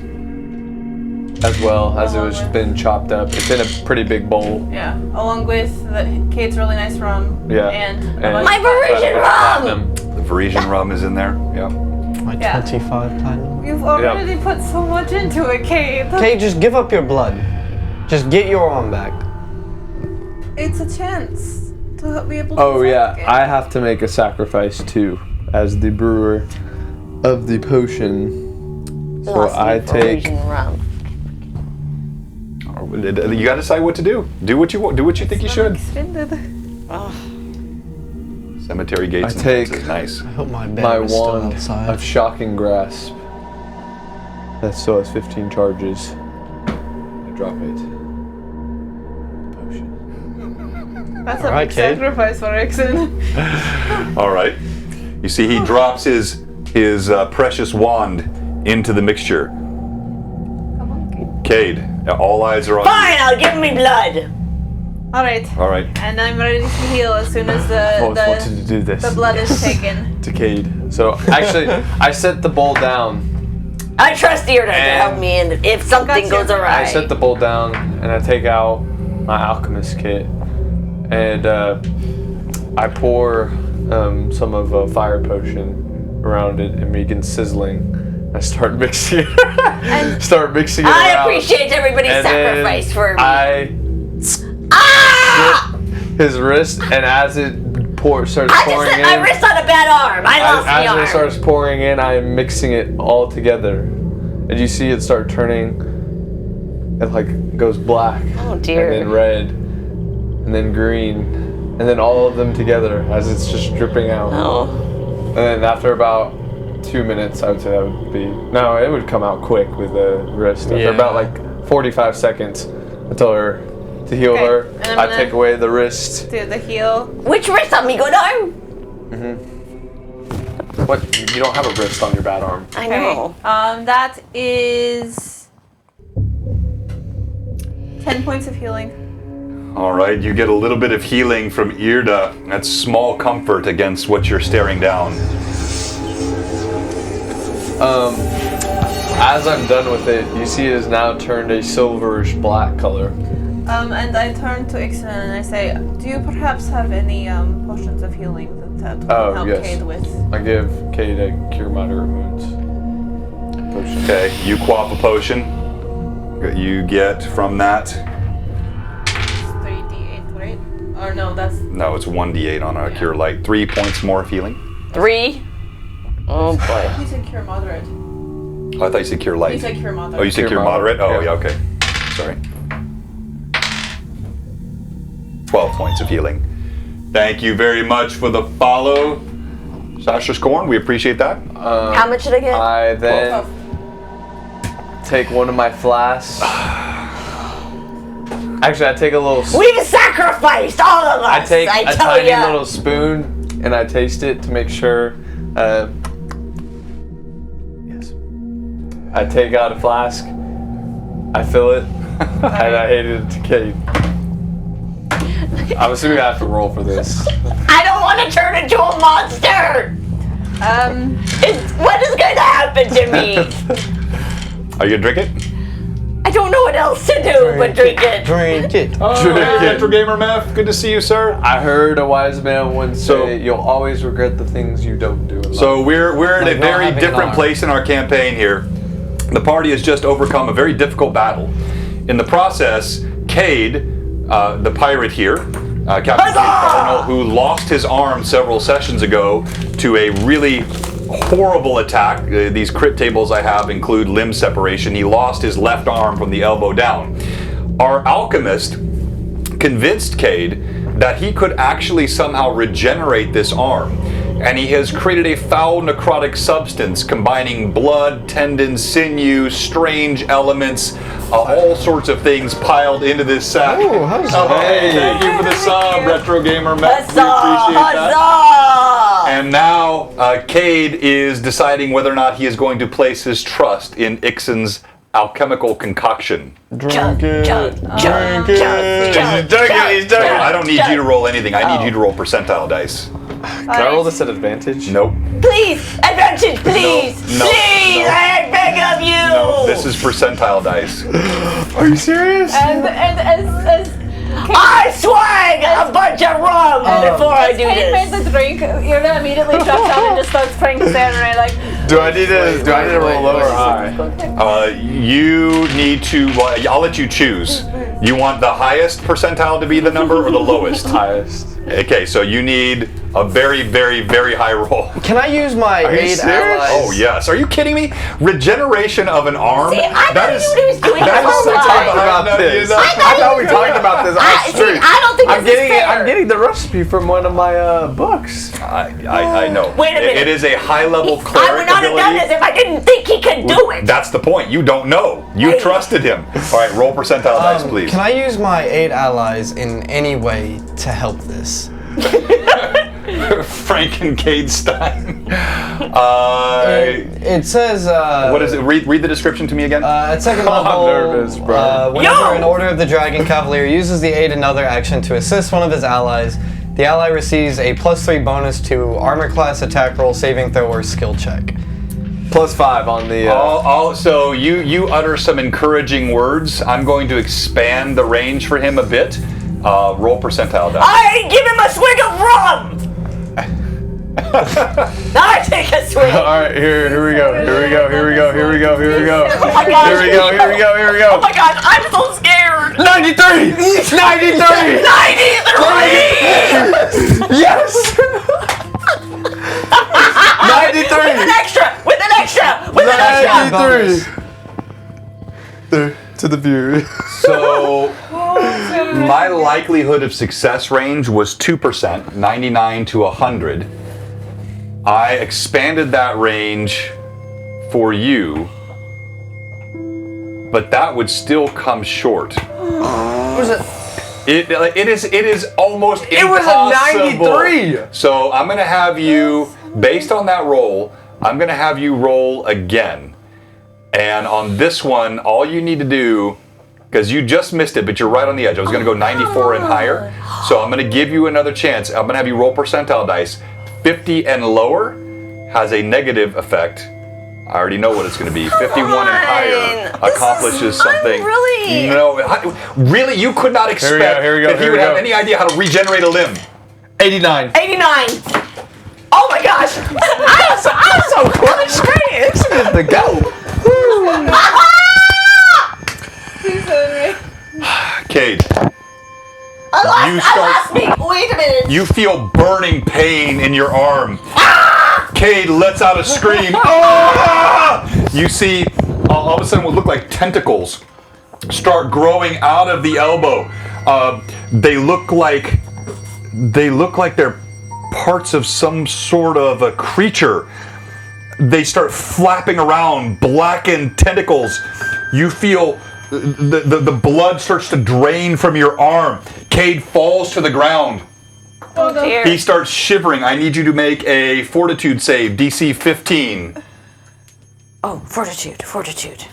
as well as it was been chopped up. It's in a pretty big bowl. Yeah, along with Cade's really nice rum. Yeah. And And- My Parisian rum! Platinum. The Parisian rum is in there. Yeah. My Yeah. 25 platinum. You've already put so much into it, Cade. Okay, just give up your blood. Just get your arm back. It's a chance to be able to Oh fight yeah, again. I have to make a sacrifice too, as the brewer of the potion. So Lost I me take. Parisian rum. You got to decide what to do. Do what you want. Do what you think you should. Extended. Cemetery gates. I and take- fences. Nice. I hope my bear My is still wand outside. of shocking grasp. That still has 15 charges. I drop it. Potion. That's a Alright, big Cade. sacrifice for Ixon. All right. You see, he drops his precious wand into the mixture. Cade, all eyes are on Fine, I'll give me blood. Alright. you. All right. And I'm ready to heal as soon as I've always wanted the, to do this. the blood is taken. To Cade. So actually, I set the bowl down. I trust Irda to And- help me in if something Gotcha. goes awry. I set the bowl down and I take out my alchemist kit and I pour some of a fire potion around it and begin sizzling. I start mixing it. Start mixing it I around. appreciate everybody's And then sacrifice for me. I slip his wrist, and as it starts I just pouring set in, my wrist on a bad arm. I lost the as arm. it starts pouring in, I am mixing it all together, and you see it start turning. It like goes black, Oh, dear. and then red, and then green, and then all of them together as it's just dripping out. Oh. And then after about 2 minutes, I would say that would be it would come out quick with the wrist. After Yeah. about like 45 seconds, I tell her to heal Okay, her. and I'm I gonna- take away the wrist. Do the heal. Which wrist on me, good arm? What? You don't have a wrist on your bad arm. I Okay. know. That is 10 points of healing. All right. You get a little bit of healing from Irda. That's small comfort against what you're staring down. As I'm done with it, you see it has now turned a silverish black color. And I turn to Ixon and I say, do you perhaps have any potions of healing that we Oh, can help yes. Cade with? I give Cade a cure moderate wounds potion. Okay. You quaff a potion. You get from that. 3d8, right? Or no, that's... No, it's 1d8 on a cure light. 3 points more of healing. 3. Oh boy. You said cure moderate. Oh, I thought you said cure light. You said cure moderate. Oh, you said Cure cure moderate? moderate, Oh, yeah. yeah, okay. Sorry. 12 points of healing. Thank you very much for the follow, Sasha Scorn. We appreciate that. How much did I get? I then Oh. take one of my flasks. Actually, I take a little. We've sacrificed, all of us. I take a tell tiny ya. little spoon and I taste it to make sure. Yes. I take out a flask. I fill it, and I handed it to Kate. I'm assuming I have to roll for this. I don't want to turn into a monster. What is going to happen to me? Are you gonna drink it? I don't know what else to do but drink it. Drink it. Oh, Retro Gamer Meth, good to see you, sir. I heard a wise man once So- say, "You'll always regret the things you don't do." In life." So we're at Like a not very having an different arm. place in our campaign here. The party has just overcome a very difficult battle. In the process, Cade, the pirate here, Captain Cade Cardinal, who lost his arm several sessions ago to a really horrible attack. These crit tables I have include limb separation. He lost his left arm from the elbow down. Our alchemist convinced Cade that he could actually somehow regenerate this arm. And he has created a foul necrotic substance combining blood, tendons, sinew, strange elements, all sorts of things piled into this sack. Ooh, how's Oh, that? hey, thank you for the sub, Retro Gamer Matt. We Huzzah! appreciate that. Huzzah! And now Cade is deciding whether or not he is going to place his trust in Ixon's alchemical concoction. Drink it. Chug, Drink chug, it. chug, done it, he's done it. I don't need you to roll anything. I need you to roll percentile dice. Can I roll this at advantage? Nope. Please, advantage, please, No, please, no. I beg of you. No, this is percentile dice. Are you serious? And as I swag a bunch of rum before I do Kate made this. the drink, Irna immediately drops down and just starts praying to Saturday, like, Do I need to roll low or high? You need to. Well, I'll let you choose. You want the highest percentile to be the number or the lowest? Highest. Okay, so you need a very, very, very high roll. Can I use my you aid serious? allies? Oh yes. Are you kidding me? Regeneration of an arm? See, I thought is. you knew he was doing that it is all so the We time. talked about No, this. you know- I thought we talked about this I off stream. don't think I'm getting the recipe from one of my books. I know. Wait a minute. It is a high-level I cleric would not have done ability. this if I didn't think he could do it. That's the point. You don't know. You Hey. trusted him. All right, roll percentile dice, please. Can I use my 8 allies in any way to help this? Frankencadestein. It says. What is it? Read the description to me again. At second I'm level, nervous, bro. whenever an Order of the Dragon Cavalier uses the aid another action to assist one of his allies, the ally receives a +3 bonus to armor class, attack roll, saving throw, or skill check. +5 on the. So you utter some encouraging words. I'm going to expand the range for him a bit. Roll percentile dice. I give him a swig of rum. I take a swig. All right, here we go. Oh my gosh. Here we go. Oh my god, I'm so scared. 93! 93! 93. Yes! 93! With an extra. 93! To the view. So my likelihood of success range was 2%, 99 to 100. I expanded that range for you, but that would still come short. Was it? It is almost It was impossible. a 93! So I'm gonna have you, based on that roll, I'm gonna have you roll again. And on this one, all you need to do, because you just missed it, but you're right on the edge. I was gonna go 94 and higher. So I'm gonna give you another chance. I'm gonna have you roll percentile dice. 50 and lower has a negative effect. I already know what it's going to be. 51 and higher accomplishes something. Really, you could not expect Here we go, that he would have any idea how to regenerate a limb. 89. 89. Oh my gosh. I'm so close. This is the go. Cade, I lost me. Wait a minute. you feel burning pain in your arm. Cade lets out a scream. Ah! You see, all of a sudden, what look like tentacles start growing out of the elbow. They look like they're parts of some sort of a creature. They start flapping around, blackened tentacles. You feel the blood starts to drain from your arm. Cade falls to the ground. Oh dear. He starts shivering. I need you to make a fortitude save, DC 15. Oh, fortitude.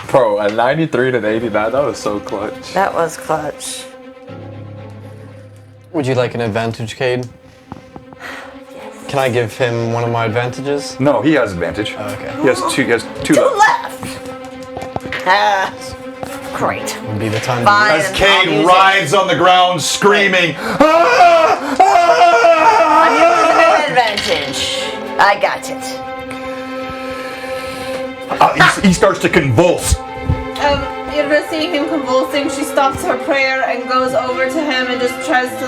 Bro, a 93 to an 89, that was so clutch. That was clutch. Would you like an advantage, Cade? Can I give him one of my advantages? No, he has advantage. Okay. He has two Two left. left. Great. Would be the time. Fine. As I'll Cade use writhes on the ground, screaming. I'm "Ah! using an advantage. I got it. He starts to convulse. Irva, seeing him convulsing, she stops her prayer and goes over to him and just tries to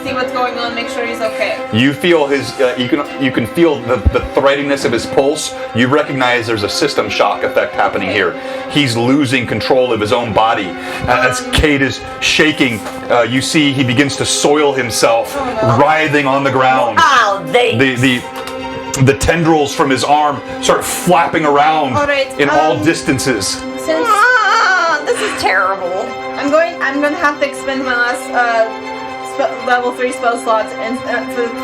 see what's going on, make sure he's okay. You feel his. You can feel the threadiness of his pulse. You recognize there's a system shock effect happening here. He's losing control of his own body. As Cade is shaking, you see he begins to soil himself, writhing on the ground. Oh, The tendrils from his arm start flapping around in all distances. Since this is terrible. I'm gonna have to expend my last level 3 spell slots and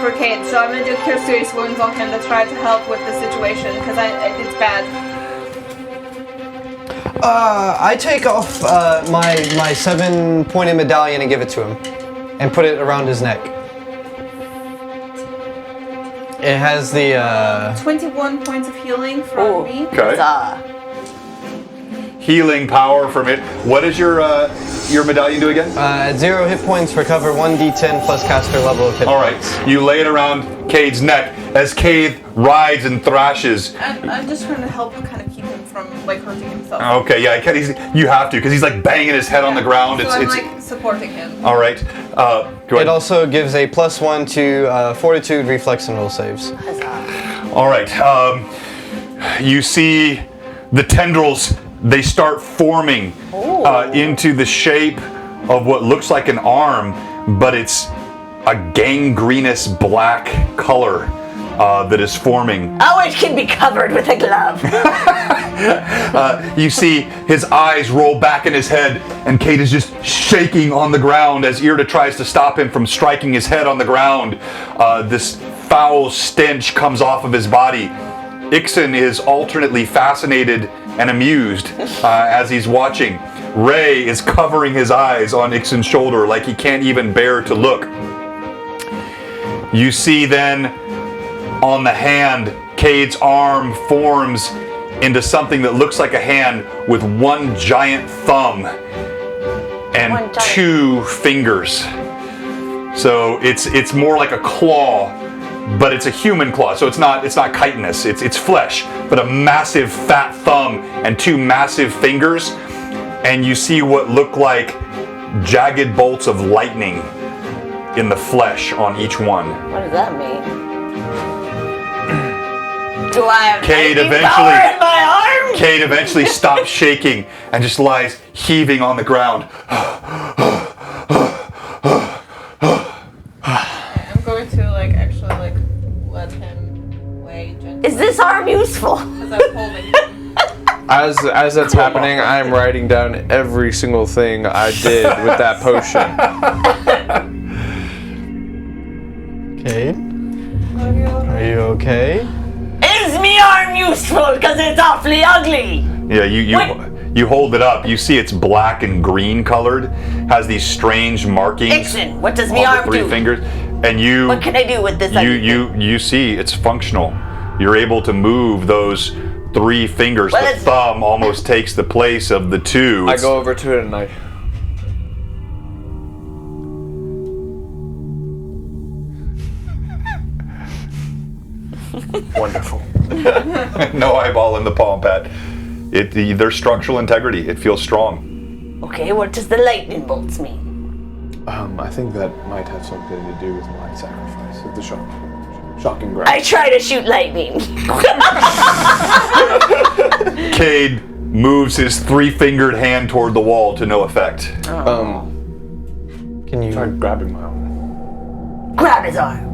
for Cade, so I'm gonna do Cure Serious Wounds on him to try to help with the situation because it's bad. I take off my 7-pointed medallion and give it to him, and put it around his neck. It has the 21 points of healing from me. Okay. Healing power from it. What does your medallion do again? at 0 hit points, recover 1d10 plus caster level of hit All right. points. You lay it around Cade's neck as Cade writhes and thrashes. I'm just trying to help kind of keep him from hurting himself. Okay, yeah, you have to because he's banging his head on the ground. So I'm supporting him. all right. Go It ahead. also gives a +1 to fortitude, reflex, and will saves. All right. You see the tendrils. They start forming into the shape of what looks like an arm, but it's a gangrenous black color that is forming. Oh, it can be covered with a glove. You see his eyes roll back in his head, and Cade is just shaking on the ground as Irda tries to stop him from striking his head on the ground. This foul stench comes off of his body. Ixon is alternately fascinated and amused as he's watching. Ray is covering his eyes on Ixon's shoulder like he can't even bear to look. You see then on the hand, Cade's arm forms into something that looks like a hand with one giant thumb and two fingers. So it's more like a claw, but it's a human claw. So it's not chitinous. It's flesh, but a massive fat thumb and two massive fingers. And you see what look like jagged bolts of lightning in the flesh on each one. What does that mean? Do I have Cade lightning power in my arm? Cade eventually stops shaking and just lies heaving on the ground. I'm going to actually let him weigh gently. Is this arm useful? Because I'm holding him. As that's happening, I'm writing down every single thing I did with that potion. Cade? Are you okay? Is me arm useful? Because it's awfully ugly. Yeah, you hold it up. You see it's black and green colored. Has these strange markings. Ixon, what does me on the arm three do? fingers. And you What can I do with this ugly thing? you see it's functional. You're able to move those three fingers. Well, the thumb almost takes the place of the two. I go over to it and I. Wonderful. No eyeball in the palm, Pat. There's structural integrity. It feels strong. Okay, what does the lightning bolts mean? I think that might have something to do with my sacrifice of the shocking ground. I try to shoot lightning. Cade moves his three-fingered hand toward the wall to no effect. Can you Try grabbing my arm. Grab his arm.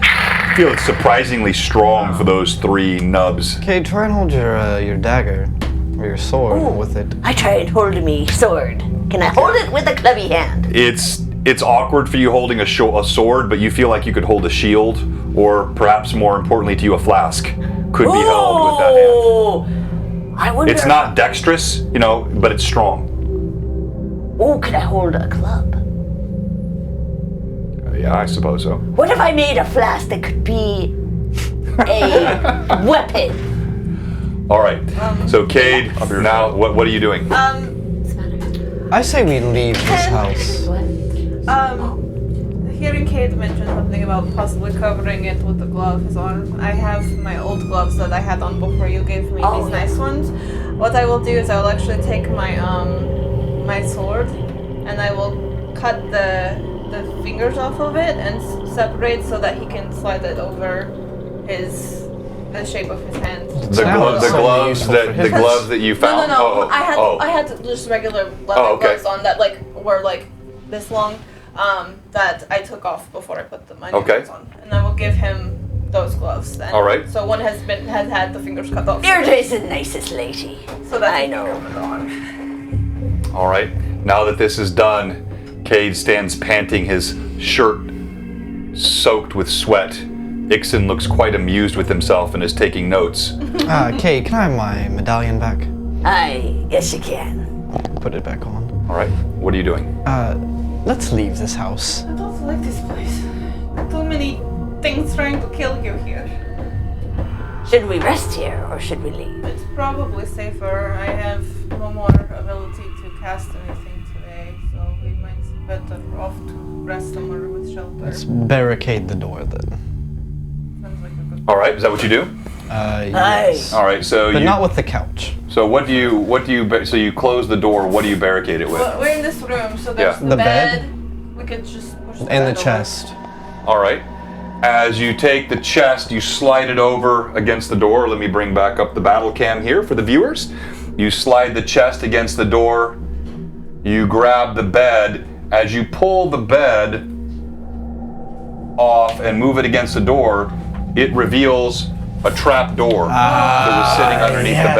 I feel it's surprisingly strong for those three nubs. Cade, try and hold your dagger or your sword with it. I try and hold me sword. Can I hold it with a clubby hand? It's awkward for you holding a sword, but you feel like you could hold a shield, or perhaps more importantly to you, a flask could be held with that hand. I wonder. It's not dexterous, but it's strong. Oh, could I hold a club? Yeah, I suppose so. What if I made a flask that could be a weapon? All right. So, Cade, now what are you doing? I say we leave this house. Hearing Cade mention something about possibly covering it with the glove, his arm. I have my old gloves that I had on before you gave me these nice ones. What I will do is I will actually take my my sword and I will cut the fingers off of it and separate so that he can slide it over the shape of his hand. The gloves that you found. No. I had just regular leather gloves on that were this long. That I took off before I put my new gloves on, and I will give him those gloves then. All right. So one has had the fingers cut off. Irda's the nicest lady. So that I know. All right. Now that this is done, Cade stands panting, his shirt soaked with sweat. Ixon looks quite amused with himself and is taking notes. Cade, can I have my medallion back? Yes you can. Put it back on. All right. What are you doing? Let's leave this house. I don't like this place. Too many things trying to kill you here. Should we rest here or should we leave? It's probably safer. I have no more ability to cast anything today, so we might be better off to rest somewhere with shelter. Let's barricade the door then. Sounds like a good. All right. Is that what you do? Yes. All right. So But not with the couch. So so you close the door. What do you barricade it with? Well, we're in this room, so there's Yeah. the The bed. We could just push the And bed the over. chest. All right. As you take the chest, you slide it over against the door. Let me bring back up the battle cam here for the viewers. You slide the chest against the door, You grab the bed. As you pull the bed off and move it against the door, it reveals a trap door that was sitting underneath the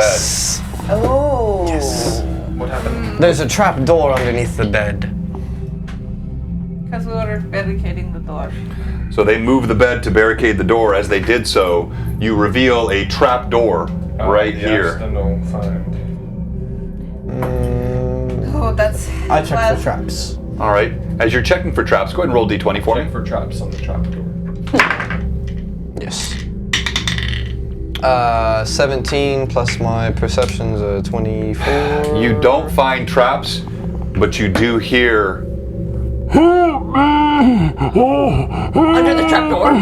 bed. Oh. Yes. What happened? There's a trap door underneath the bed. Because we were barricading the door. So they move the bed to barricade the door. As they did so, you reveal a trap door right here. Oh, that's. I checked for traps. All right. As you're checking for traps, go ahead and roll d20 for me. Check for traps on the trap door. Yes. 17 plus my perception's 24. You don't find traps, but you do hear Under the trapdoor.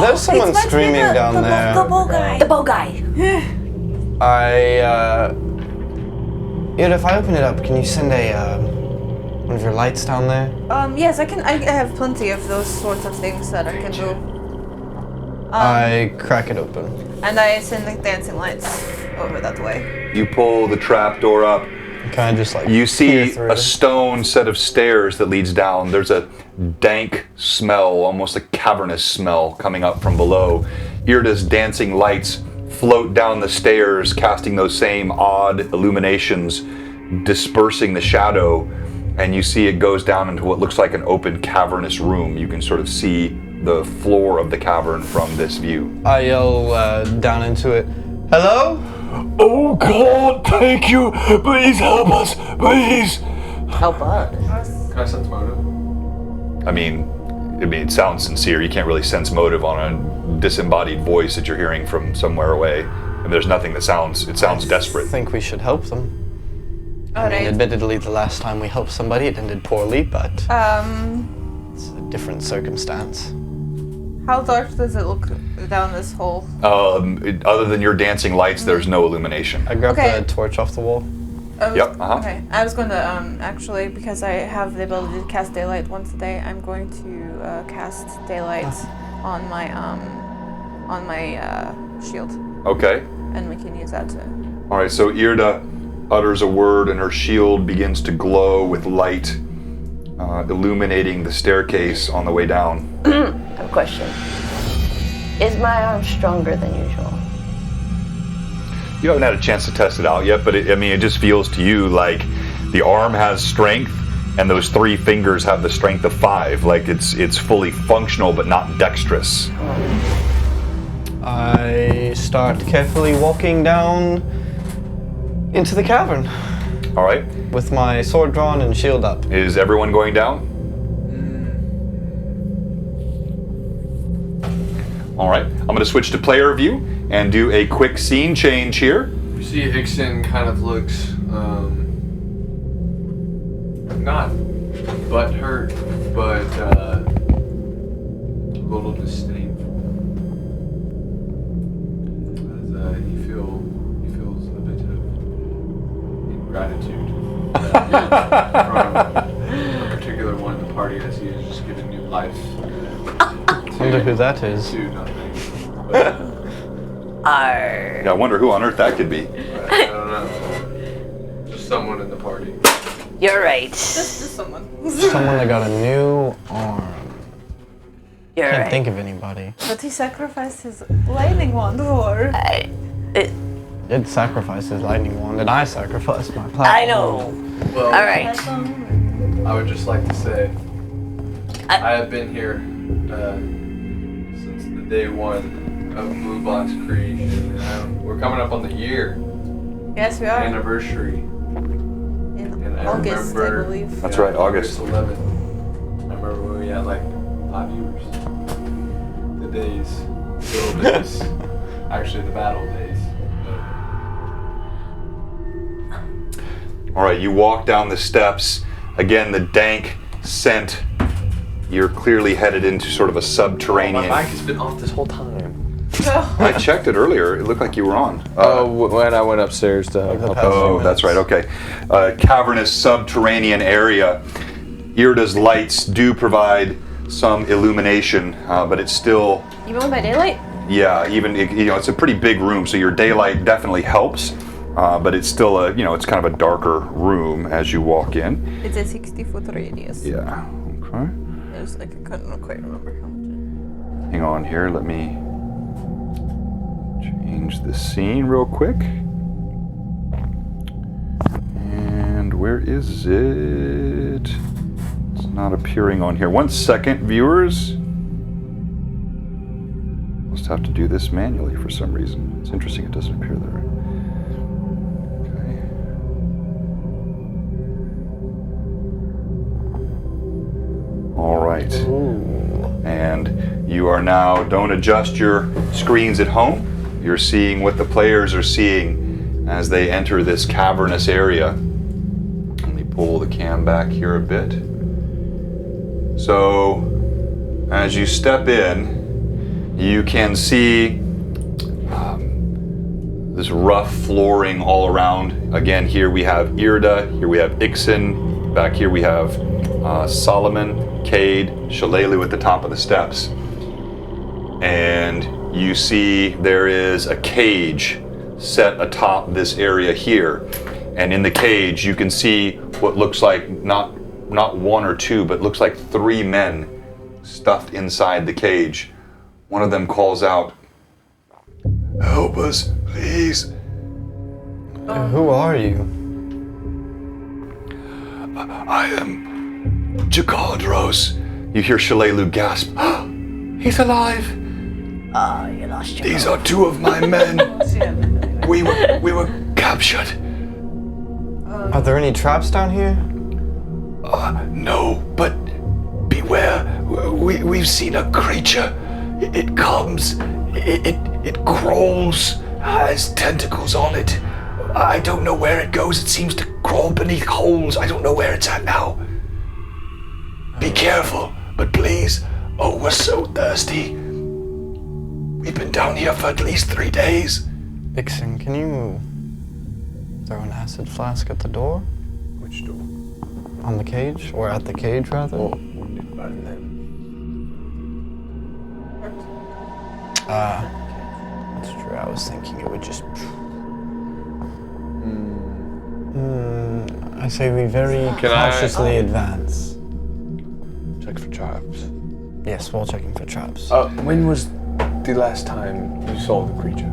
There's someone It's meant to be screaming down there. The bow guy. The bow guy. If I open it up, can you send one of your lights down there? Yes, I can. I have plenty of those sorts of things that I can do. I crack it open. And I send the dancing lights over that way. you pull the trap door up. Can I just like You peer see through a it? stone set of stairs that leads down. There's a dank smell, almost a cavernous smell coming up from below. Irda's dancing lights float down the stairs, casting those same odd illuminations, dispersing the shadow, and you see it goes down into what looks like an open cavernous room. You can sort of see the floor of the cavern from this view. I yell down into it. Hello? Oh God, thank you. Please help us, please. Help us. Can I sense motive? I mean, it sounds sincere. You can't really sense motive on a disembodied voice that you're hearing from somewhere away. And there's nothing that sounds desperate. I think we should help them. I mean, Alright. admittedly, the last time we helped somebody, it ended poorly, but it's a different circumstance. How dark does it look down this hole? Other than your dancing lights, there's no illumination. I grabbed Okay. the torch off the wall. Yep, uh-huh. Okay, I was going to actually, because I have the ability to cast daylight once a day, I'm going to cast daylight on my shield, Okay. and we can use that to. All right, so Irda utters a word and her shield begins to glow with light, illuminating the staircase on the way down. I have a question. Is my arm stronger than usual? You haven't had a chance to test it out yet, but it just feels to you like the arm has strength and those 3 fingers have the strength of 5. Like it's fully functional but not dexterous. I start carefully walking down into the cavern All right. with my sword drawn and shield up. Is everyone going down? All right. I'm going to switch to player view and do a quick scene change here. You see Ixon kind of looks not butthurt, but a little disdainful. As he feels a bit of ingratitude from a particular one in the party as he has just given new life. I wonder who that is. To nothing. But, Arr. Yeah, I wonder who on earth that could be. I don't know. Just someone in the party. You're right. Just someone. Someone that got a new arm. You're Can't right. think of anybody. But he sacrificed his lightning wand for. Did sacrifice his lightning wand, and I sacrificed my platform. I know. Well, All right. I would just like to say I have been here since the day one of Blue Box creation. And we're coming up on the year Yes, we are. anniversary. In And I August, remember, I believe. That's right, August. 11th. I remember when we had like 5 viewers. The days, the old days, actually the battle days. All right, you walk down the steps. Again, the dank scent. You're clearly headed into sort of a subterranean. My mic has been off this whole time. I checked it earlier. It looked like you were on. When I went upstairs to help Oh, that's right. Okay. Cavernous subterranean area. Irda's lights do provide some illumination, but it's still, Even by daylight? yeah, even it's a pretty big room, so your daylight definitely helps. but it's still it's kind of a darker room as you walk in. It's a 60-foot radius. Yeah. Okay. There's like, I couldn't quite remember how much. Hang on here. Let me change the scene real quick. And where is it? It's not appearing on here. 1 second, viewers. Must have to do this manually for some reason. It's interesting it doesn't appear there. All right. Ooh. And you are now, don't adjust your screens at home. You're seeing what the players are seeing as they enter this cavernous area. Let me pull the cam back here a bit. So, as you step in, you can see this rough flooring all around. Again, here we have Irda, here we have Ixen, back here we have Solomon, Cade, Shalelu at the top of the steps. And you see there is a cage set atop this area here. And in the cage you can see what looks like not 1 or 2, but looks like 3 men stuffed inside the cage. One of them calls out, "Help us, please." Who are you? I am Jakardros. You hear Shalelu gasp. He's alive. Oh, you lost your These are 2 of my men. We were captured. Are there any traps down here? No, but beware. We've seen a creature. It comes. It crawls. Has tentacles on it. I don't know where it goes. It seems to crawl beneath holes. I don't know where it's at now. Be careful, but please. Oh, we're so thirsty. We've been down here for at least 3 days. Ixen, can you throw an acid flask at the door? Which door? On the cage? Or at the cage, rather? Oh, wounded by them. That's true. I was thinking it would just... I say we very cautiously advance. Check for traps. Yes, while checking for traps. When was the last time you saw the creature?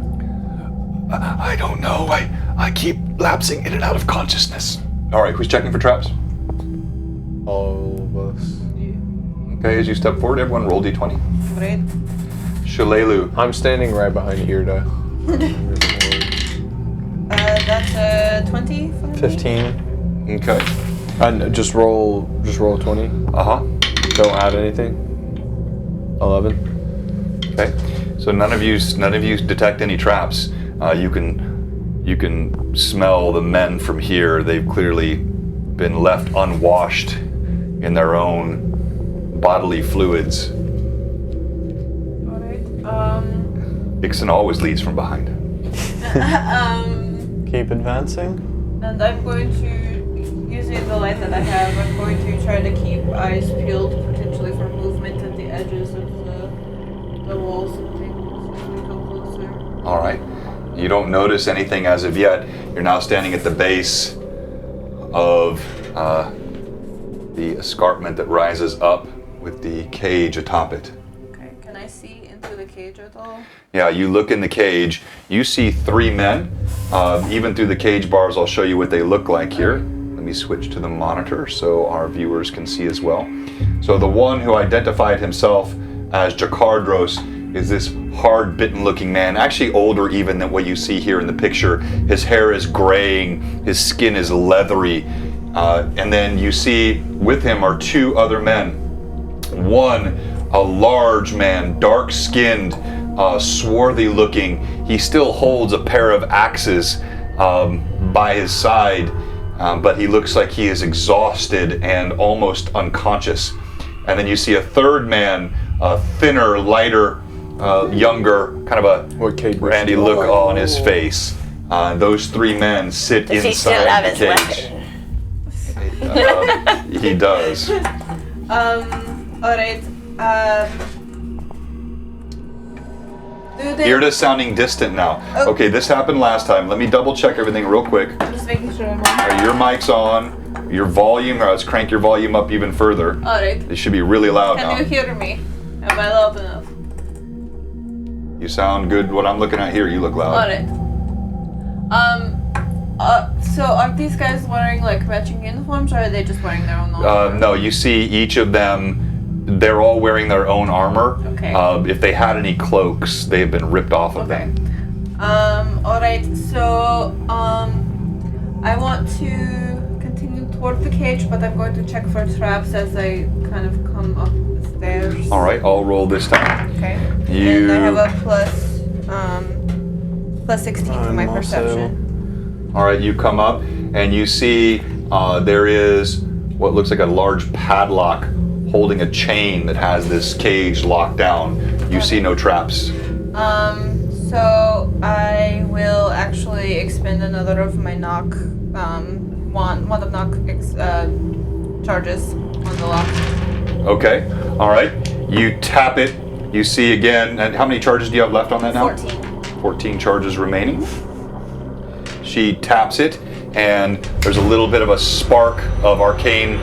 I don't know. I keep lapsing in and out of consciousness. All right, who's checking for traps? All of us. Okay, as you step forward, everyone roll d20. Great. Shalelu. I'm standing right behind Irda. That's 20 for me. 15. Okay. And just roll 20. Uh-huh. Don't add anything. 11. Okay. So none of you detect any traps. You can smell the men from here. They've clearly been left unwashed in their own bodily fluids. Alright. Ixen always leads from behind. Keep advancing. And I'm going to, using the light that I have, I'm going to try to keep eyes peeled potentially for movement at the edges of the walls and things as we go closer. All right. You don't notice anything as of yet. You're now standing at the base of the escarpment that rises up with the cage atop it. Okay, can I see into the cage at all? Yeah, you look in the cage, you see 3 men. Even through the cage bars, I'll show you what they look like here. Let me switch to the monitor so our viewers can see as well. So the one who identified himself as Jakardros is this hard-bitten looking man, actually older even than what you see here in the picture. His hair is graying, his skin is leathery, and then you see with him are 2 other men. One, a large man, dark-skinned, swarthy looking. He still holds a pair of axes by his side, but he looks like he is exhausted and almost unconscious. And then you see a third man, thinner, lighter, younger, kind of a randy look on his face. Those 3 men sit Does he still inside have the his cage. weapon? He does. Alright. You're just sounding distant now. Okay, this happened last time. Let me double check everything real quick. I'm just making sure I'm on. All right, your mic's on. Your volume, let's crank your volume up even further. Alright. It should be really loud now. Can you hear me? Am I loud enough? You sound good. What I'm looking at here, you look loud. Alright. So are these guys wearing like matching uniforms, or are they just wearing their own armor? No, you see each of them, they're all wearing their own armor. Okay. If they had any cloaks, they've been ripped off of them. Alright, so, I want to continue toward the cage, but I'm going to check for traps as I kind of come up the stairs. All right, I'll roll this time. Okay. You. And I have a plus 16 to my perception. All right, you come up and you see there is what looks like a large padlock holding a chain that has this cage locked down. You see no traps. So I will actually expend another of my knock, one of knock charges on the lock. Okay, all right. You tap it. You see again, and how many charges do you have left on that now? 14. 14 charges remaining. She taps it, and there's a little bit of a spark of arcane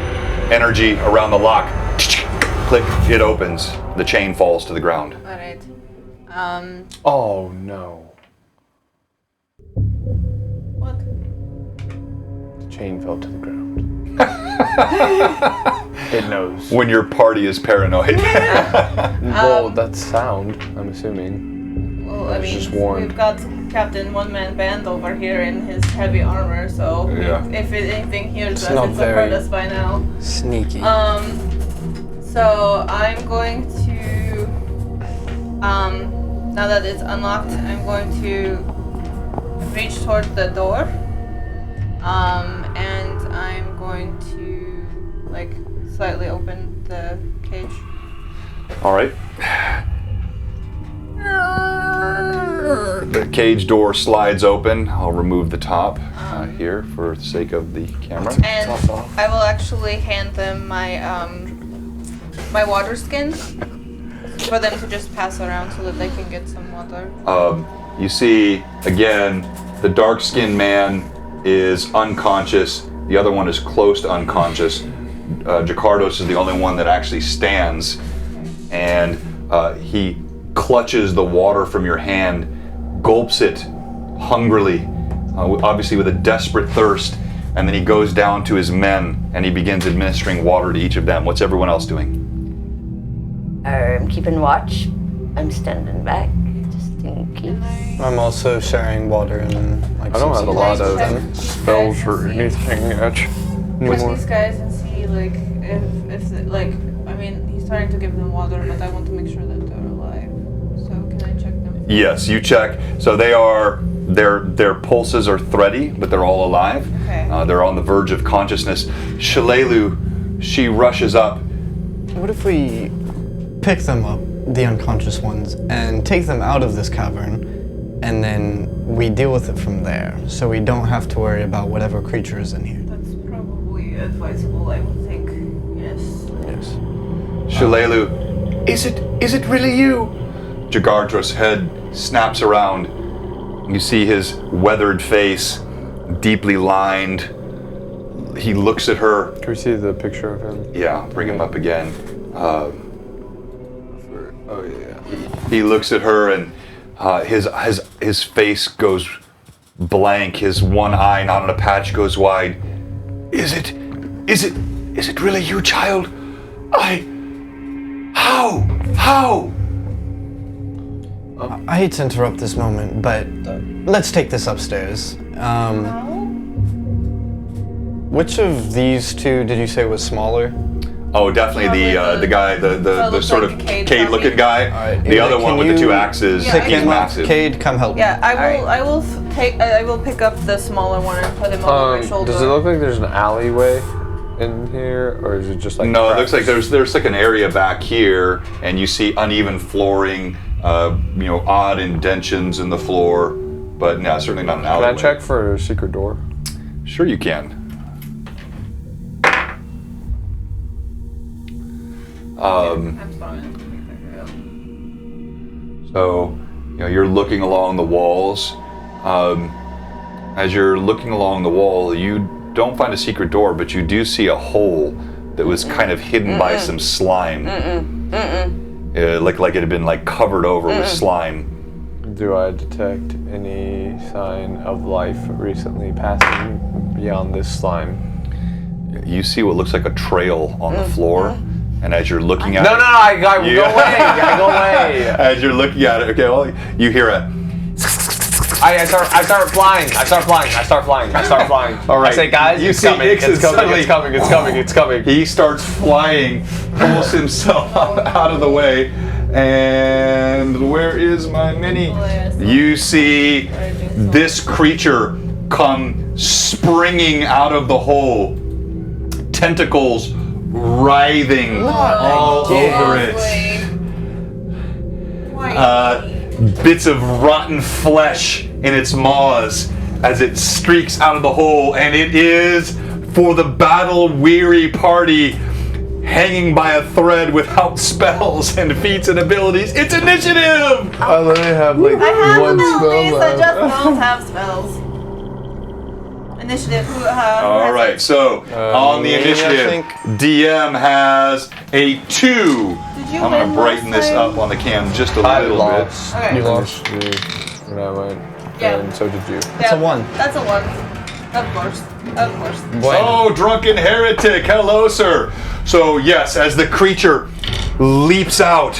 energy around the lock. Click, it opens. The chain falls to the ground. Alright. Oh no. What? The chain fell to the ground. It knows. When your party is paranoid. Well, that's sound, I'm assuming. Well, I I was mean, just warned. we've got Captain One Man Band over here in his heavy armor, so Yeah. if anything hears It's us, not it's very- heard us by now. Sneaky. So I'm going to, now that it's unlocked, I'm going to reach toward the door, and I'm going to, like, slightly open the cage. All right. The cage door slides open. I'll remove the top here for the sake of the camera. And I will actually hand them my my water skin for them to just pass around so that they can get some water. You see, again, the dark-skinned man is unconscious. The other one is close to unconscious. Jakardos is the only one that actually stands, and he clutches the water from your hand, gulps it hungrily, obviously with a desperate thirst, and then he goes down to his men and he begins administering water to each of them. What's everyone else doing? I'm keeping watch. I'm standing back, just in case. I'm also sharing water and like. I don't have a lot of check spells these or guys and anything yet Check anymore. these guys and see, like, if like, I mean, he's starting to give them water, but I want to make sure that they're alive. So can I check them? Yes, you check. So they are, their pulses are thready, but they're all alive. Okay. They're on the verge of consciousness. Shalelu, she rushes up. What if we pick them up, the unconscious ones, and take them out of this cavern, and then we deal with it from there, so we don't have to worry about whatever creature is in here? That's probably advisable, I would think. Yes. Yes. Shalelu, is it really you? Jagardros' head snaps around. You see his weathered face, deeply lined. He looks at her. Can we see the picture of him? Yeah, bring him up again. Oh yeah. He looks at her, and his face goes blank. His one eye, not on a patch, goes wide. Is it really you, child? How? I hate to interrupt this moment, but let's take this upstairs. Which of these two did you say was smaller? Oh, definitely the guy, the looks sort like of a Cade Cade-looking Tommy. guy. Alright, The other can one with the two you axes, Yeah, he's I- massive. Cade, come help me. Yeah, I will pick up the smaller one and put him on my shoulder. Does it look like there's an alleyway in here, or is it just like? No, it looks like cracks? there's like an area back here, and you see uneven flooring, odd indentions in the floor, but no, certainly not an alleyway. Can I check for a secret door? Sure you can. I'm fine. So You're looking along the walls. As you're looking along the wall, you don't find a secret door, but you do see a hole that was kind of hidden by some slime. Like it had been like covered over with slime. Do I detect any sign of life recently passing beyond this slime? You see what looks like a trail on the floor, and as you're looking at No, I go away. I go away. As you're looking at it, okay, well, you hear it. I start flying. All right. I say, guys, You it's see coming. Ixon suddenly- It's coming. He starts flying, pulls himself out of the way, and where is my mini? You see this creature come springing out of the hole, tentacles writhing all over it. Bits of rotten flesh in its maws as it streaks out of the hole, and it is for the battle-weary party hanging by a thread without spells and feats and abilities. It's initiative! I literally have like I have one abilities, spell I left. just don't have spells. Initiative. All right, so on the me, I initiative, think. DM has a 2. Did you I'm going win to brighten last this time? up on the cam just a I little lost. Okay. You lost. When I went, Yeah. and so did you. It's a 1. That's a 1. Of course. bit. Oh, drunken heretic, hello, sir. So, yes, as the creature leaps out,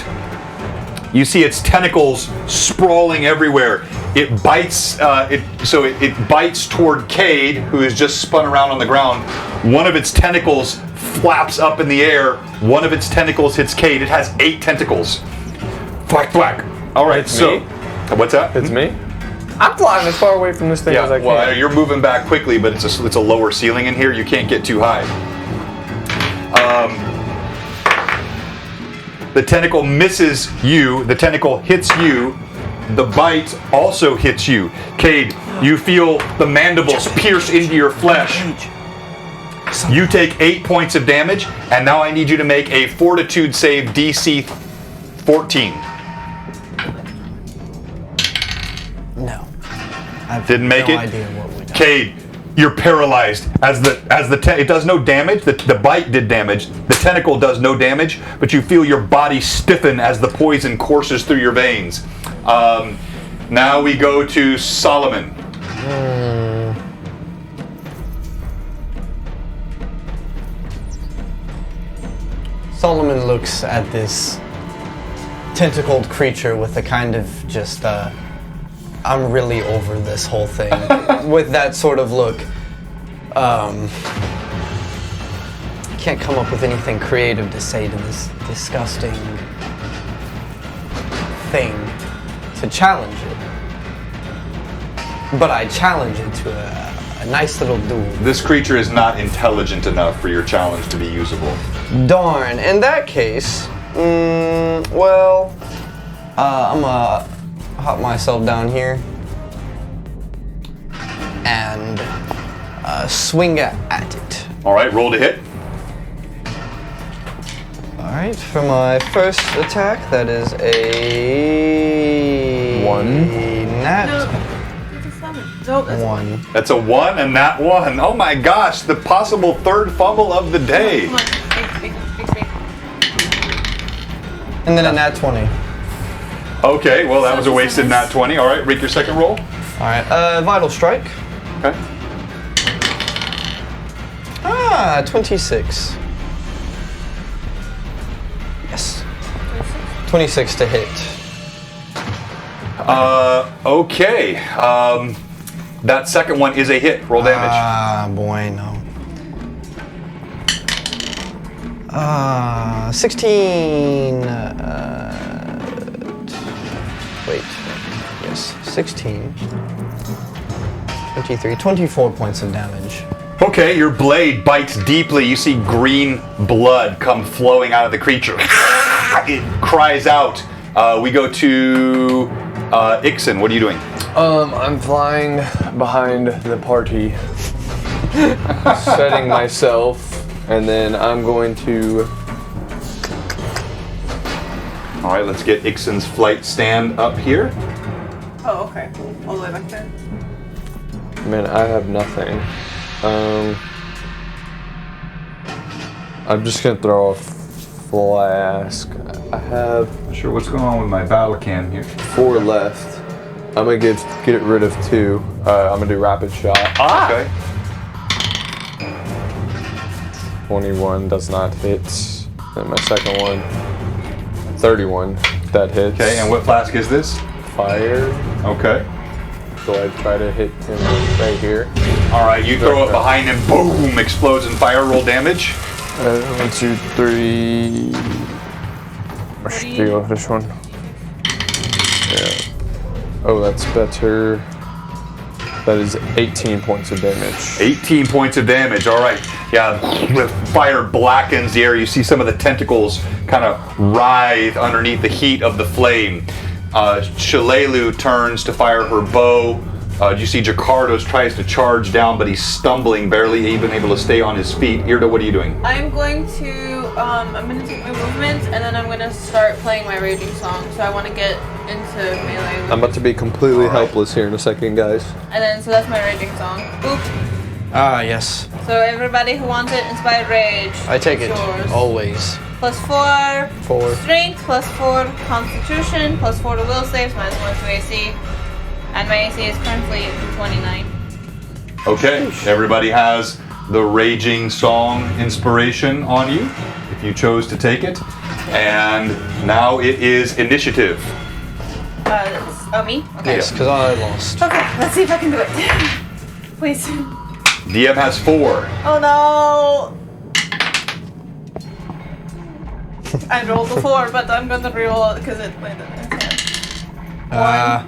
you see its tentacles sprawling everywhere. It bites. It bites toward Cade, who is just spun around on the ground. One of its tentacles flaps up in the air. One of its tentacles hits Cade. It has 8 tentacles. Thwack, thwack. All right, It's so me? what's that? It's me. I'm flying as far away from this thing as I Yeah, can. well, you're moving back quickly, but it's a lower ceiling in here. You can't get too high. The tentacle misses you. The tentacle hits you. The bite also hits you. Cade, you feel the mandibles pierce into your flesh. You take 8 points of damage, and now I need you to make a fortitude save DC 14. No. I have Didn't make no it? idea what we done. Cade, you're paralyzed. It does no damage. The bite did damage. The tentacle does no damage, but you feel your body stiffen as the poison courses through your veins. Now we go to Solomon. Solomon looks at this tentacled creature with a kind of just, I'm really over this whole thing. With that sort of look. Can't come up with anything creative to say to this disgusting thing to challenge it. But I challenge it to a nice little duel. This creature is not intelligent enough for your challenge to be usable. Darn. In that case, I'm gonna hop myself down here and swing at it. All right, roll to hit. All right, for my first attack, that is a 1. Nat No, that's 1. That's a 1 and that 1. Oh my gosh, the possible third fumble of the day. Come on. Fix me. And then a nat 20. Okay, well that was a wasted nat 20. All right, Rick, your second roll. All right, vital strike. Okay. 26. Yes. 26 to hit. Okay. That second one is a hit. Roll damage. Ah, boy, no. 16. Wait. Yes, 16. 23. 24 points of damage. Okay, your blade bites deeply. You see green blood come flowing out of the creature. It cries out. We go to Ixon. What are you doing? I'm flying behind the party, setting myself, and then I'm going to. All right, let's get Ixon's flight stand up here. Oh, okay. All the way back there. Man, I have nothing. I'm just gonna throw a flask. I have Not sure what's going on with my battle cam here. 4 left. I'm gonna get rid of 2. I'm gonna do rapid shot. Okay. 21 does not hit. And my second one, 31. That hits. Okay, and what flask is this? Fire. Okay. So I try to hit him right here. All right, you throw it behind him, boom, explodes and fire, roll damage. 1, 2, 3. I should deal with this one. Yeah. Oh, that's better. That is 18 points of damage. 18 points of damage, all right. Yeah, the fire blackens the air. You see some of the tentacles kind of writhe underneath the heat of the flame. Shalelu turns to fire her bow. You see Jakardos tries to charge down, but he's stumbling, barely even able to stay on his feet. Irda, what are you doing? I'm going to take my movement and then I'm going to start playing my raging song. So I want to get into melee. I'm about to be completely helpless here in a second, guys. And then, so that's my raging song. Boop. Ah, yes. So everybody who wants it, inspired rage. I take it. It's yours. Always. +4. 4. Strength, +4. Constitution, +4 to will saves, -1 to AC. And my AC is currently 29. Okay, everybody has the Raging Song inspiration on you, if you chose to take it. And now it is initiative. Me? Okay. Yes, because I lost. Okay, let's see if I can do it. Please. DM has 4. Oh no! I rolled a 4, but I'm gonna re-roll it because it landed in his hand.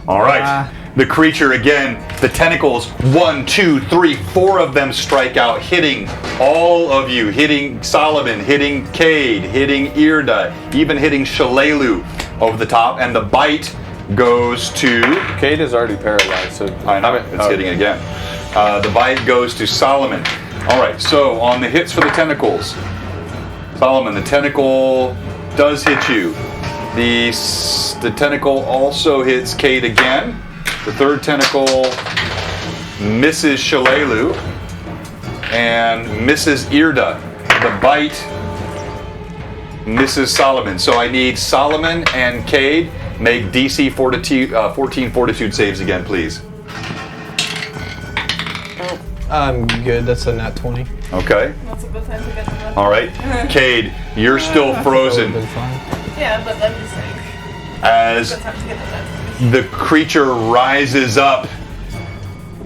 All right. The creature again, the tentacles, 1, 2, 3, 4 of them strike out, hitting all of you, hitting Solomon, hitting Cade, hitting Irda, even hitting Shalelu over the top, and the bite goes to... Cade is already paralyzed, so... I know, it's hitting again. The bite goes to Solomon. All right, so on the hits for the tentacles, Solomon, the tentacle does hit you. The tentacle also hits Cade again. The third tentacle misses Shalelu and misses Irda. The bite misses Solomon. So I need Solomon and Cade make DC 14 fortitude saves again, please. I'm good. That's a nat 20. Okay. That's a good time to get the rest. All right. Cade, you're still frozen. Been fine. Yeah, but I'm just saying. As Good time to get the rest. the creature rises up,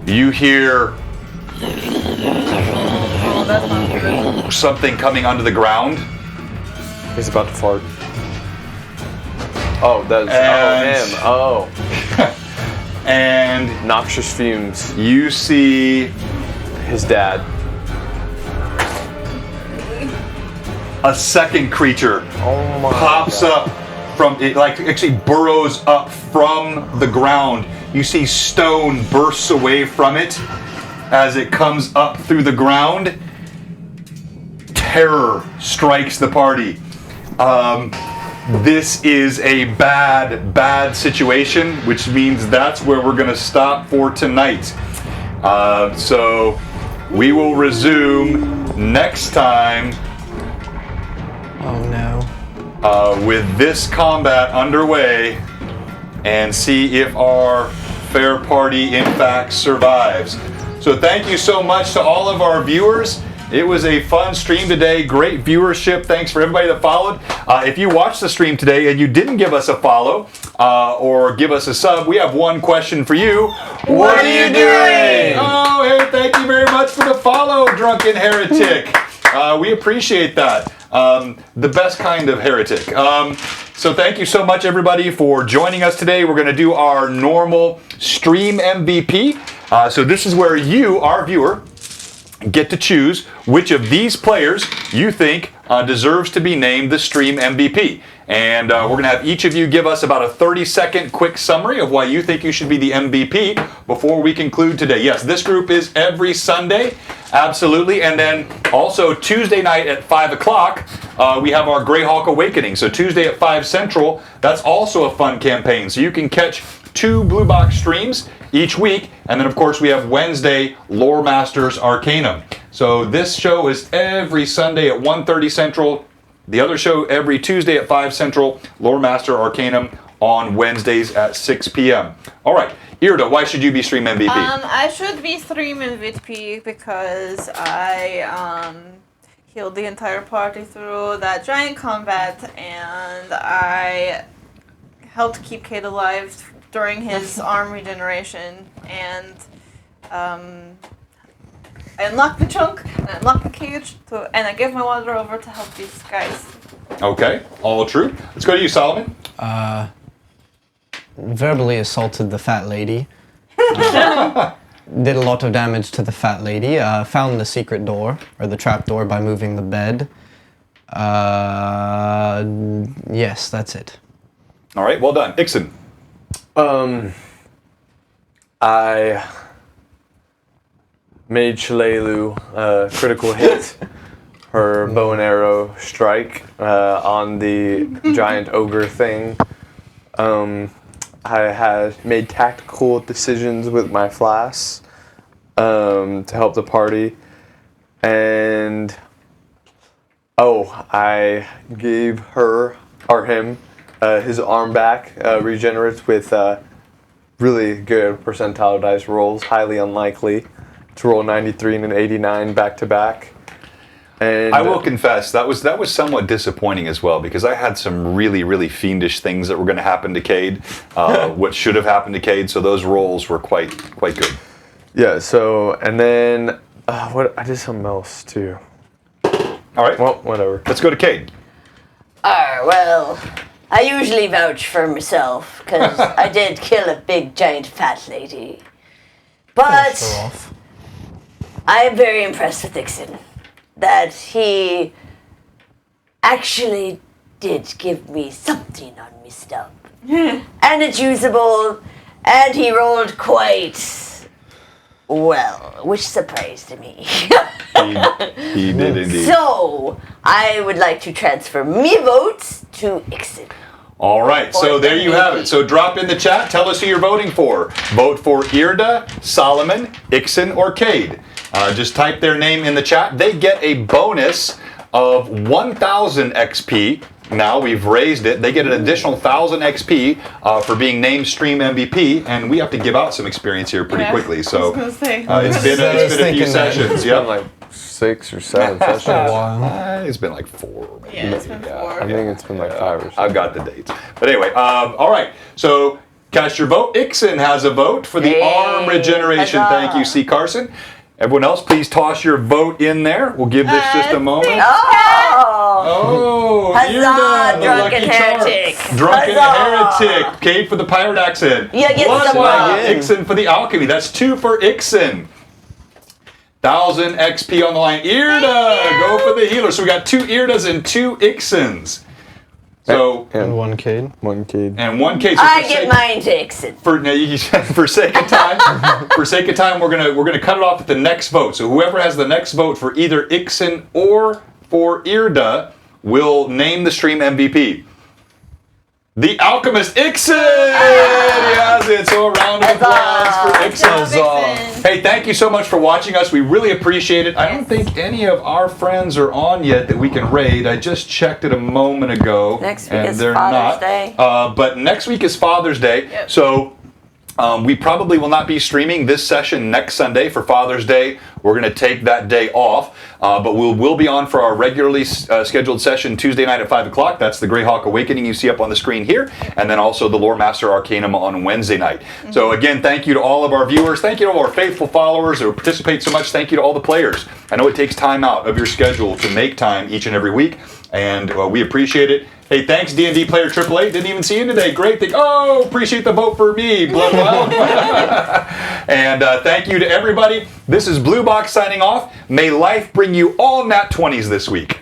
you hear Oh, that's not good. something coming onto the ground. He's about to fart. Oh, that's... And- Oh, him. Oh. And Noxious fumes. you see His dad. a second creature Oh my pops God. up from it, like actually burrows up from the ground. You see stone bursts away from it as it comes up through the ground. Terror strikes the party. This is a bad situation, which means that's where we're going to stop for tonight. So we will resume next time Oh no. with this combat underway and see if our fair party in fact survives. So thank you so much to all of our viewers. It was a fun stream today, great viewership. Thanks for everybody that followed. If you watched the stream today and you didn't give us a follow or give us a sub, we have one question for you. What are you doing? Oh, hey, thank you very much for the follow, Drunken Heretic. We appreciate that. The best kind of heretic. So thank you so much, everybody, for joining us today. We're going to do our normal stream MVP. So this is where you, our viewer, get to choose which of these players you think deserves to be named the stream MVP. And we're going to have each of you give us about a 30-second quick summary of why you think you should be the MVP before we conclude today. Yes, this group is every Sunday, absolutely. And then also Tuesday night at 5 o'clock, we have our Greyhawk Awakening. So Tuesday at 5 Central, that's also a fun campaign. So you can catch 2 Blue Box streams each week. And then, of course, we have Wednesday Lore Masters Arcanum. So this show is every Sunday at 1:30 Central. The other show every Tuesday at 5 Central. Lore Master Arcanum on Wednesdays at 6 p.m. All right. Irda, why should you be Stream MVP? I should be Stream MVP because I healed the entire party through that giant combat, and I helped keep Cade alive during his arm regeneration, and I unlocked the trunk, and I unlocked the cage, and I gave my water over to help these guys. Okay, all true. Let's go to you, Solomon. Verbally assaulted the fat lady. Did a lot of damage to the fat lady. Found the secret door, or the trap door, by moving the bed. Yes, that's it. All right, well done. Ixon. I made Shalelu critical hit her bow and arrow strike on the giant ogre thing. I had made tactical decisions with my flask to help the party, and I gave her or him his arm back, regenerates with really good percentile dice rolls, highly unlikely to roll 93 and an 89 back to back. And I will confess that was somewhat disappointing as well, because I had some really, really fiendish things that were going to happen to Cade, what should have happened to Cade. So those rolls were quite good. Yeah. So and then I did something else too. All right. Well, whatever. Let's go to Cade. Well, I usually vouch for myself, because I did kill a big, giant, fat lady. But I am very impressed with Ixon, that he actually did give me something on me stump. And it's usable, and he rolled quite well, which surprised me. He did indeed. So, I would like to transfer me votes to Ixon. All right, so there you have it. So drop in the chat. Tell us who you're voting for. Vote for Irda, Solomon, Ixon, or Cade. Just type their name in the chat. They get a bonus of 1,000 XP. Now we've raised it. They get an additional 1,000 XP for being named Stream MVP, and we have to give out some experience here pretty quickly. So it's been a few sessions. It's been like 6 or 7 sessions. It's been like 4. Maybe. Yeah, it's been 4. I think it's been like 5 or 6. I've got the dates. But anyway, all right. So cast your vote. Ixon has a vote for the arm regeneration. Huzzah. Thank you, C. Carson. Everyone else, please toss your vote in there. We'll give this just a moment. Oh, Huzzah, Irda, the drunken lucky charm. heretic. Drunken Huzzah. heretic. Cade for the pirate accent. Yeah, get One some for more. Ixon for the alchemy. That's 2 for Ixon. 1,000 XP on the line. Irda, go for the healer. So we got 2 Irdas and 2 Ixons. So And 1 Cade. 1 Cade. and 1 Cade. So I get mine to Ixon. for sake of time, we're gonna cut it off at the next vote. So whoever has the next vote for either Ixon or for Irda will name the stream MVP. The Alchemist Ixon! He has it. So a round of applause for Ixon. Hey, thank you so much for watching us. We really appreciate it. I don't think any of our friends are on yet that we can raid. I just checked it a moment ago. Next week and is they're Father's not. Day. But next week is Father's Day. Yep. So we probably will not be streaming this session next Sunday for Father's Day. We're going to take that day off. But we'll be on for our regularly scheduled session Tuesday night at 5 o'clock. That's the Greyhawk Awakening you see up on the screen here. And then also the Lore Master Arcanum on Wednesday night. Mm-hmm. So again, thank you to all of our viewers. Thank you to all our faithful followers who participate so much. Thank you to all the players. I know it takes time out of your schedule to make time each and every week. And we appreciate it. Hey, thanks D&D Player 888. Didn't even see you today. Great. Appreciate the vote for me. Blah, blah. And thank you to everybody. This is Blue Box signing off. May life bring you all nat 20s this week.